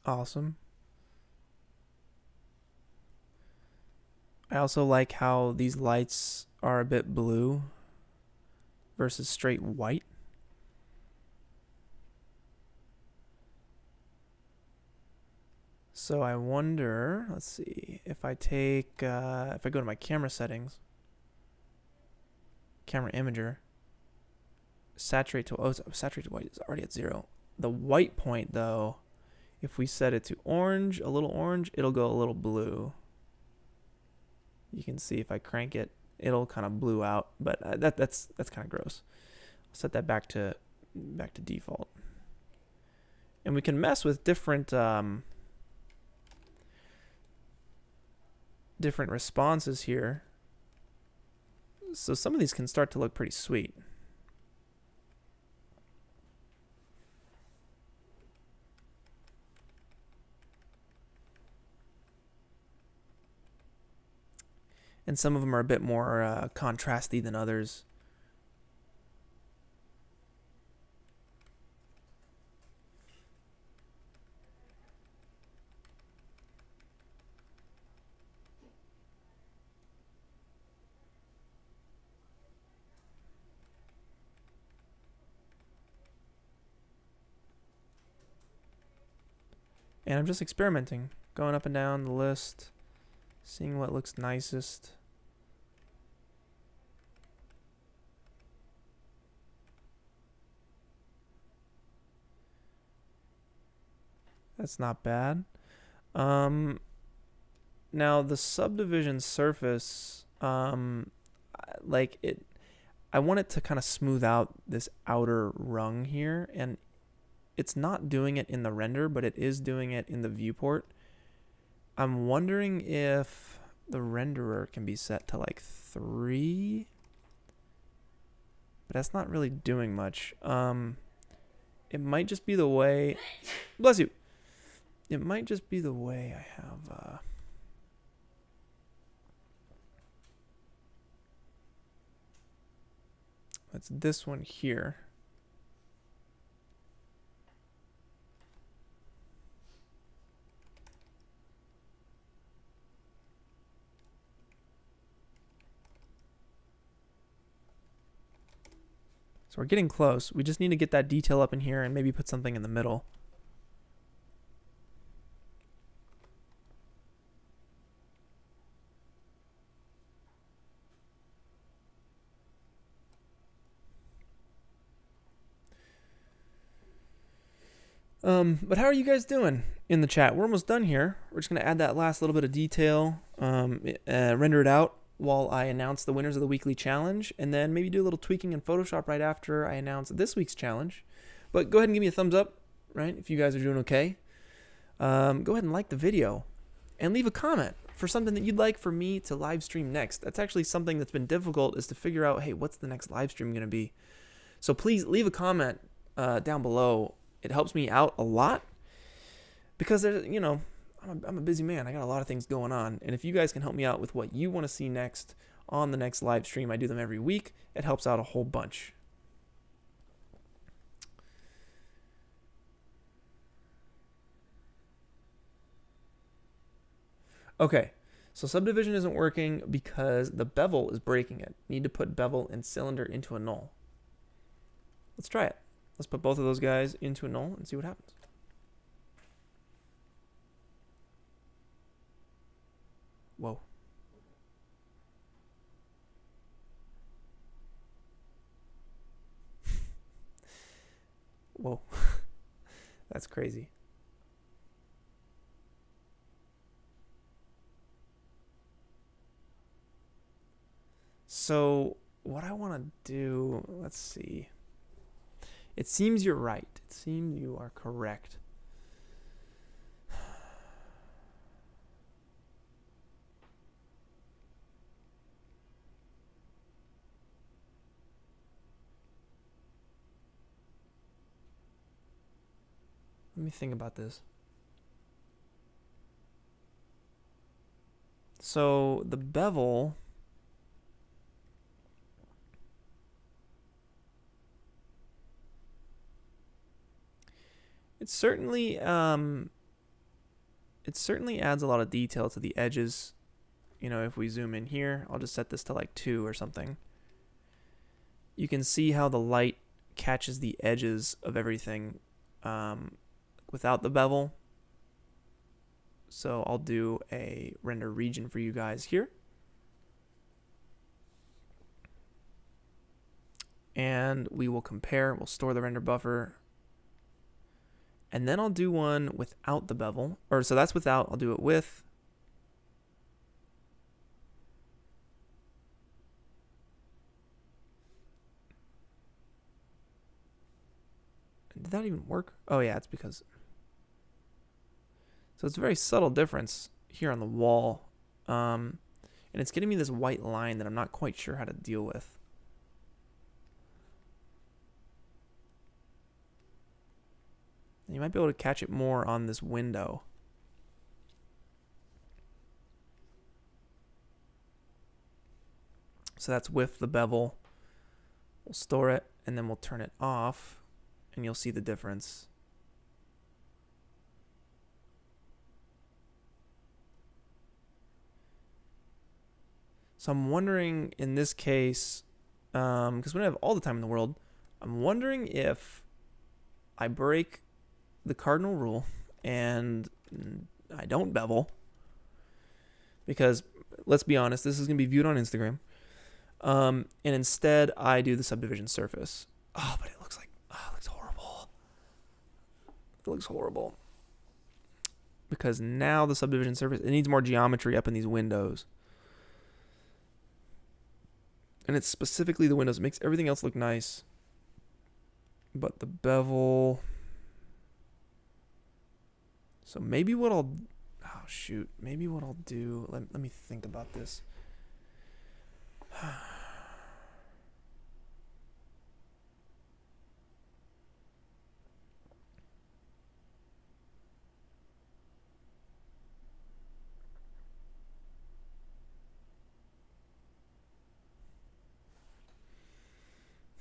Awesome. I also like how these lights are a bit blue versus straight white. So I wonder, let's see, if I take, if I go to my camera settings, camera imager, saturate to white is already at 0. The white point though, if we set it to orange, a little orange, it'll go a little blue. You can see if I crank it, it'll kind of blue out, but that's kind of gross. I'll set that back to default. And we can mess with different different responses here. So some of these can start to look pretty sweet. And some of them are a bit more contrasty than others. And I'm just experimenting, going up and down the list, seeing what looks nicest. That's not bad. Now the subdivision surface, like it, I want it to kind of smooth out this outer rung here, and it's not doing it in the render, but it is doing it in the viewport. I'm wondering if the renderer can be set to like 3, but that's not really doing much. It might just be the way, bless you. It might just be the way I have, it's this one here. So we're getting close. We just need to get that detail up in here and maybe put something in the middle. But how are you guys doing in the chat? We're almost done here. We're just going to add that last little bit of detail, render it out while I announce the winners of the weekly challenge, and then maybe do a little tweaking in Photoshop right after I announce this week's challenge. But go ahead and give me a thumbs up, right, if you guys are doing okay. Go ahead and like the video and leave a comment for something that you'd like for me to live stream next. That's actually something that's been difficult, is to figure out, hey, what's the next live stream going to be? So please leave a comment down below. It helps me out a lot because there's, you know, I'm a busy man. I got a lot of things going on. And if you guys can help me out with what you want to see next on the next live stream, I do them every week. It helps out a whole bunch. Okay, so subdivision isn't working because the bevel is breaking it. Need to put bevel and cylinder into a null. Let's try it. Let's put both of those guys into a null and see what happens. Whoa. Whoa. That's crazy. So what I want to do, let's see. It seems you're right. It seems you are correct. Let me think about this. So the bevel, it certainly adds a lot of detail to the edges. You know, if we zoom in here, I'll just set this to like 2 or something. You can see how the light catches the edges of everything without the bevel. So I'll do a render region for you guys here. And we will compare, we'll store the render buffer. And then I'll do one without the bevel, or so that's without, I'll do it with. Did that even work? Oh yeah, it's because. So it's a very subtle difference here on the wall. And it's getting me this white line that I'm not quite sure how to deal with. You might be able to catch it more on this window. So that's with the bevel. We'll store it and then we'll turn it off and you'll see the difference. So I'm wondering in this case, because we don't have all the time in the world, I'm wondering if I break the cardinal rule and I don't bevel, because let's be honest, this is going to be viewed on Instagram, and instead I do the subdivision surface. Oh, but it looks like, oh, it looks horrible. It looks horrible because now the subdivision surface, it needs more geometry up in these windows. And it's specifically the windows. It makes everything else look nice. But the bevel. So maybe what I'll... Oh, shoot. Maybe what I'll do... Let me think about this.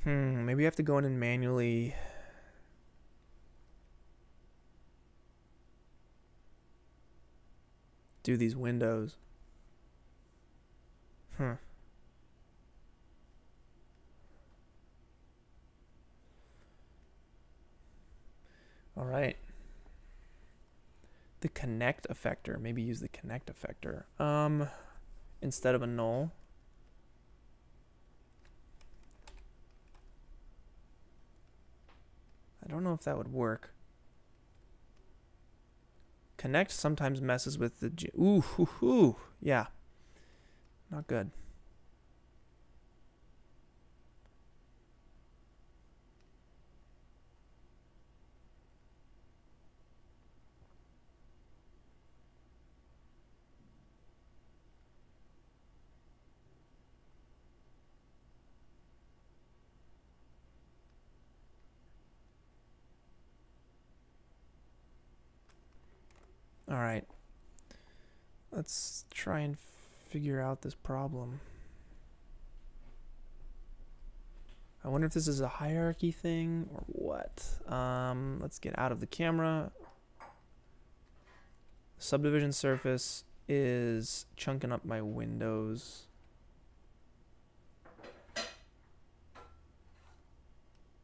Maybe I have to go in and manually... do these windows. All right. The connect effector. Maybe use the connect effector. Instead of a null. I don't know if that would work. Connect sometimes messes with the ooh. Yeah. Not good. All right. Let's try and figure out this problem. I wonder if this is a hierarchy thing or what. Let's get out of the camera. Subdivision surface is chunking up my windows.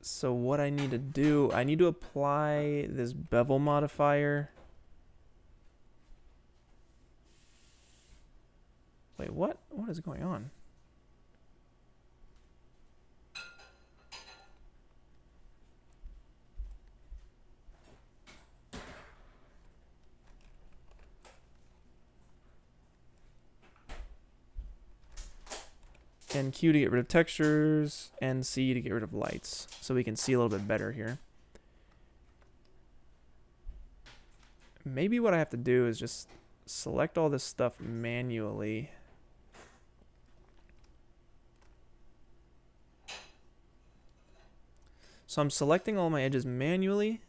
So what I need to do, I need to apply this bevel modifier. Wait, what? What is going on? And Q to get rid of textures, and C to get rid of lights, so we can see a little bit better here. Maybe what I have to do is just select all this stuff manually. So I'm selecting all my edges manually.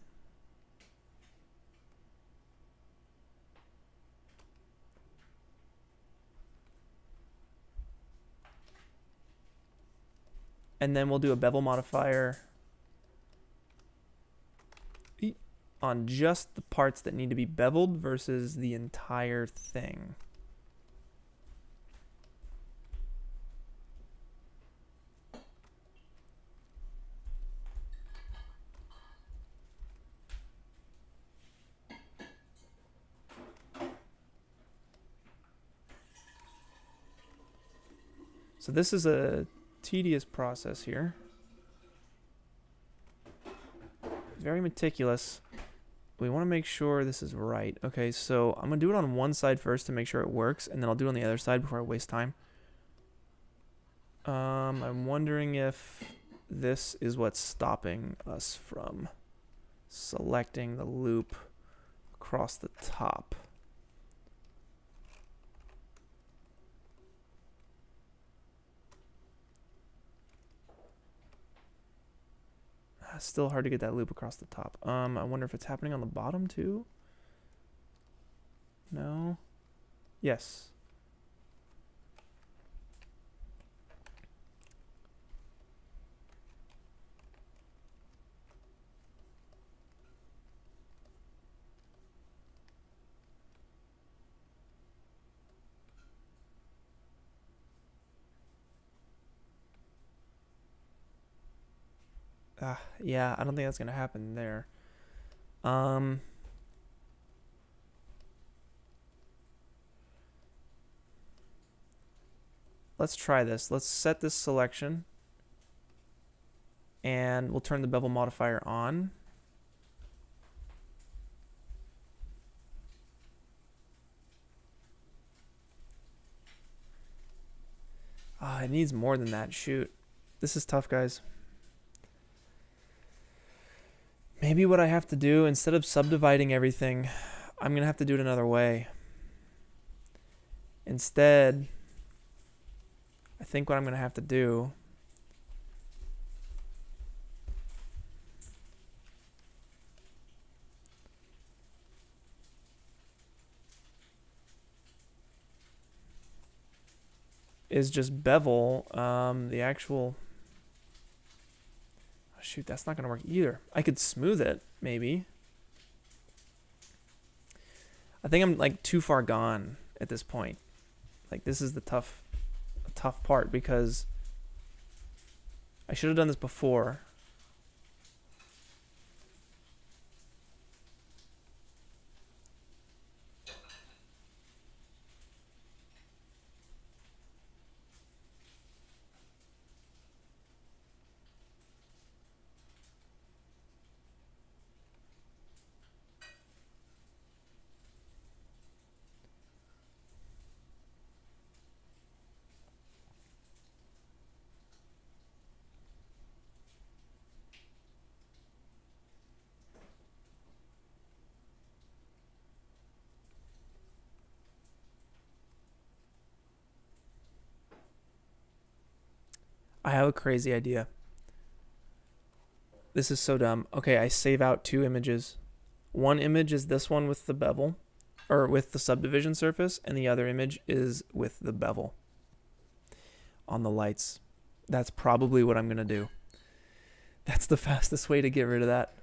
And then we'll do a bevel modifier on just the parts that need to be beveled versus the entire thing. So this is a tedious process here. Very meticulous. We want to make sure this is right. Okay, so I'm going to do it on one side first to make sure it works, and then I'll do it on the other side before I waste time. I'm wondering if this is what's stopping us from selecting the loop across the top. Still hard to get that loop across the top. I wonder if it's happening on the bottom too. No. Yes. Yeah, I don't think that's gonna happen there. Let's try this. Let's set this selection, and we'll turn the bevel modifier on. It needs more than that. Shoot. This is tough, guys. Maybe what I have to do, instead of subdividing everything, I'm going to have to do it another way. Instead, I think what I'm going to have to do is just bevel the actual... Shoot, that's not going to work either. I could smooth it, maybe. I think I'm like too far gone at this point. Like, this is the tough part, because I should have done this before. I have a crazy idea. This is so dumb. Okay, I save out 2 images. One image is this one with the bevel, or with the subdivision surface, and the other image is with the bevel on the lights. That's probably what I'm going to do. That's the fastest way to get rid of that.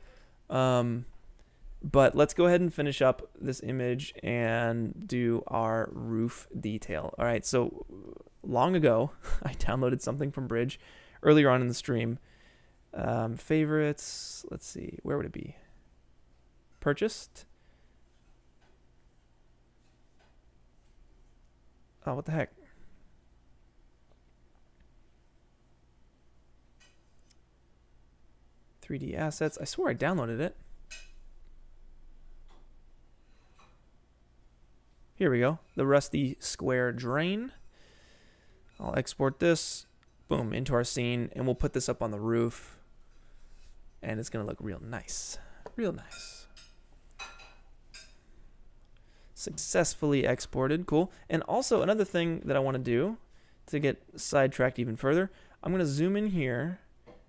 But let's go ahead and finish up this image and do our roof detail. All right, so long ago, I downloaded something from Bridge earlier on in the stream. Favorites, let's see, where would it be? Purchased. Oh, what the heck? .3D assets. I swear I downloaded it. Here we go. The rusty square drain. I'll export this. Boom, into our scene. And we'll put this up on the roof. And it's going to look real nice. Real nice. Successfully exported. Cool. And also another thing that I want to do to get sidetracked even further, I'm going to zoom in here.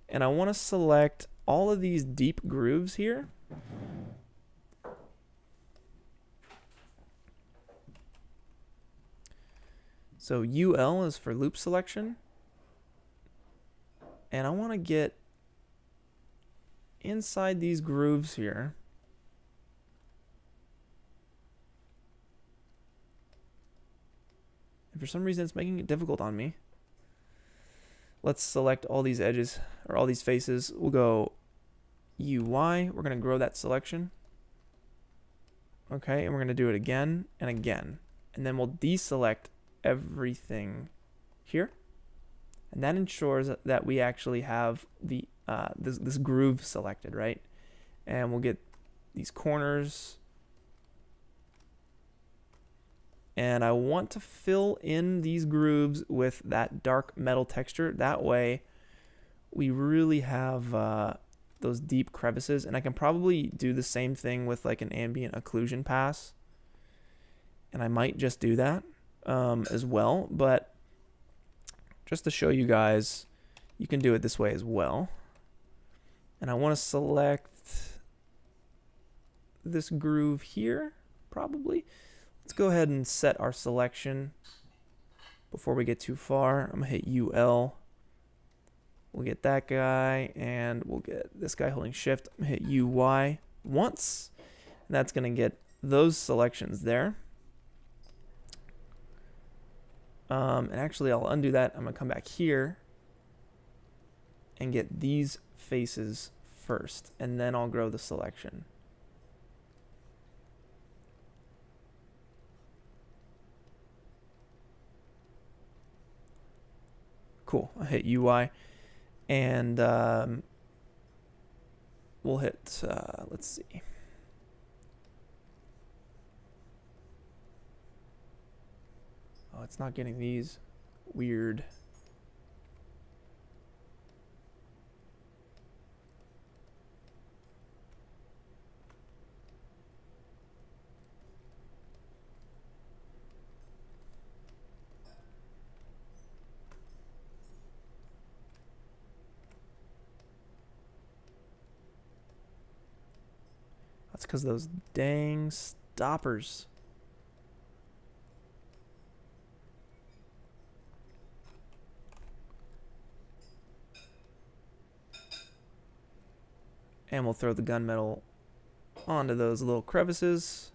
And I want to select all of these deep grooves here. So UL is for loop selection. And I want to get inside these grooves here. And for some reason it's making it difficult on me. Let's select all these edges, or all these faces. We'll go UI. We're going to grow that selection. Okay, and we're going to do it again and again. And then we'll deselect everything here. And that ensures that we actually have the this groove selected, right? And we'll get these corners. And I want to fill in these grooves with that dark metal texture. That way we really have those deep crevices. And I can probably do the same thing with like an ambient occlusion pass. And I might just do that as well. But just to show you guys, you can do it this way as well. And I want to select this groove here, probably. Let's go ahead and set our selection before we get too far. I'm going to hit UL. We'll get that guy, and we'll get this guy holding shift. I'm going to hit UY once, and that's going to get those selections there. And actually, I'll undo that. I'm going to come back here and get these faces first, and then I'll grow the selection. Cool. I hit UI, and we'll hit, let's see. Oh, it's not getting these. Weird. That's because those dang stoppers. And we'll throw the gunmetal onto those little crevices.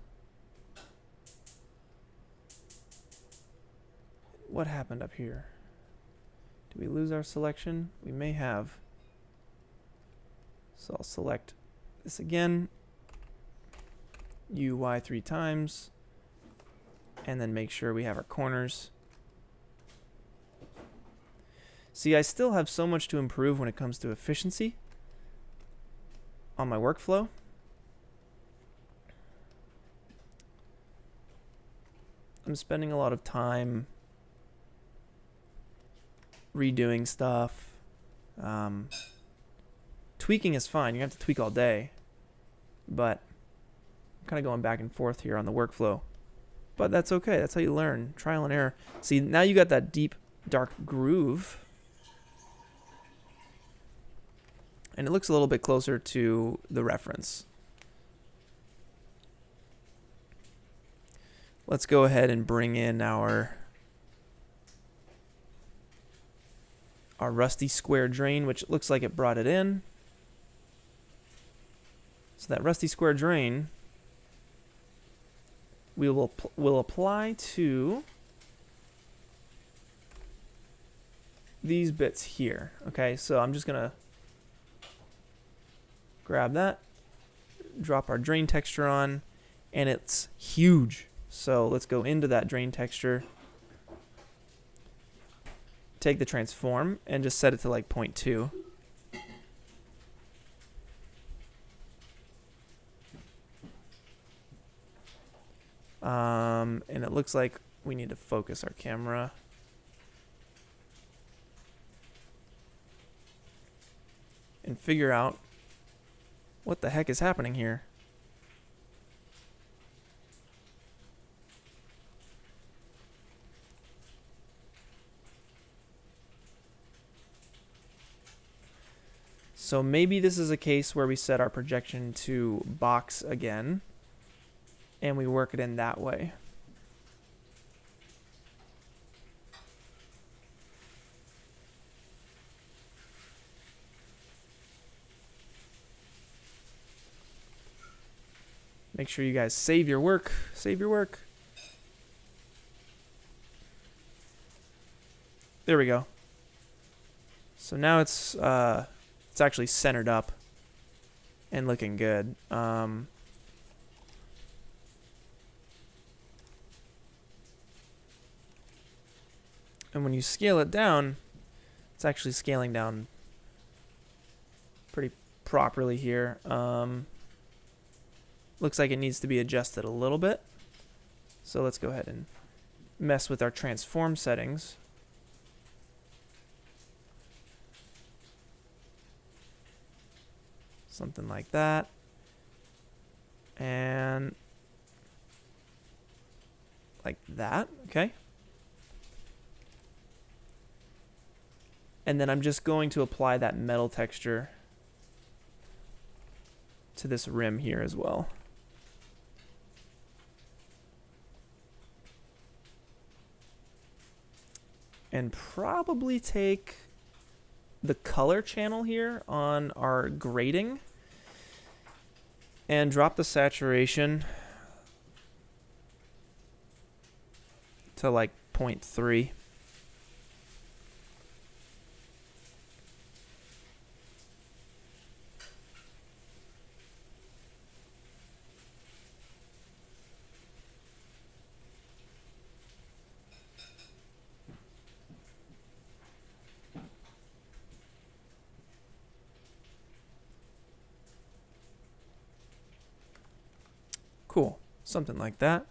What happened up here? Did we lose our selection? We may have. So I'll select this again. UI 3 times. And then make sure we have our corners. See, I still have so much to improve when it comes to efficiency on my workflow. I'm spending a lot of time redoing stuff. Tweaking is fine. You have to tweak all day. But I'm kind of going back and forth here on the workflow. But that's okay. That's how you learn. Trial and error. See, now you got that deep, dark groove. and it looks a little bit closer to the reference. Let's go ahead and bring in our rusty square drain, which looks like it brought it in. So that rusty square drain will apply to these bits here. Okay, so I'm just gonna grab that, drop our drain texture on, and it's huge. So let's go into that drain texture, take the transform, and just set it to like 0.2. And it looks like we need to focus our camera. And figure out what the heck is happening here. So maybe this is a case where we set our projection to box again, and we work it in that way. Make sure you guys save your work. Save your work. There we go. So now it's actually centered up and looking good. And when you scale it down, it's actually scaling down pretty properly here. Looks like it needs to be adjusted a little bit. So let's go ahead and mess with our transform settings. Something like that. And like that, okay? And then I'm just going to apply that metal texture to this rim here as well. And probably take the color channel here on our grading and drop the saturation to like 0.3. Cool, something like that.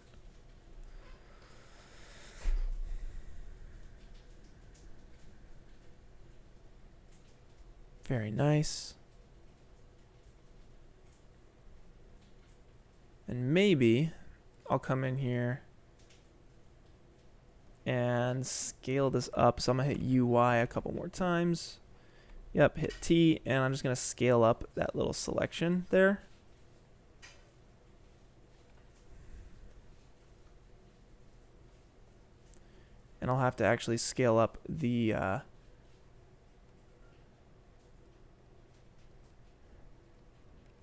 Very nice. And maybe I'll come in here and scale this up. So I'm gonna hit UI a couple more times. Yep, hit T, and I'm just gonna scale up that little selection there. And I'll have to actually scale up the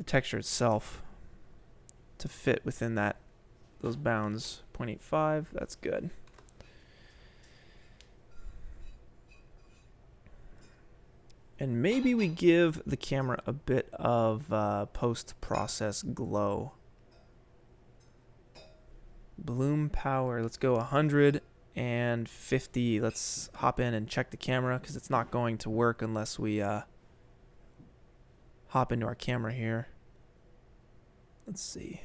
texture itself to fit within those bounds. 0.85, that's good. And maybe we give the camera a bit of post-process glow. Bloom power, let's go 150. Let's hop in and check the camera because it's not going to work unless we hop into our camera here. Let's see.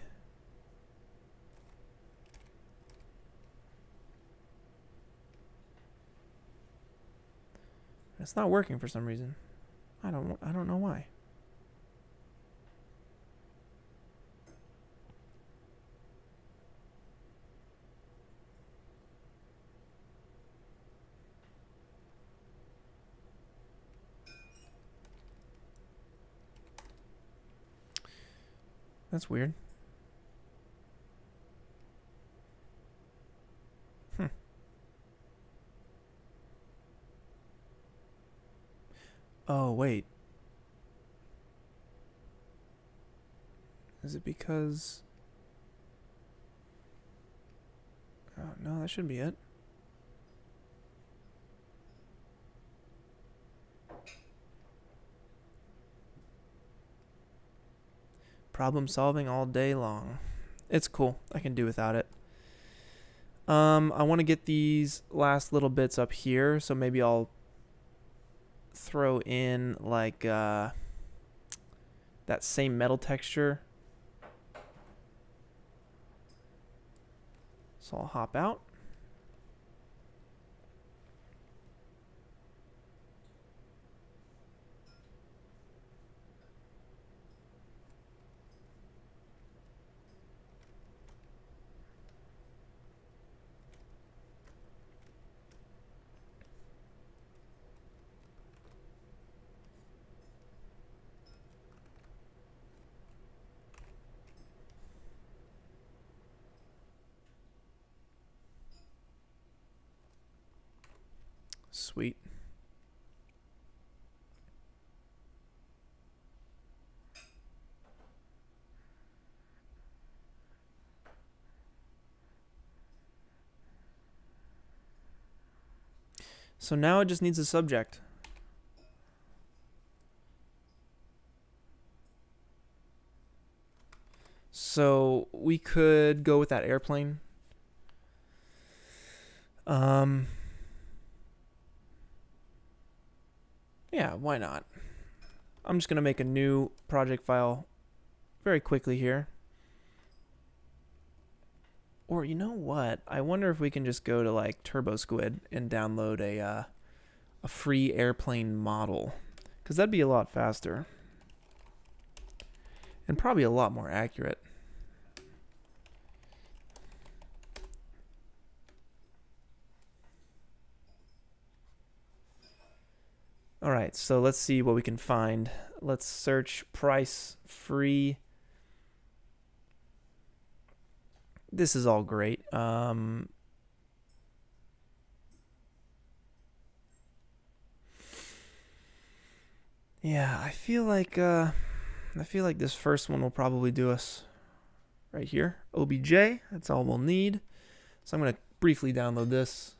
It's not working for some reason. I don't know why. That's weird. Oh, wait. Is it because... Oh, no, that should be it. Problem solving all day long. It's cool. I can do without it. I want to get these last little bits up here, so maybe I'll throw in like that same metal texture. So I'll hop out. Sweet. So now it just needs a subject. So we could go with that airplane. Yeah, why not? I'm just going to make a new project file very quickly here. Or you know what? I wonder if we can just go to like Turbo Squid and download a free airplane model, because that'd be a lot faster and probably a lot more accurate. All right, so let's see what we can find. Let's search price free. This is all great. Yeah, I feel like this first one will probably do us right here. OBJ, that's all we'll need. So I'm going to briefly download this.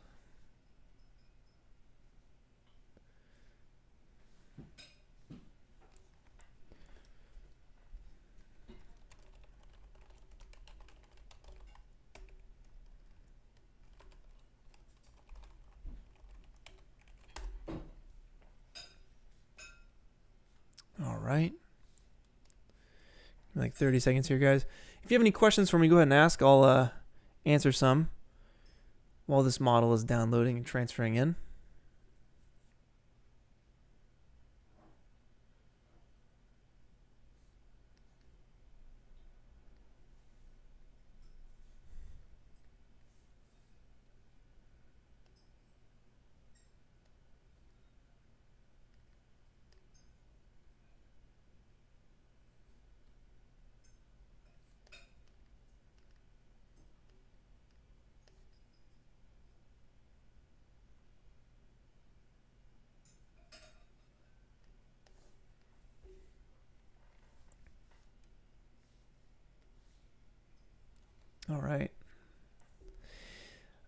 All right. Like 30 seconds here, guys. If you have any questions for me, go ahead and ask. I'll answer some while this model is downloading and transferring in. All right.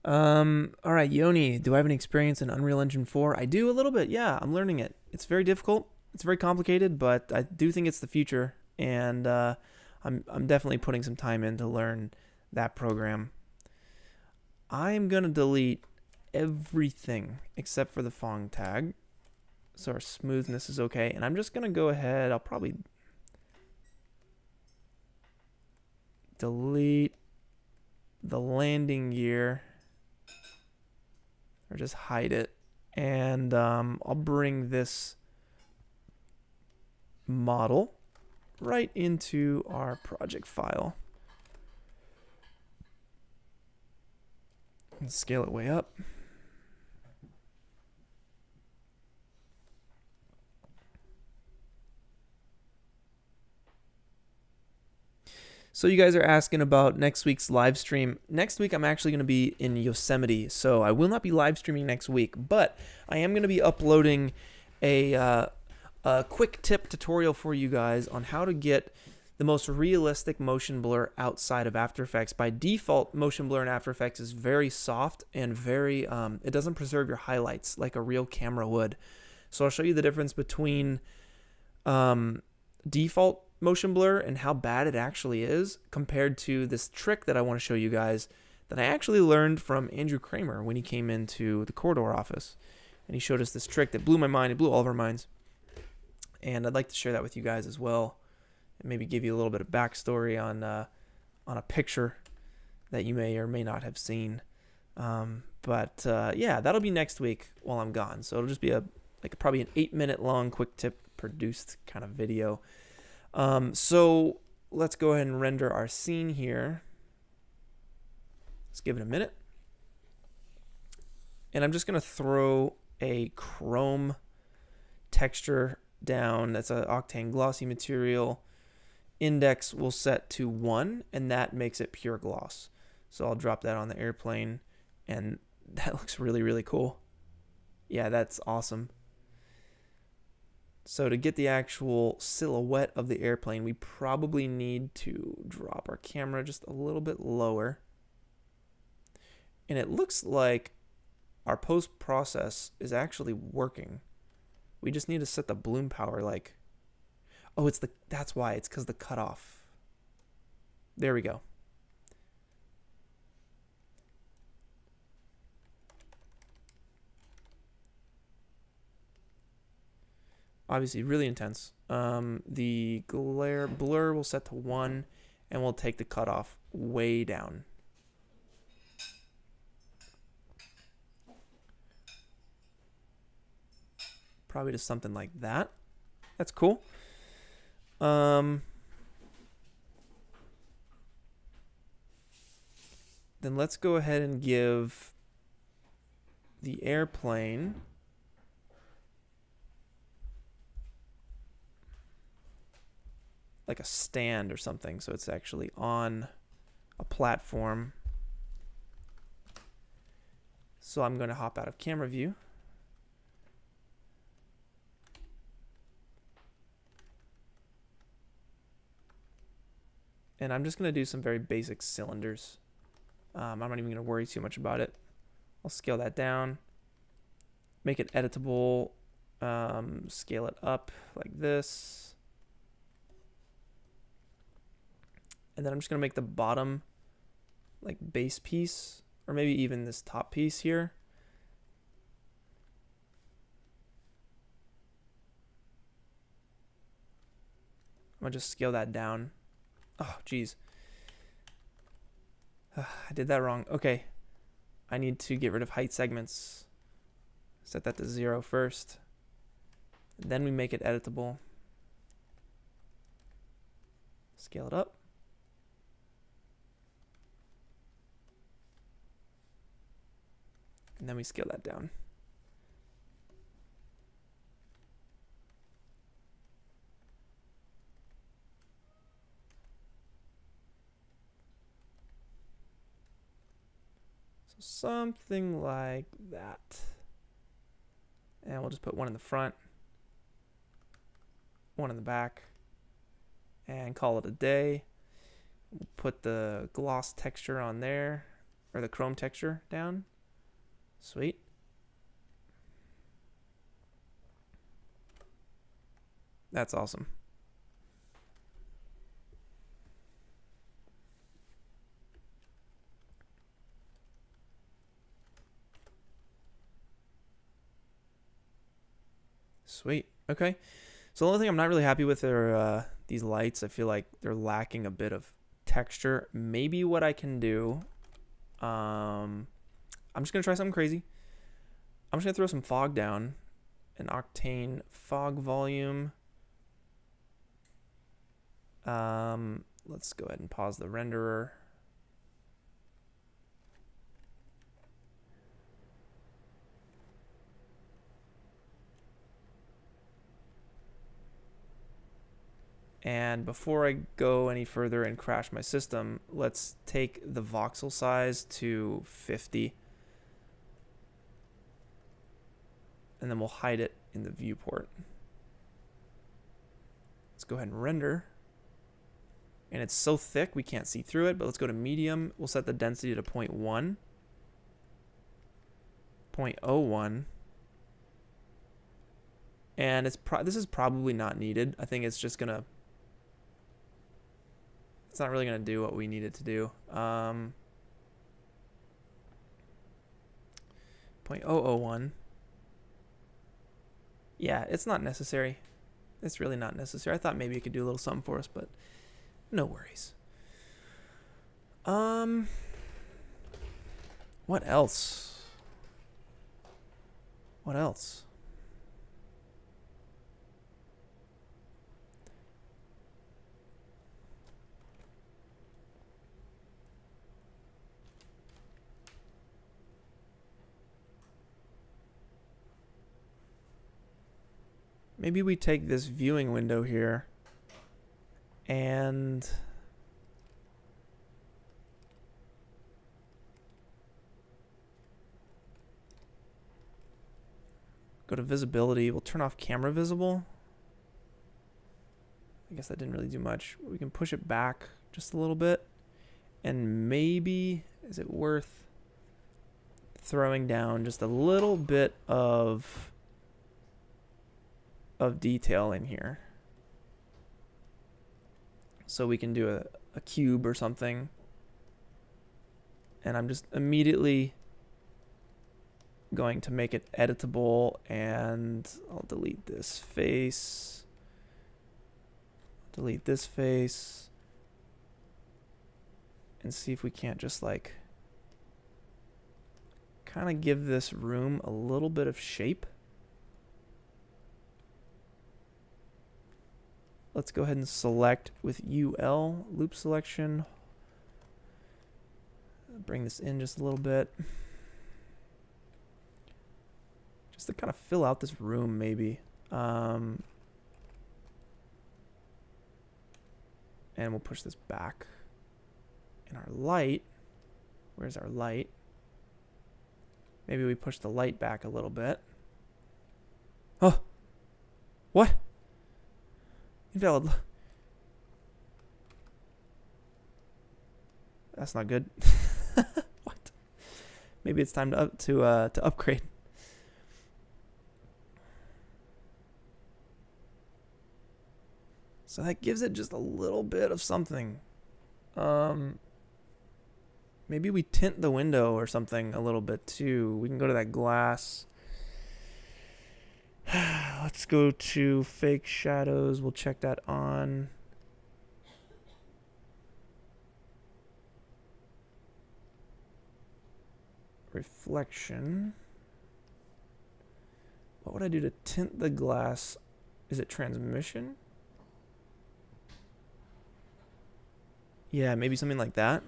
All right, Yoni, do I have any experience in Unreal Engine 4? I do a little bit. Yeah, I'm learning it. It's very difficult. It's very complicated, but I do think it's the future, and I'm definitely putting some time in to learn that program. I'm gonna delete everything except for the Fong tag, so our smoothness is okay. And I'm just gonna go ahead. I'll probably delete the landing gear, or just hide it, and I'll bring this model right into our project file and scale it way up. So you guys are asking about next week's live stream. Next week I'm actually going to be in Yosemite, so I will not be live streaming next week, but I am going to be uploading a quick tip tutorial for you guys on how to get the most realistic motion blur outside of After Effects. By default, motion blur in After Effects is very soft and very, it doesn't preserve your highlights like a real camera would. So I'll show you the difference between default motion blur and how bad it actually is compared to this trick that I want to show you guys that I actually learned from Andrew Kramer when he came into the Corridor office. And he showed us this trick that blew my mind. It blew all of our minds. And I'd like to share that with you guys as well, and maybe give you a little bit of backstory on a picture that you may or may not have seen. Yeah, that'll be next week while I'm gone. So it'll just be probably an 8-minute long quick tip produced kind of video. So let's go ahead and render our scene here. Let's give it a minute. And I'm just going to throw a chrome texture down. That's an Octane glossy material. Index will set to 1, and that makes it pure gloss. So I'll drop that on the airplane, and that looks really, really cool. Yeah, that's awesome. So to get the actual silhouette of the airplane, we probably need to drop our camera just a little bit lower. And it looks like our post-process is actually working. We just need to set the bloom power oh, that's why. It's because the cutoff. There we go. Obviously really intense. The blur will set to 1, and we'll take the cutoff way down. Probably just something like that. That's cool. Then let's go ahead and give the airplane like a stand or something, so it's actually on a platform. So I'm going to hop out of camera view. And I'm just going to do some very basic cylinders. I'm not even going to worry too much about it. I'll scale that down, make it editable, scale it up like this. And then I'm just going to make the bottom like base piece, or maybe even this top piece here. I'm going to just scale that down. Oh, geez. I did that wrong. Okay. I need to get rid of height segments. Set that to 0 first. Then we make it editable. Scale it up. And then we scale that down. So something like that. And we'll just put one in the front, one in the back, and call it a day. We'll put the gloss texture on there, or the chrome texture down. Sweet. That's awesome. Sweet. Okay. So the only thing I'm not really happy with are these lights. I feel like they're lacking a bit of texture. Maybe what I can do, I'm just going to try something crazy. I'm just going to throw some fog down, an Octane fog volume. Let's go ahead and pause the renderer. And before I go any further and crash my system, let's take the voxel size to 50. And then we'll hide it in the viewport. Let's go ahead and render. And it's so thick we can't see through it, but let's go to medium. We'll set the density to 0.1. 0.01. And this is probably not needed. I think it's just gonna, it's not really gonna do what we need it to do. 0.001. Yeah, it's not necessary. It's really not necessary. I thought maybe it could do a little something for us, but no worries. What else? What else? Maybe we take this viewing window here and go to visibility. We'll turn off camera visible. I guess that didn't really do much. We can push it back just a little bit. And maybe, is it worth throwing down just a little bit of detail in here? So we can do a cube or something. And I'm just immediately going to make it editable, and I'll delete this face. Delete this face. And see if we can't just like kind of give this room a little bit of shape. Let's go ahead and select with UL, loop selection. Bring this in just a little bit. Just to kind of fill out this room maybe. And we'll push this back. And our light, where's our light? Maybe we push the light back a little bit. Oh, what? Invalid. That's not good. What? Maybe it's time to upgrade. So that gives it just a little bit of something. Maybe we tint the window or something a little bit too. We can go to that glass. Let's go to fake shadows. We'll check that on. Reflection. What would I do to tint the glass? Is it transmission? Yeah, maybe something like that.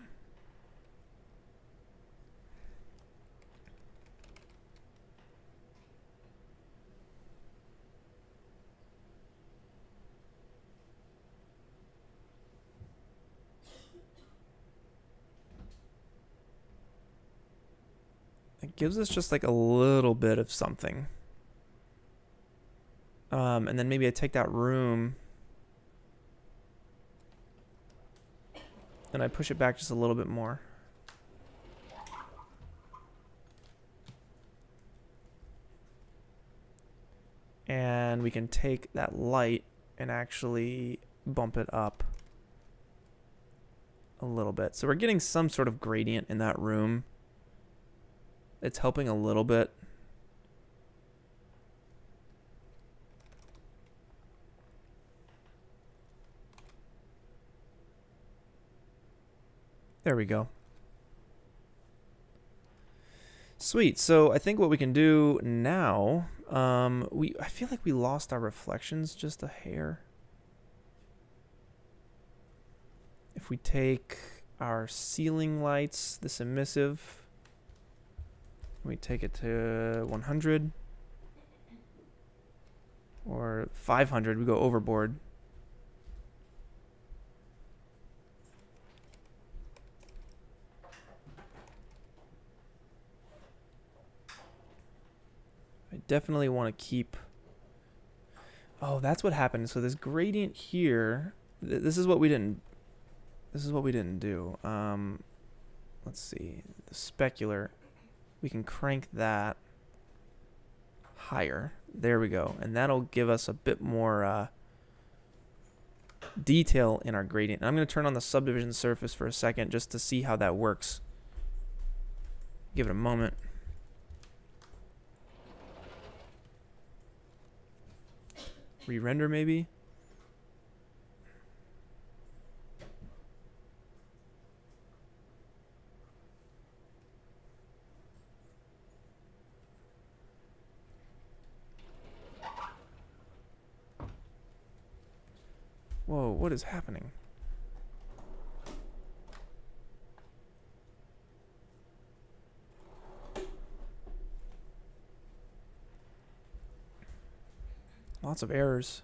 It gives us just like a little bit of something. And then maybe I take that room and I push it back just a little bit more. And we can take that light and actually bump it up a little bit. So we're getting some sort of gradient in that room. It's helping a little bit. There we go. Sweet. So I think what we can do now, I feel like we lost our reflections just a hair. If we take our ceiling lights, this emissive, we take it to 100 or 500, we go overboard. definitely want to keep... Oh, that's what happened. So this gradient here, this is what we didn't do. Let's see. The specular, we can crank that higher. There we go. And that'll give us a bit more detail in our gradient. I'm going to turn on the subdivision surface for a second just to see how that works. Give it a moment. Re-render maybe? Whoa, what is happening? Lots of errors.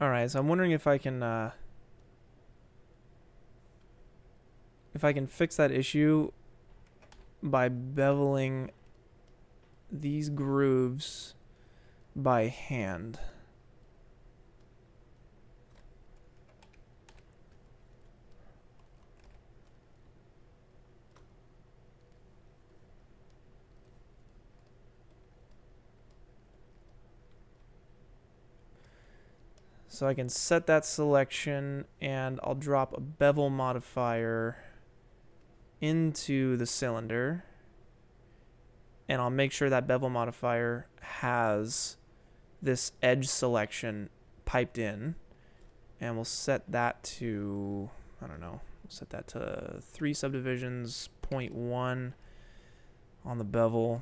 Alright, so I'm wondering if I can fix that issue by beveling these grooves by hand. So I can set that selection and I'll drop a bevel modifier into the cylinder. And I'll make sure that bevel modifier has this edge selection piped in. And we'll set that to, I don't know, we'll set that to 3 subdivisions, 0.1 on the bevel.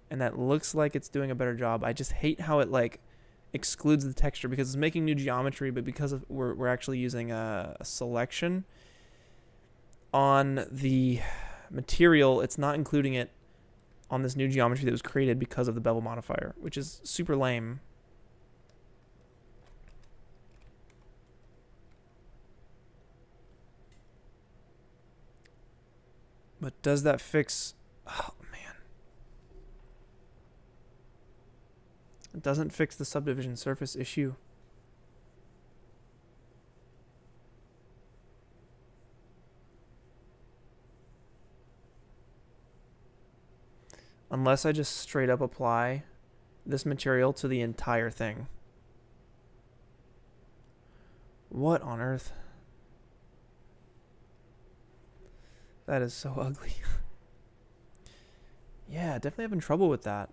And that looks like it's doing a better job. I just hate how it like excludes the texture because it's making new geometry, but because of, we're actually using a selection on the material, it's not including it on this new geometry that was created because of the bevel modifier, which is super lame. But does that fix... Oh, man. It doesn't fix the subdivision surface issue. Unless I just straight up apply this material to the entire thing. What on earth? That is so ugly. Yeah, definitely having trouble with that.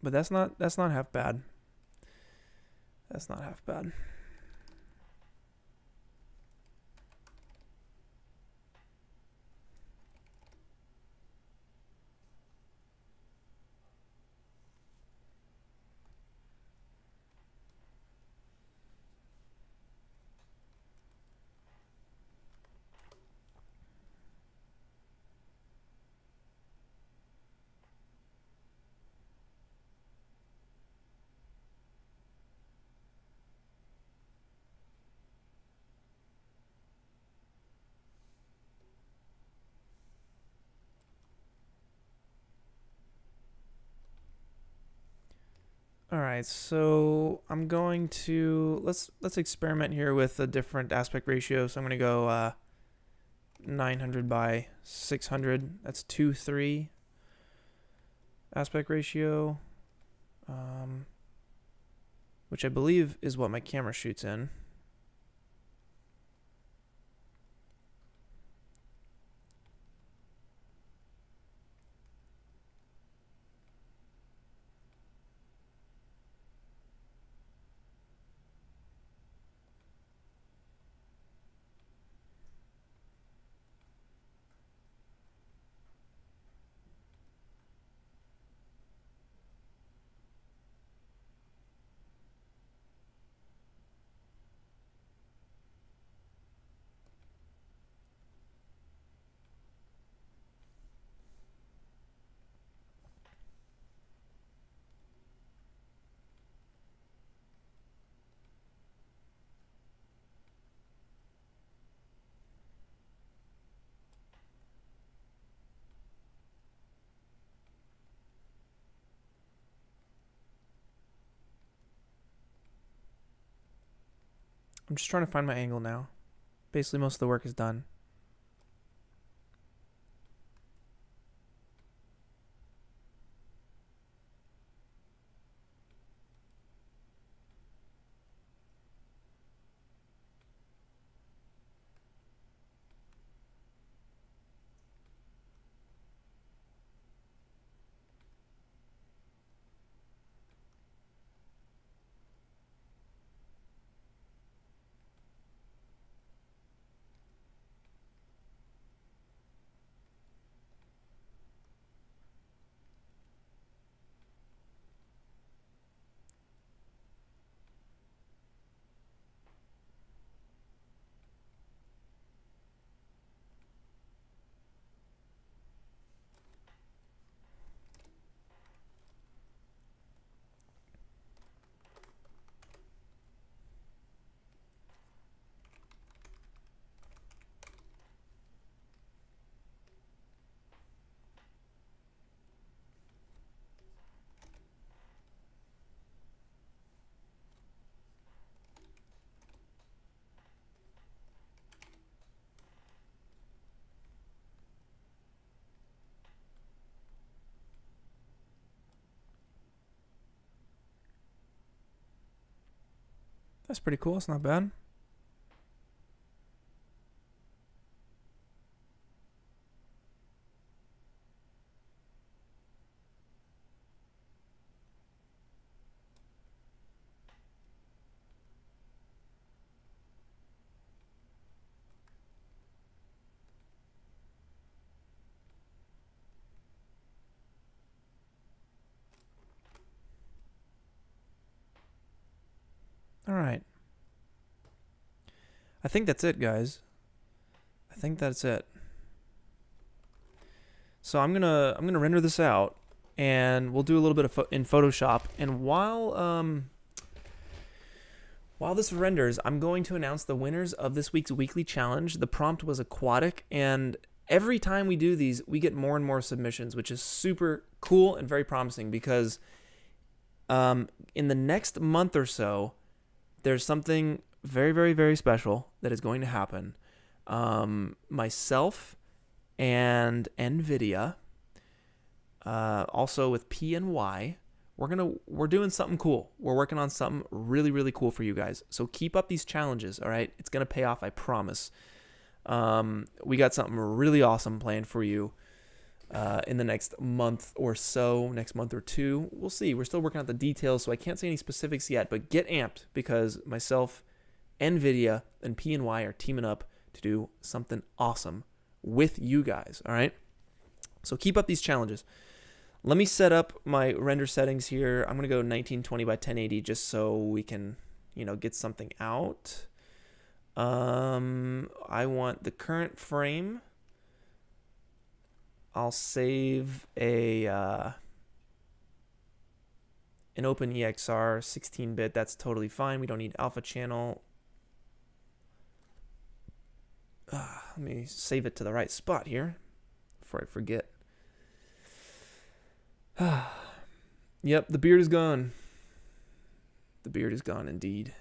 But that's not half bad. That's not half bad. All right, so I'm going to let's experiment here with a different aspect ratio. So I'm going to go 900 by 600. That's 2:3 aspect ratio, which I believe is what my camera shoots in. I'm just trying to find my angle now. Basically, most of the work is done. That's pretty cool. It's not bad. All right. I think that's it, guys. I think that's it. So I'm gonna render this out, and we'll do a little bit of in Photoshop. And while this renders, I'm going to announce the winners of this week's weekly challenge. The prompt was aquatic, and every time we do these, we get more and more submissions, which is super cool and very promising because in the next month or so, there's something very, very, very special that is going to happen. Myself and NVIDIA, also with PNY, we're doing something cool. We're working on something really, really cool for you guys. So keep up these challenges, all right? It's gonna pay off, I promise. We got something really awesome planned for you in the next month or so, next month or two. We'll see. We're still working out the details, so I can't say any specifics yet, but get amped because myself, NVIDIA, and PNY are teaming up to do something awesome with you guys, all right? So keep up these challenges. Let me set up my render settings here. I'm going to go 1920 by 1080 just so we can, get something out. I want the current frame. I'll save an OpenEXR 16-bit. That's totally fine. We don't need alpha channel. Let me save it to the right spot here before I forget. Yep, the beard is gone. The beard is gone indeed.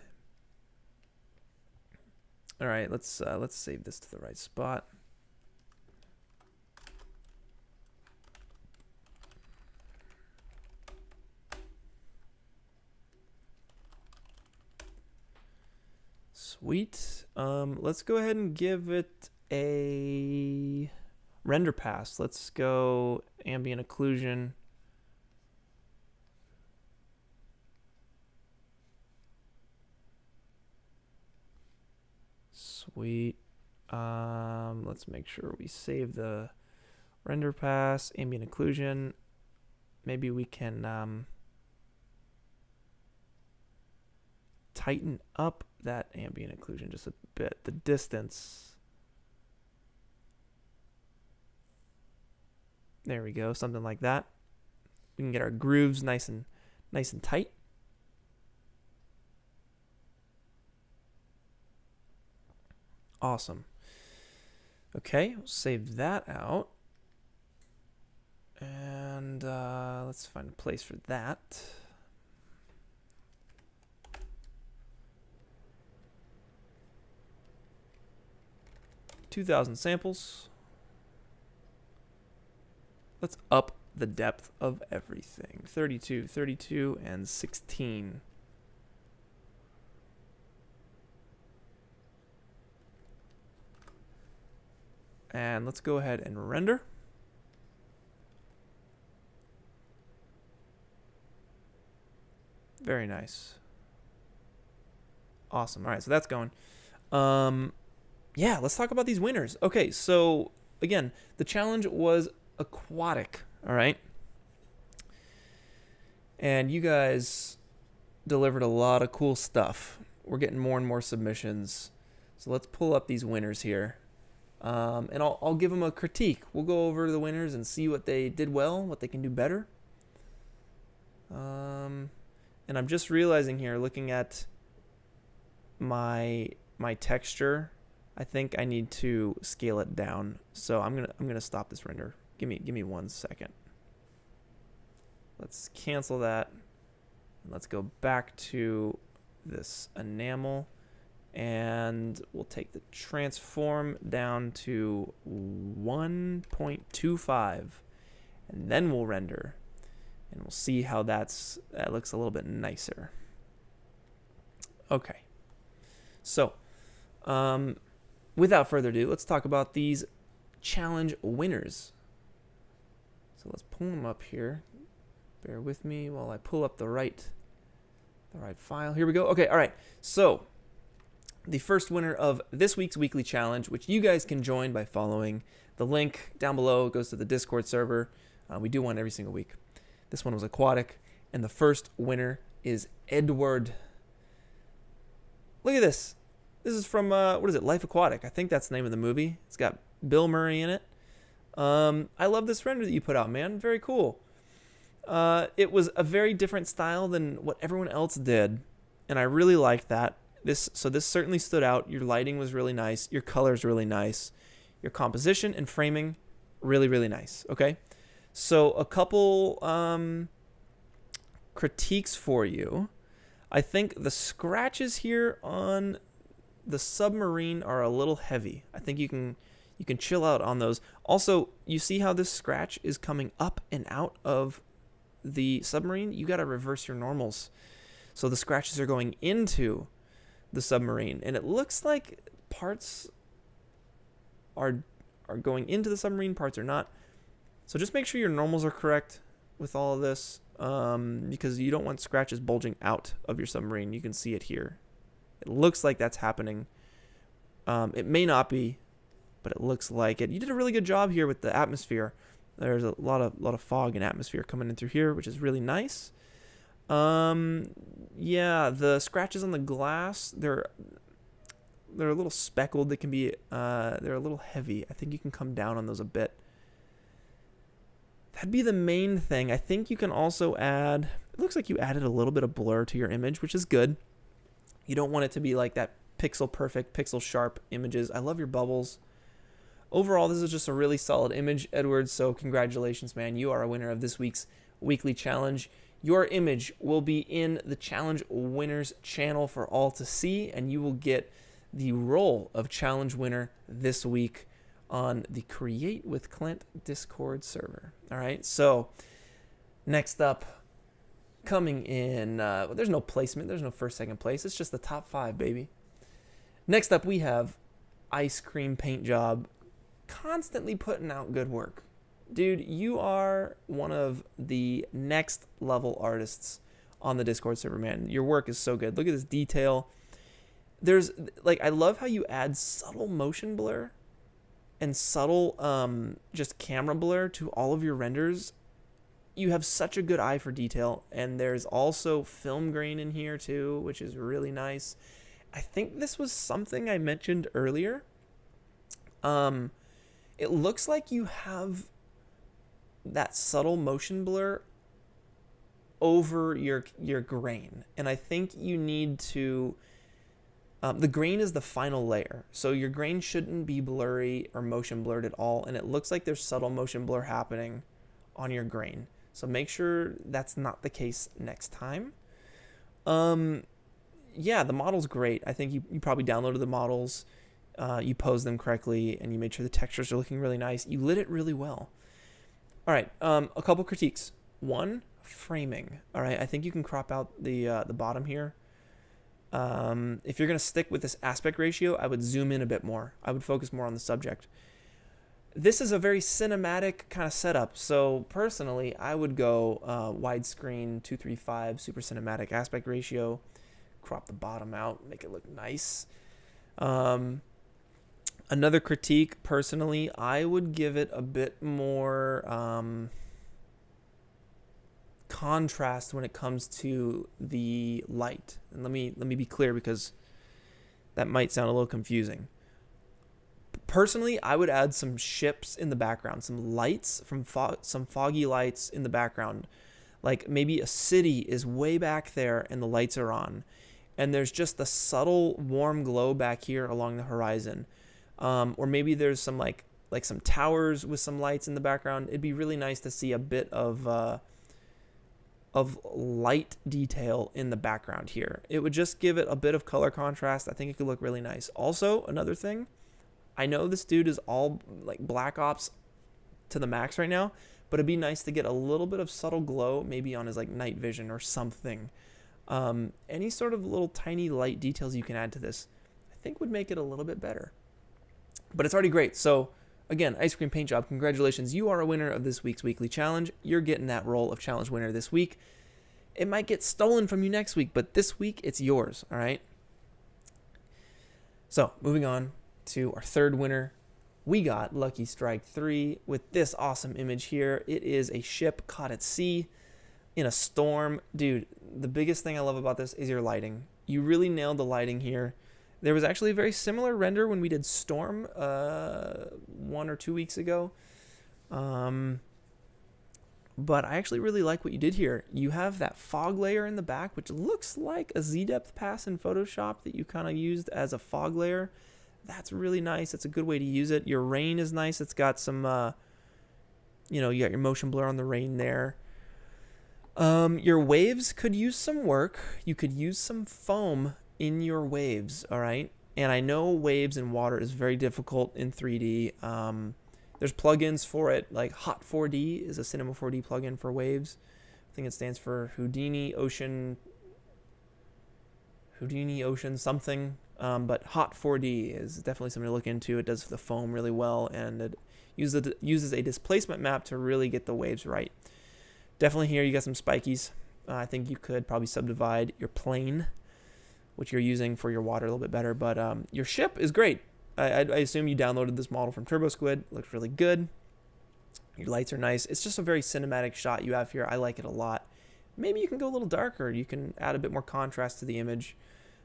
All right, let's save this to the right spot. Sweet. Let's go ahead and give it a render pass. Let's go ambient occlusion. Sweet. Let's make sure we save the render pass, ambient occlusion. Maybe we can tighten up that ambient occlusion just a bit. The distance. There we go, something like that. We can get our grooves nice and tight. Awesome. Okay, we'll save that out. And let's find a place for that. $2,000 samples. Let's up the depth of everything. 32, 32, and 16. And let's go ahead and render. Very nice. Awesome. All right, so that's going. Yeah, let's talk about these winners. Okay, so again, the challenge was aquatic, all right? And you guys delivered a lot of cool stuff. We're getting more and more submissions. So let's pull up these winners here. And I'll give them a critique. We'll go over the winners and see what they did well, what they can do better. And I'm just realizing here, looking at my texture, I think I need to scale it down. So I'm gonna stop this render. Give me 1 second. Let's cancel that. And let's go back to this enamel. And we'll take the transform down to 1.25, and then we'll render, and we'll see how that looks a little bit nicer. Okay, so without further ado, let's talk about these challenge winners. So let's pull them up here. Bear with me while I pull up the right file. Here we go. Okay, all right. So the first winner of this week's weekly challenge, which you guys can join by following the link down below. It goes to the Discord server. We do one every single week. This one was aquatic, and the first winner is Edward. Look at this. This is from, what is it, Life Aquatic. I think that's the name of the movie. It's got Bill Murray in it. I love this render that you put out, man. Very cool. It was a very different style than what everyone else did, and I really liked that. This certainly stood out. Your lighting was really nice. Your color's really nice. Your composition and framing, really, really nice. Okay, so a couple critiques for you. I think the scratches here on the submarine are a little heavy. I think you can chill out on those. Also, you see how this scratch is coming up and out of the submarine? You got to reverse your normals. So the scratches are going into the submarine, and it looks like parts are going into the submarine, parts are not. So just make sure your normals are correct with all of this, because you don't want scratches bulging out of your submarine. You can see it here. It looks like that's happening. It may not be, but it looks like it. You did a really good job here with the atmosphere. There's a lot of fog and atmosphere coming in through here, which is really nice. Yeah, the scratches on the glass, they're a little speckled. They can be, they're a little heavy. I think you can come down on those a bit. That'd be the main thing. I think you can also add, it looks like you added a little bit of blur to your image, which is good. You don't want it to be like that pixel perfect, pixel sharp images. I love your bubbles. Overall, this is just a really solid image, Edward, so congratulations, man. You are a winner of this week's weekly challenge. your image will be in the challenge winners channel for all to see, and you will get the role of challenge winner this week on the Create with Clint Discord server. All right, so next up, coming in, there's no placement, there's no first, second place, it's just the top 5, baby. Next up, we have Ice Cream Paint Job, constantly putting out good work. Dude, you are one of the next level artists on the Discord server, man. Your work is so good. Look at this detail. There's, like, I love how you add subtle motion blur and subtle just camera blur to all of your renders. You have such a good eye for detail, and there's also film grain in here too, which is really nice. I think this was something I mentioned earlier. It looks like you have that subtle motion blur over your grain, and I think you need to the grain is the final layer, so your grain shouldn't be blurry or motion blurred at all, and it looks like there's subtle motion blur happening on your grain, so make sure that's not the case next time. Yeah, the model's great. I think you probably downloaded the models, you posed them correctly, and you made sure the textures are looking really nice. You lit it really well. All right, a couple critiques. One, framing. All right, I think you can crop out the bottom here. If you're gonna stick with this aspect ratio, I would zoom in a bit more. I would focus more on the subject. This is a very cinematic kind of setup, so personally, I would go widescreen 2:3:5 super cinematic aspect ratio. Crop the bottom out, make it look nice. Another critique, personally, I would give it a bit more contrast when it comes to the light. And let me be clear, because that might sound a little confusing. Personally, I would add some ships in the background, some lights, some foggy lights in the background. Like maybe a city is way back there and the lights are on, and there's just a subtle warm glow back here along the horizon. Or maybe there's some like some towers with some lights in the background. It'd be really nice to see a bit of light detail in the background here. It would just give it a bit of color contrast. I think it could look really nice. Also, another thing, I know this dude is all like Black Ops to the max right now, but it'd be nice to get a little bit of subtle glow, maybe on his like night vision or something. Any sort of little tiny light details you can add to this, I think would make it a little bit better. But it's already great. So again, Ice Cream Paint Job, congratulations. You are a winner of this week's weekly challenge. You're getting that role of challenge winner this week. It might get stolen from you next week, but this week it's yours, all right? So moving on to our third winner, we got Lucky Strike 3 with this awesome image here. It is a ship caught at sea in a storm. Dude, the biggest thing I love about this is your lighting. You really nailed the lighting here. There was actually a very similar render when we did Storm 1 or 2 weeks ago. But I actually really like what you did here. You have that fog layer in the back, which looks like a Z-depth pass in Photoshop that you kind of used as a fog layer. That's really nice. It's a good way to use it. Your rain is nice. It's got some, you got your motion blur on the rain there. Your waves could use some work. You could use some foam in your waves, all right? And I know waves in water is very difficult in 3D. There's plugins for it, like Hot 4D is a Cinema 4D plugin for waves. I think it stands for Houdini Ocean something. But Hot 4D is definitely something to look into. It does the foam really well, and it uses a displacement map to really get the waves right. Definitely here you got some spikies. I think you could probably subdivide your plane, which you're using for your water, a little bit better. But your ship is great. I assume you downloaded this model from TurboSquid. It looks really good. Your lights are nice. It's just a very cinematic shot you have here. I like it a lot. Maybe you can go a little darker. You can add a bit more contrast to the image.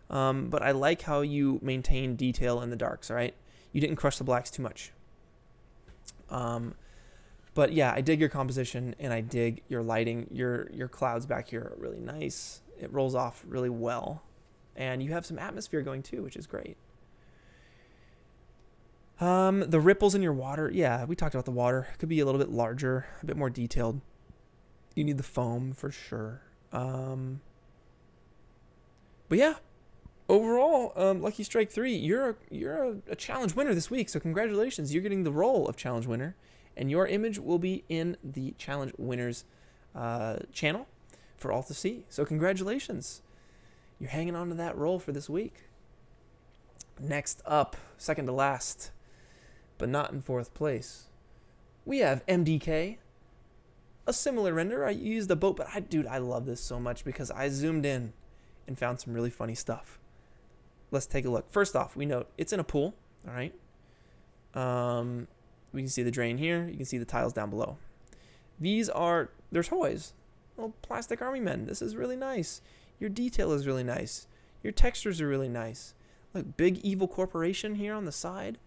But I like how you maintain detail in the darks, all right? You didn't crush the blacks too much. But yeah, I dig your composition, and I dig your lighting. Your clouds back here are really nice. It rolls off really well. And you have some atmosphere going too, which is great. The ripples in your water, yeah, we talked about the water. It could be a little bit larger, a bit more detailed. You need the foam for sure. But yeah, overall, Lucky Strike 3, you're a challenge winner this week. So congratulations, you're getting the role of challenge winner, and your image will be in the challenge winners channel for all to see. So congratulations, you're hanging on to that role for this week. Next up, second to last, but not in fourth place, we have MDK. A similar render. I used a boat, but I love this so much because I zoomed in and found some really funny stuff. Let's take a look. First off, we note it's in a pool. All right. We can see the drain here. You can see the tiles down below. They're toys. Little plastic army men. This is really nice. Your detail is really nice. Your textures are really nice. Look, big evil corporation here on the side.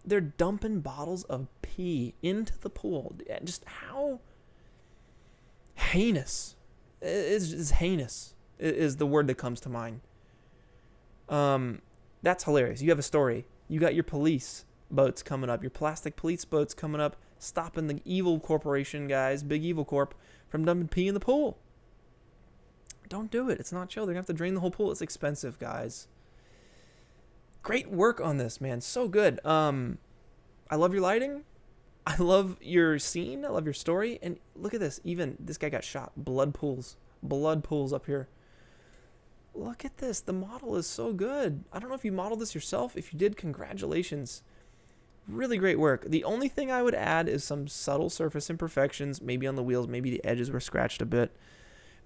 They're dumping bottles of pee into the pool. Just how heinous. It's heinous is the word that comes to mind. That's hilarious. You have a story. You got your police boats coming up, your plastic police boats coming up, stopping the evil corporation guys, big evil corp, from dumping pee in the pool. Don't do it. It's not chill. They're going to have to drain the whole pool. It's expensive, guys. Great work on this, man. So good. I love your lighting. I love your scene. I love your story. And look at this. Even this guy got shot. Blood pools. Blood pools up here. Look at this. The model is so good. I don't know if you modeled this yourself. If you did, congratulations. Really great work. The only thing I would add is some subtle surface imperfections. Maybe on the wheels. Maybe the edges were scratched a bit.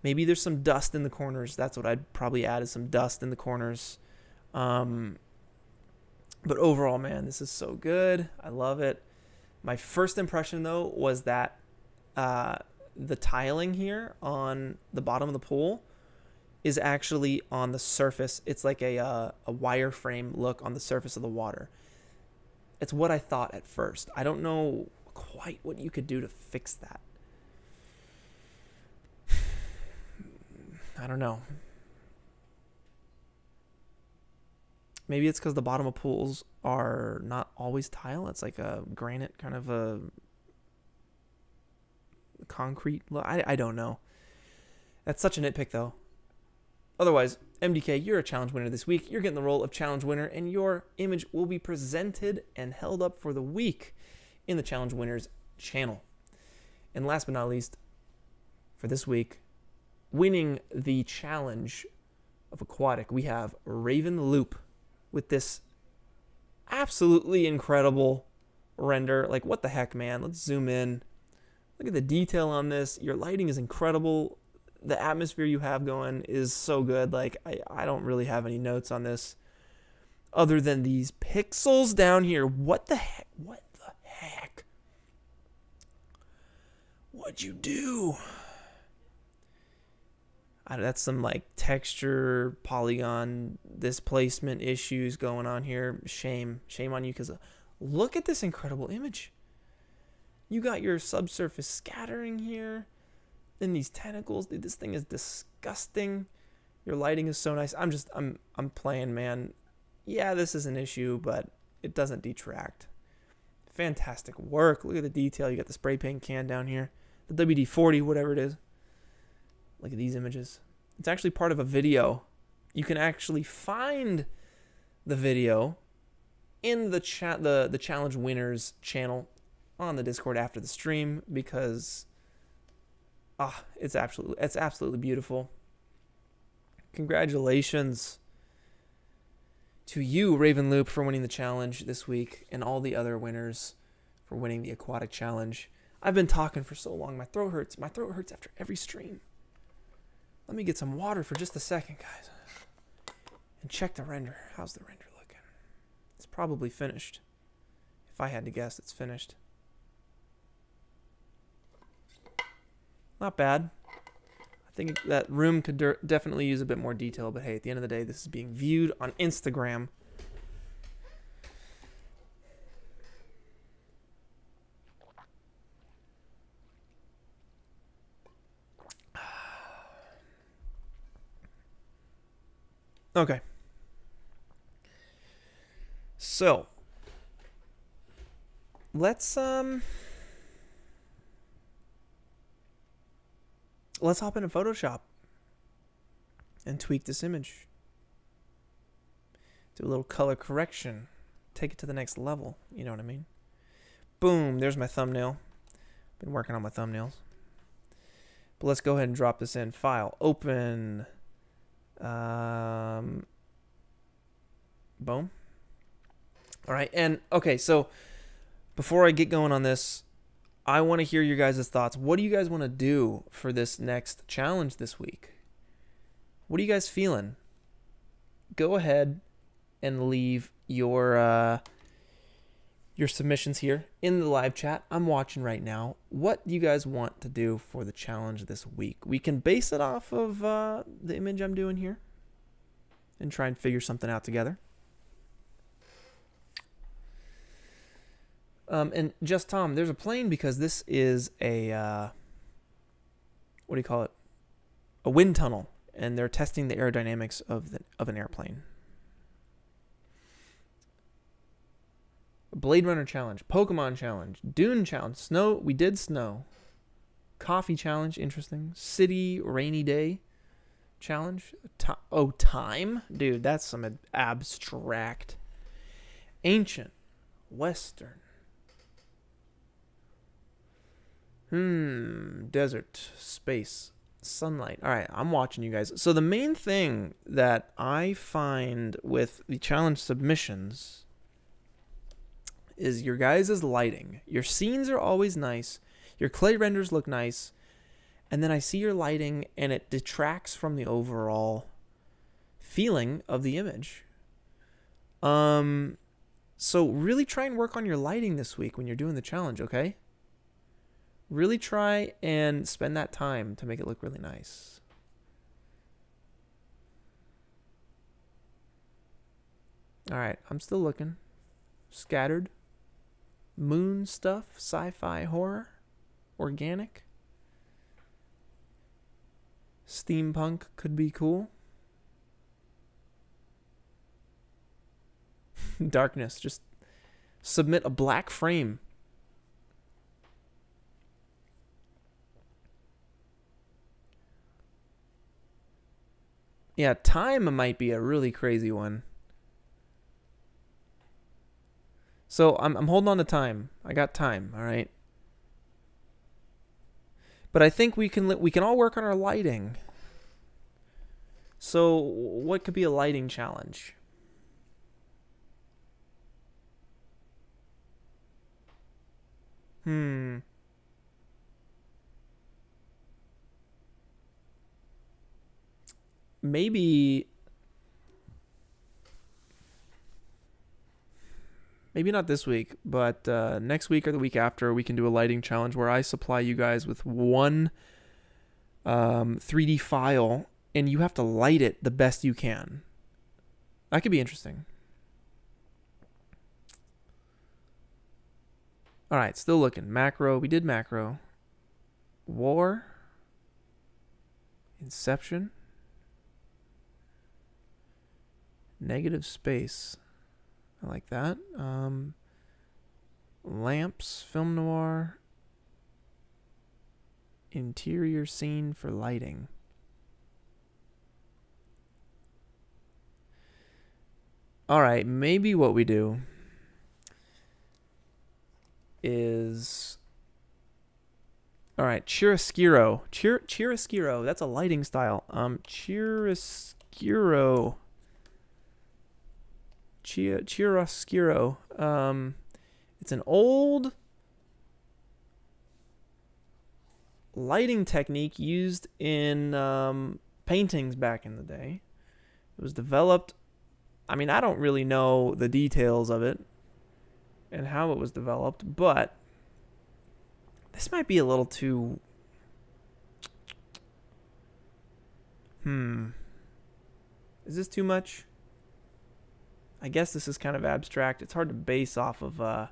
Maybe there's some dust in the corners. That's what I'd probably add, is some dust in the corners. But overall, man, this is so good. I love it. My first impression, though, was that the tiling here on the bottom of the pool is actually on the surface. It's like a wireframe look on the surface of the water. It's what I thought at first. I don't know quite what you could do to fix that. I don't know. Maybe it's because the bottom of pools are not always tile. It's like a granite, kind of a concrete. I don't know. That's such a nitpick, though. Otherwise, MDK, you're a challenge winner this week. You're getting the role of challenge winner, and your image will be presented and held up for the week in the challenge winners channel. And last but not least, for this week, winning the challenge of aquatic, we have Raven Loop with this absolutely incredible render. Like, what the heck, man? Let's zoom in. Look at the detail on this. Your lighting is incredible. The atmosphere you have going is so good. Like, I don't really have any notes on this other than these pixels down here. What the heck? What the heck? What'd you do? That's some like texture, polygon, displacement issues going on here. Shame on you, because look at this incredible image. You got your subsurface scattering here, and these tentacles. Dude, this thing is disgusting. Your lighting is so nice. I'm playing, man. Yeah, this is an issue, but it doesn't detract. Fantastic work. Look at the detail. You got the spray paint can down here, the WD-40, whatever it is. Look at these images. It's actually part of a video. You can actually find the video in the challenge winners channel on the Discord after the stream, because it's absolutely beautiful. Congratulations to you, Raven Loop, for winning the challenge this week, and all the other winners for winning the aquatic challenge. I've been talking for so long. My throat hurts. My throat hurts after every stream. Let me get some water for just a second, guys, and check the render. How's the render looking? It's probably finished. If I had to guess, it's finished. Not bad. I think that room could definitely use a bit more detail, but hey, at the end of the day, this is being viewed on Instagram. Okay. So, let's let's hop into Photoshop and tweak this image. Do a little color correction. Take it to the next level. You know what I mean? Boom, there's my thumbnail. Been working on my thumbnails. But let's go ahead and drop this in. File, open. Boom. All right, and okay, so before I get going on this, I want to hear your guys' thoughts. What do you guys want to do for this next challenge this week? What are you guys feeling? Go ahead and leave your submissions here in the live chat. I'm watching right now. What do you guys want to do for the challenge this week? We can base it off of the image I'm doing here and try and figure something out together. And just Tom, there's a plane because this is a what do you call it? A wind tunnel, and they're testing the aerodynamics of an airplane. Blade Runner challenge, Pokemon challenge, Dune challenge, snow. We did snow. Coffee challenge, interesting. City rainy day challenge. Time, dude, that's some abstract. Ancient, Western. Desert, space, sunlight. All right, I'm watching you guys. So the main thing that I find with the challenge submissions is your guys' lighting. Your scenes are always nice. Your clay renders look nice. And then I see your lighting and it detracts from the overall feeling of the image. So really try and work on your lighting this week when you're doing the challenge, okay? Really try and spend that time to make it look really nice. All right, I'm still looking. Scattered. Moon stuff, sci-fi horror, organic. Steampunk could be cool. Darkness, just submit a black frame. Yeah, time might be a really crazy one. So I'm holding on to time. I got time, all right? But I think we can all work on our lighting. So what could be a lighting challenge? Maybe not this week, but next week or the week after, we can do a lighting challenge where I supply you guys with one 3D file, and you have to light it the best you can. That could be interesting. All right, still looking. Macro. We did macro. War. Inception. Negative space. I like that. Lamps, film noir. Interior scene for lighting. All right, maybe what we do is... All right, chiaroscuro. Chiaroscuro, that's a lighting style. Chiaroscuro. Chiaroscuro. It's an old lighting technique used in paintings back in the day. It was developed. I mean, I don't really know the details of it and how it was developed, but this might be a little too... Is this too much? I guess this is kind of abstract. It's hard to base off of... I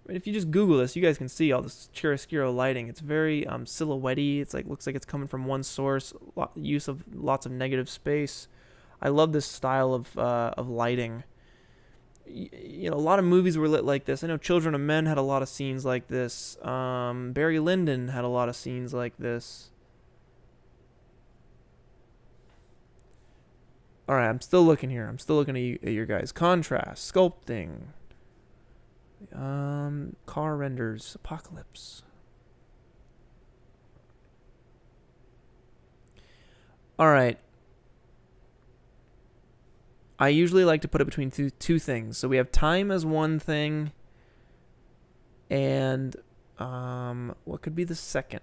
mean, if you just Google this, you guys can see all this chiaroscuro lighting. It's very silhouette-y. It's like, looks like it's coming from one source. Use of lots of negative space. I love this style of lighting. you know, a lot of movies were lit like this. I know Children of Men had a lot of scenes like this. Barry Lyndon had a lot of scenes like this. All right, I'm still looking here. I'm still looking at your guys. Contrast, sculpting, car renders, apocalypse. All right. I usually like to put it between two things. So we have time as one thing, and what could be the second?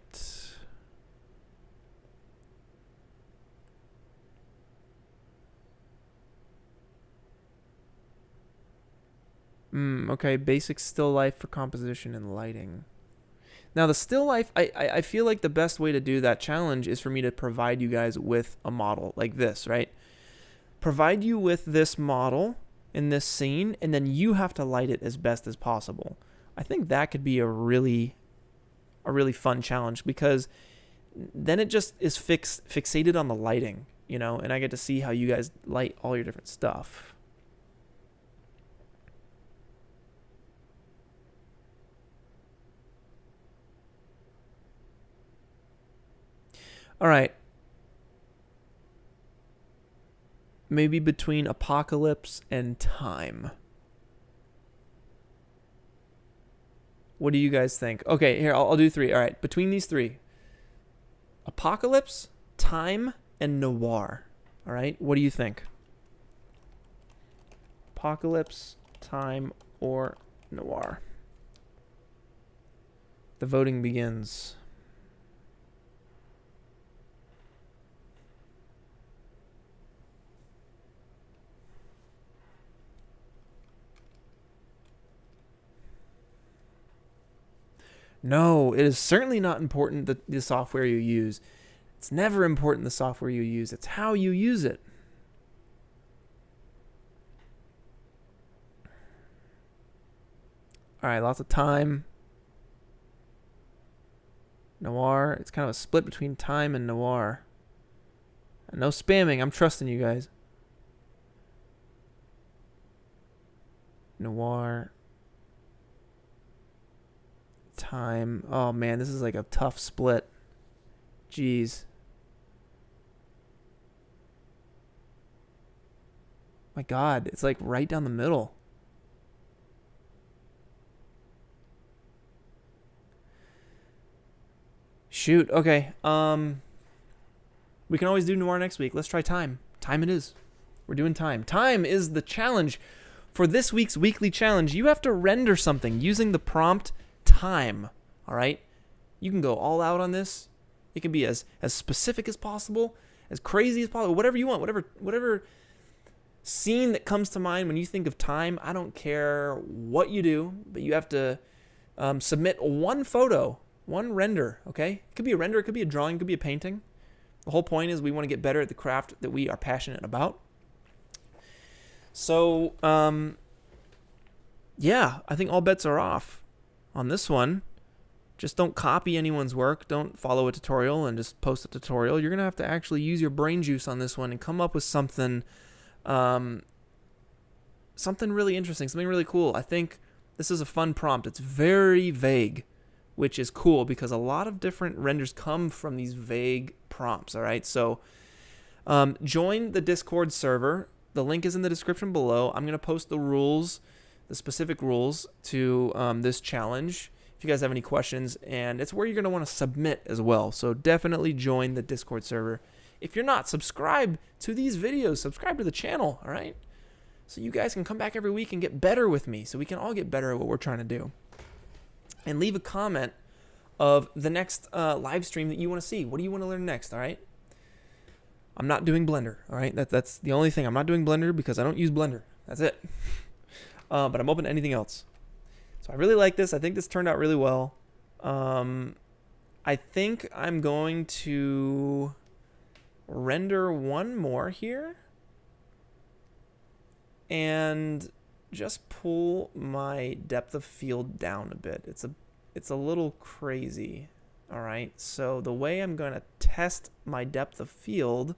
Okay, basic still life for composition and lighting. Now the still life, I feel like the best way to do that challenge is for me to provide you guys with a model like this, right? Provide you with this model in this scene, and then you have to light it as best as possible. I think that could be a really fun challenge, because then it just is fixated on the lighting, you know, and I get to see how you guys light all your different stuff. All right. Maybe between apocalypse and time. What do you guys think? Okay, here, I'll do three. All right, between these three: apocalypse, time, and noir. All right, what do you think? Apocalypse, time, or noir? The voting begins. No, it is certainly not important the software you use. It's never important the software you use. It's how you use it. All right, lots of time. Noir. It's kind of a split between time and noir. And no spamming. I'm trusting you guys. Noir. Time. Oh man, this is like a tough split. Jeez. My God, it's like right down the middle. Shoot. Okay. We can always do noir next week. Let's try time. Time it is. We're doing time. Time is the challenge for this week's weekly challenge. You have to render something using the prompt time. All right. You can go all out on this. It can be as specific as possible, as crazy as possible, whatever you want, whatever scene that comes to mind when you think of time. I don't care what you do, but you have to submit one photo, one render. Okay. It could be a render. It could be a drawing. It could be a painting. The whole point is we want to get better at the craft that we are passionate about. So, yeah, I think all bets are off on this one. Just don't copy anyone's work. Don't follow a tutorial and just post a tutorial. You're going to have to actually use your brain juice on this one and come up with something really interesting, something really cool. I think this is a fun prompt. It's very vague, which is cool because a lot of different renders come from these vague prompts, all right? So join the Discord server. The link is in the description below. I'm going to post the rules, the specific rules to this challenge if you guys have any questions, and it's where you're going to want to submit as well. So definitely join the Discord server. If you're not, subscribe to these videos. Subscribe to the channel, all right? So you guys can come back every week and get better with me, so we can all get better at what we're trying to do. And leave a comment of the next live stream that you want to see. What do you want to learn next, all right? I'm not doing Blender, all right? That's the only thing. I'm not doing Blender because I don't use Blender. That's it. But I'm open to anything else. So I really like this. I think this turned out really well. I think I'm going to render one more here and just pull my depth of field down a bit. It's a little crazy. All right. So the way I'm going to test my depth of field,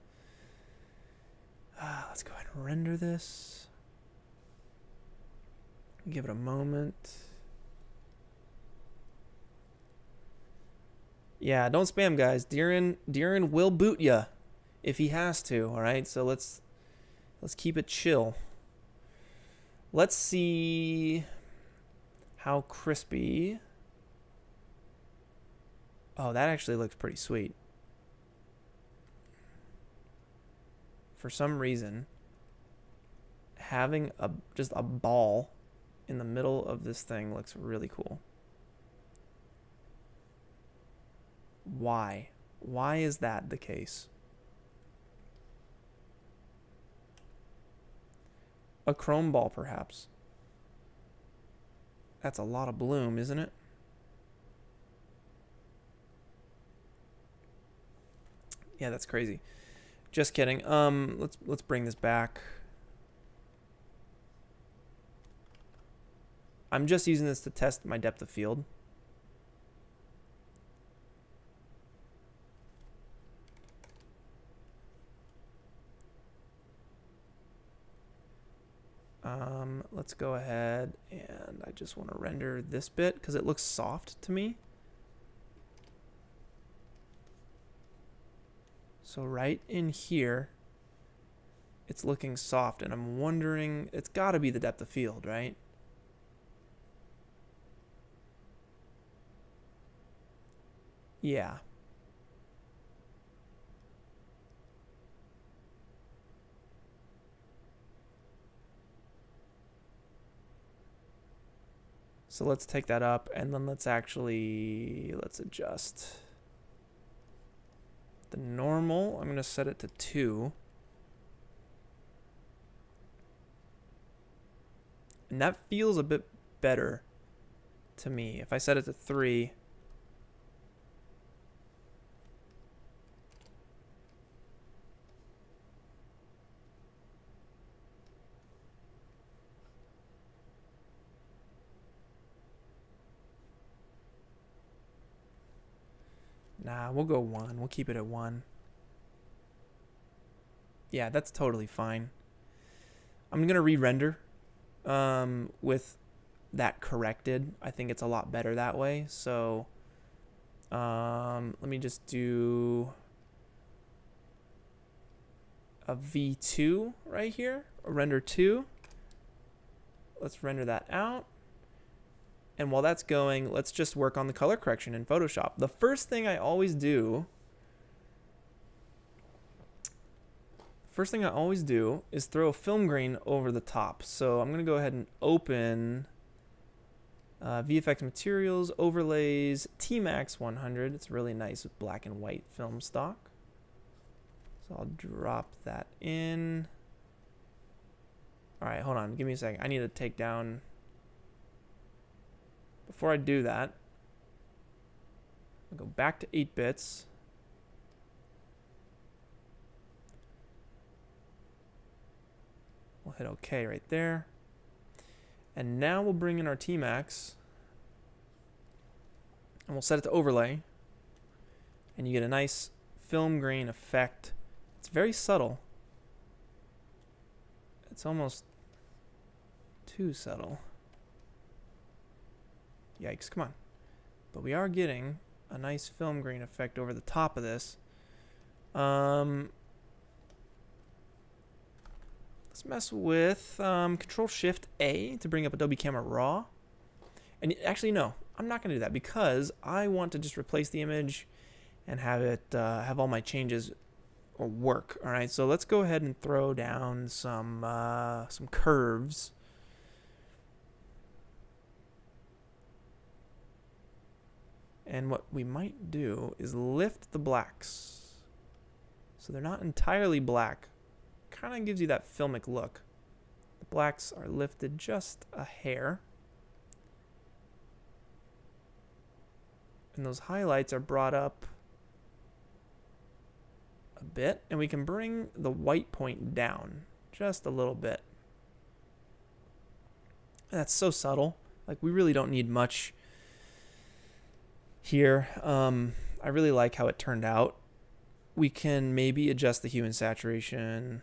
let's go ahead and render this. Give it a moment. Yeah, don't spam, guys. Deeren will boot ya if he has to. All right, so let's keep it chill. Let's see how crispy. Oh, that actually looks pretty sweet. For some reason, having just a ball in the middle of this thing looks really cool. Why? Why is that the case? A chrome ball, perhaps. That's a lot of bloom, isn't it? Yeah, that's crazy. Just kidding. Let's bring this back. I'm just using this to test my depth of field. Let's go ahead and I just want to render this bit because it looks soft to me. So right in here, it's looking soft, and I'm wondering, it's got to be the depth of field, right? Yeah. So let's take that up, and then let's adjust the normal. I'm going to set it to 2. And that feels a bit better to me. If I set it to 3, nah, we'll go 1. We'll keep it at 1. Yeah, that's totally fine. I'm going to re-render with that corrected. I think it's a lot better that way. So let me just do a V2 right here, a render 2. Let's render that out. And while that's going, let's just work on the color correction in Photoshop. The first thing I always do is throw a film grain over the top. So I'm going to go ahead and open VFX Materials, Overlays, T-Max 100. It's really nice with black and white film stock. So I'll drop that in. All right, hold on. Give me a second. I need to take down... Before I do that, I'll go back to 8 bits. We'll hit OK right there. And now we'll bring in our T-Max. And we'll set it to overlay. And you get a nice film grain effect. It's very subtle. It's almost too subtle. Yikes, come on. But we are getting a nice film grain effect over the top of this. Let's mess with Control-Shift-A to bring up Adobe Camera Raw. And actually, no, I'm not going to do that because I want to just replace the image and have it have all my changes work. All right, so let's go ahead and throw down some curves. And what we might do is lift the blacks so they're not entirely black. Kind of gives you that filmic look. The blacks are lifted just a hair. And those highlights are brought up a bit. And we can bring the white point down just a little bit. And that's so subtle. Like, we really don't need much here. I really like how it turned out. We can maybe adjust the hue and saturation.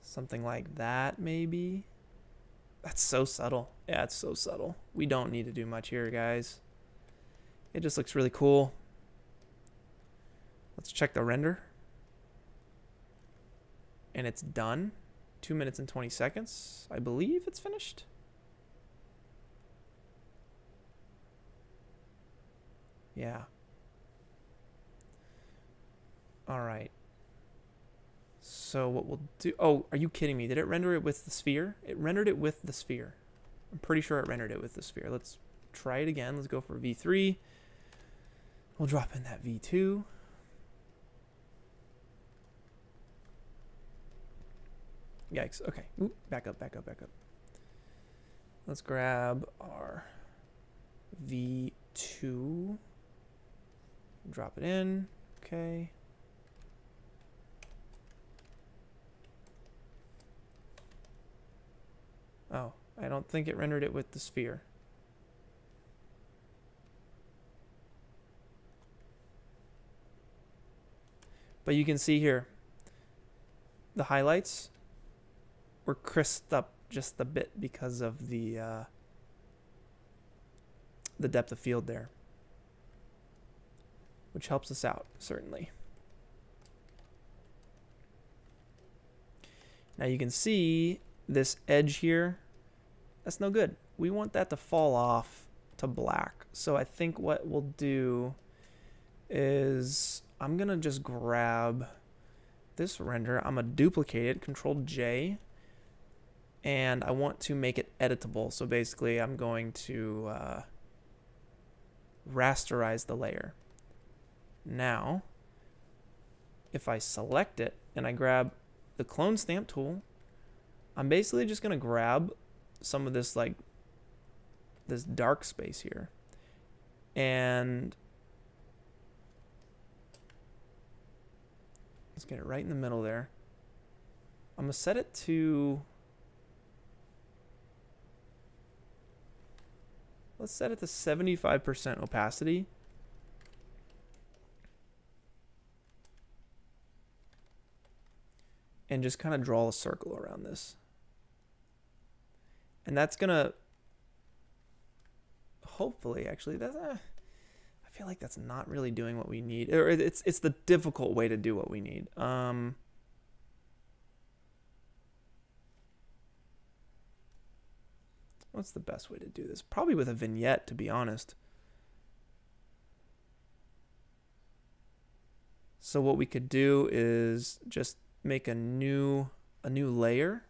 Something like that, maybe. That's so subtle. Yeah, it's so subtle. We don't need to do much here, guys. It just looks really cool. Let's check the render. And it's done. 2 minutes and 20 seconds. I believe it's finished. Yeah. All right. So what we'll do... Oh, are you kidding me? Did it render it with the sphere? It rendered it with the sphere. I'm pretty sure it rendered it with the sphere. Let's try it again. Let's go for V3. We'll drop in that V2. Yikes. Okay. Ooh, back up, back up, back up. Let's grab our V2. Drop it in. Okay. Oh, I don't think it rendered it with the sphere. But you can see here, the highlights were crisped up just a bit because of the depth of field there, which helps us out, certainly. Now you can see this edge here, that's no good. We want that to fall off to black. So I think what we'll do is I'm going to just grab this render. I'm going to duplicate it, Control J, and I want to make it editable. So basically I'm going to rasterize the layer. Now, if I select it and I grab the clone stamp tool, I'm basically just going to grab some of this, like, this dark space here, and let's get it right in the middle there. I'm going to set it to, let's set it to 75% opacity. And just kind of draw a circle around this. And that's going to, hopefully, actually, that's, I feel like that's not really doing what we need. Or it's the difficult way to do what we need. What's the best way to do this? Probably with a vignette, to be honest. So what we could do is just make a new layer,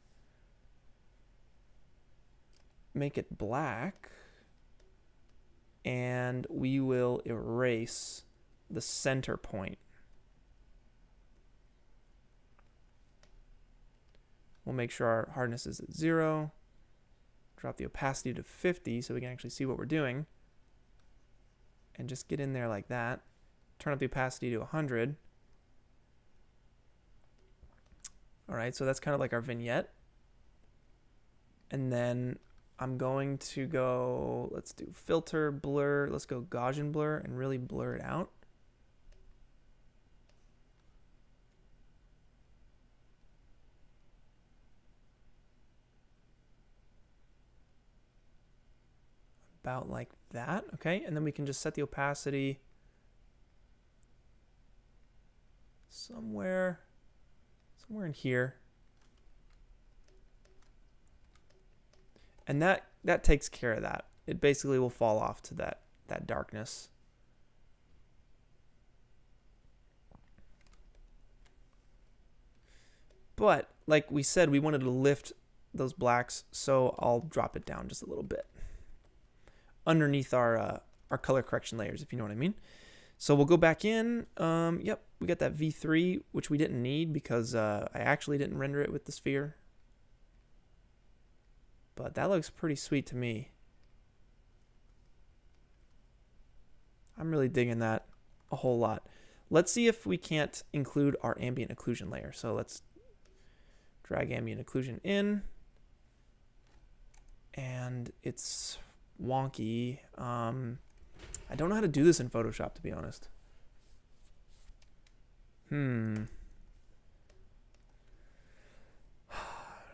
make it black, and we will erase the center point. We'll make sure our hardness is at 0, drop the opacity to 50 so we can actually see what we're doing, and just get in there like that. Turn up the opacity to 100. All right, so that's kind of like our vignette. And then I'm going to go, let's do filter, blur, let's go Gaussian blur and really blur it out. About like that, okay? And then we can just set the opacity somewhere in here. And that takes care of that. It basically will fall off to that darkness. But like we said, we wanted to lift those blacks, so I'll drop it down just a little bit underneath our color correction layers, if you know what I mean. So we'll go back in. Yep, we got that V3, which we didn't need because I actually didn't render it with the sphere. But that looks pretty sweet to me. I'm really digging that a whole lot. Let's see if we can't include our ambient occlusion layer. So let's drag ambient occlusion in. And it's wonky. I don't know how to do this in Photoshop, to be honest.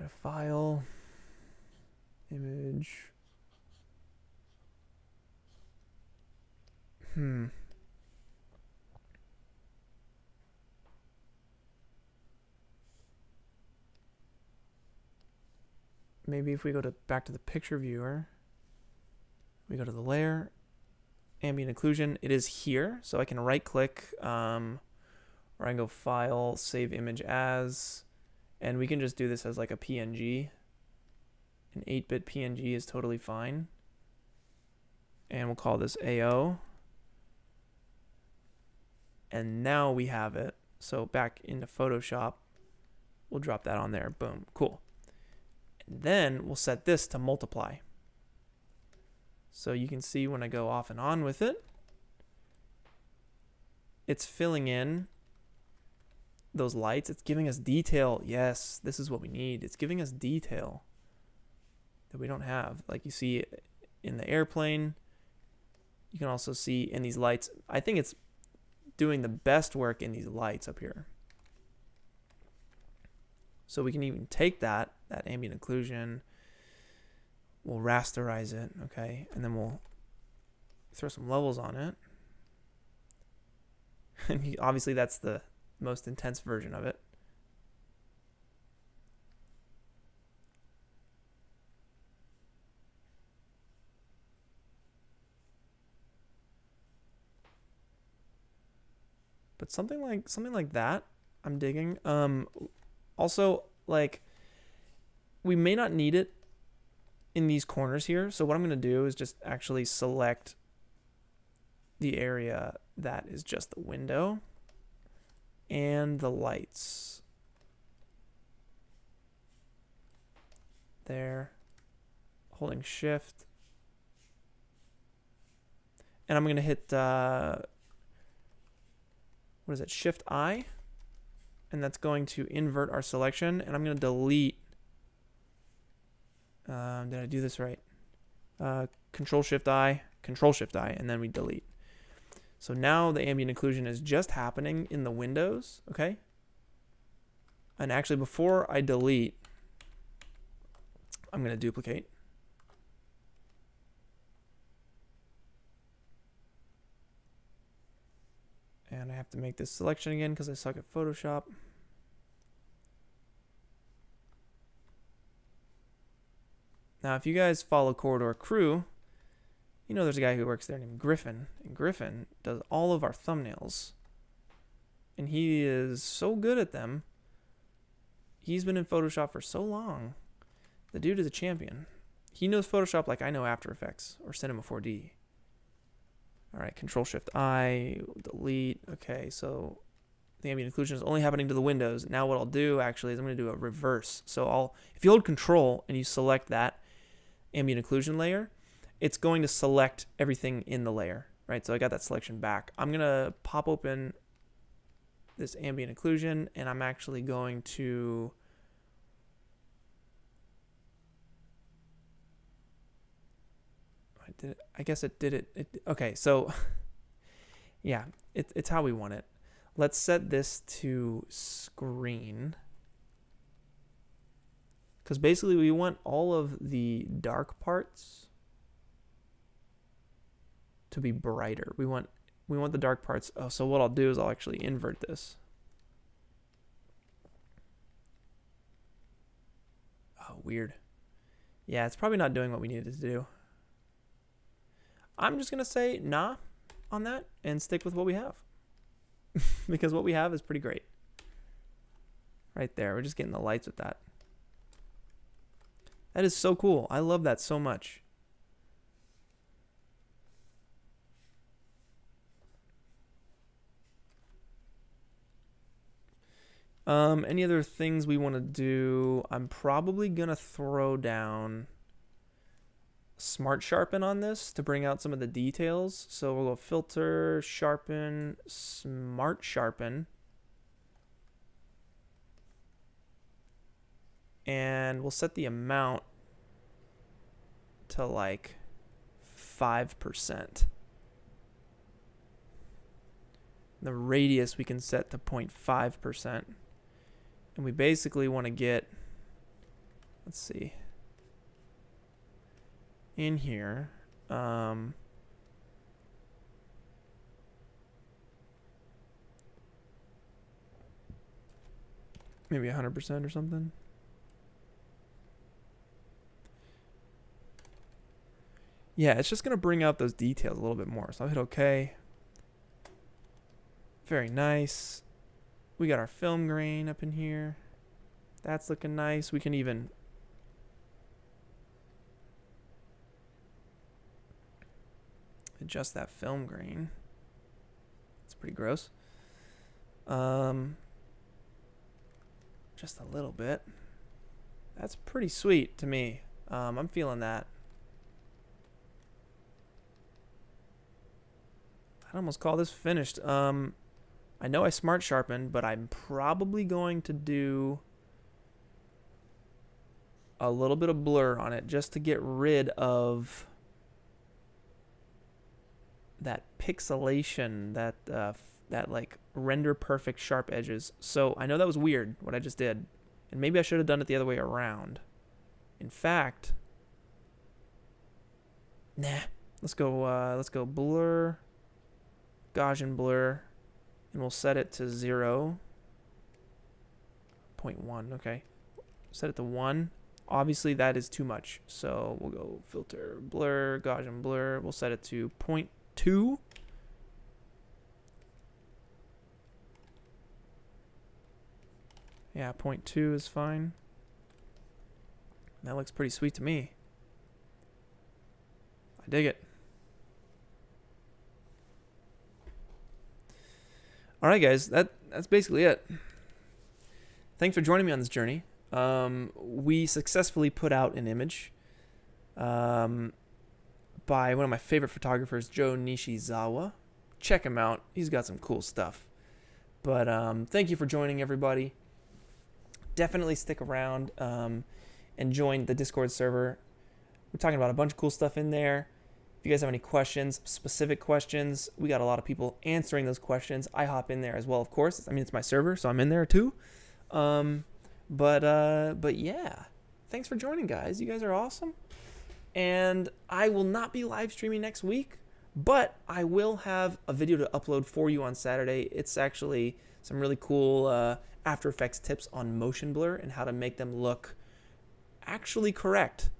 a file, image. Maybe if we go back to the picture viewer, we go to the layer, ambient occlusion. It is here, so I can right click, or I can go file, save image as, and we can just do this as like a PNG. An 8-bit PNG is totally fine. And we'll call this AO. And now we have it. So back into Photoshop, we'll drop that on there. Boom, cool. And then we'll set this to multiply. So you can see when I go off and on with it, it's filling in those lights. It's giving us detail. Yes, this is what we need. It's giving us detail that we don't have. Like you see in the airplane, you can also see in these lights. I think it's doing the best work in these lights up here. So we can even take that ambient occlusion, we'll rasterize it, okay, and then we'll throw some levels on it. And obviously that's the most intense version of it. But something like that, I'm digging. Also, like, we may not need it in these corners here. So what I'm going to do is just actually select the area that is just the window and the lights. There. Holding shift. And I'm going to hit, what is it, Shift I. And that's going to invert our selection. And I'm going to delete. Did I do this right? Control Shift I, and then we delete. So now the ambient occlusion is just happening in the windows, okay? And actually before I delete, I'm going to duplicate. And I have to make this selection again because I suck at Photoshop. Now, if you guys follow Corridor Crew, you know there's a guy who works there named Griffin. And Griffin does all of our thumbnails. And he is so good at them. He's been in Photoshop for so long. The dude is a champion. He knows Photoshop like I know After Effects or Cinema 4D. All right, Control Shift I, delete. Okay, so the ambient occlusion is only happening to the windows. Now what I'll do actually is I'm going to do a reverse. So if you hold Control and you select that ambient occlusion layer, it's going to select everything in the layer, right? So I got that selection back. I'm going to pop open this ambient occlusion, and I'm actually going to I guess it did it. Okay, so yeah, it's how we want it. Let's set this to screen. Because basically we want all of the dark parts to be brighter. We want the dark parts. Oh, so what I'll do is I'll actually invert this. Oh, weird. Yeah, it's probably not doing what we needed to do. I'm just going to say nah on that and stick with what we have. Because what we have is pretty great. Right there. We're just getting the lights with that. That is so cool. I love that so much. Any other things we want to do? I'm probably going to throw down Smart Sharpen on this to bring out some of the details. So we'll go Filter, Sharpen, Smart Sharpen. And we'll set the amount to like 5%. The radius we can set to 0.5%. And we basically want to get let's see. In here, maybe 100% or something. Yeah, it's just going to bring out those details a little bit more. So I'll hit OK. Very nice. We got our film grain up in here. That's looking nice. We can even adjust that film grain. It's pretty gross. Just a little bit. That's pretty sweet to me. I'm feeling that. I'd almost call this finished. I know I smart sharpened, but I'm probably going to do a little bit of blur on it just to get rid of that pixelation, that like render perfect sharp edges. So I know that was weird what I just did, and maybe I should have done it the other way around. In fact, let's go blur, Gaussian blur, and we'll set it to 0.1. Okay, set it to 1. Obviously that is too much, so we'll go filter, blur, Gaussian blur. We'll set it to 0.2. Yeah, 0.2 is fine. That looks pretty sweet to me. I dig it. All right, guys, that's basically it. Thanks for joining me on this journey. We successfully put out an image by one of my favorite photographers, Joe Nishizawa. Check him out. He's got some cool stuff. But thank you for joining, everybody. Definitely stick around and join the Discord server. We're talking about a bunch of cool stuff in there. If you guys have any questions, specific questions, we got a lot of people answering those questions. I hop in there as well, of course. I mean, it's my server, so I'm in there too. But yeah, thanks for joining, guys. You guys are awesome. And I will not be live streaming next week, but I will have a video to upload for you on Saturday. It's actually some really cool After Effects tips on motion blur and how to make them look actually correct,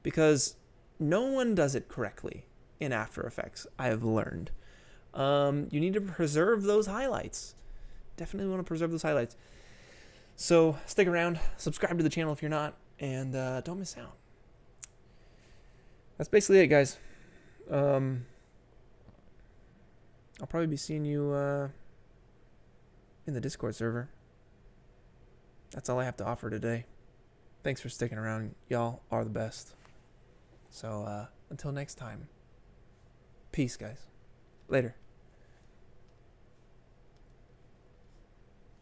because no one does it correctly in After Effects, I have learned. You need to preserve those highlights. Definitely want to preserve those highlights. So stick around, subscribe to the channel if you're not, and don't miss out. That's basically it, guys. I'll probably be seeing you in the Discord server. That's all I have to offer today. Thanks for sticking around. Y'all are the best. So until next time, peace, guys. Later.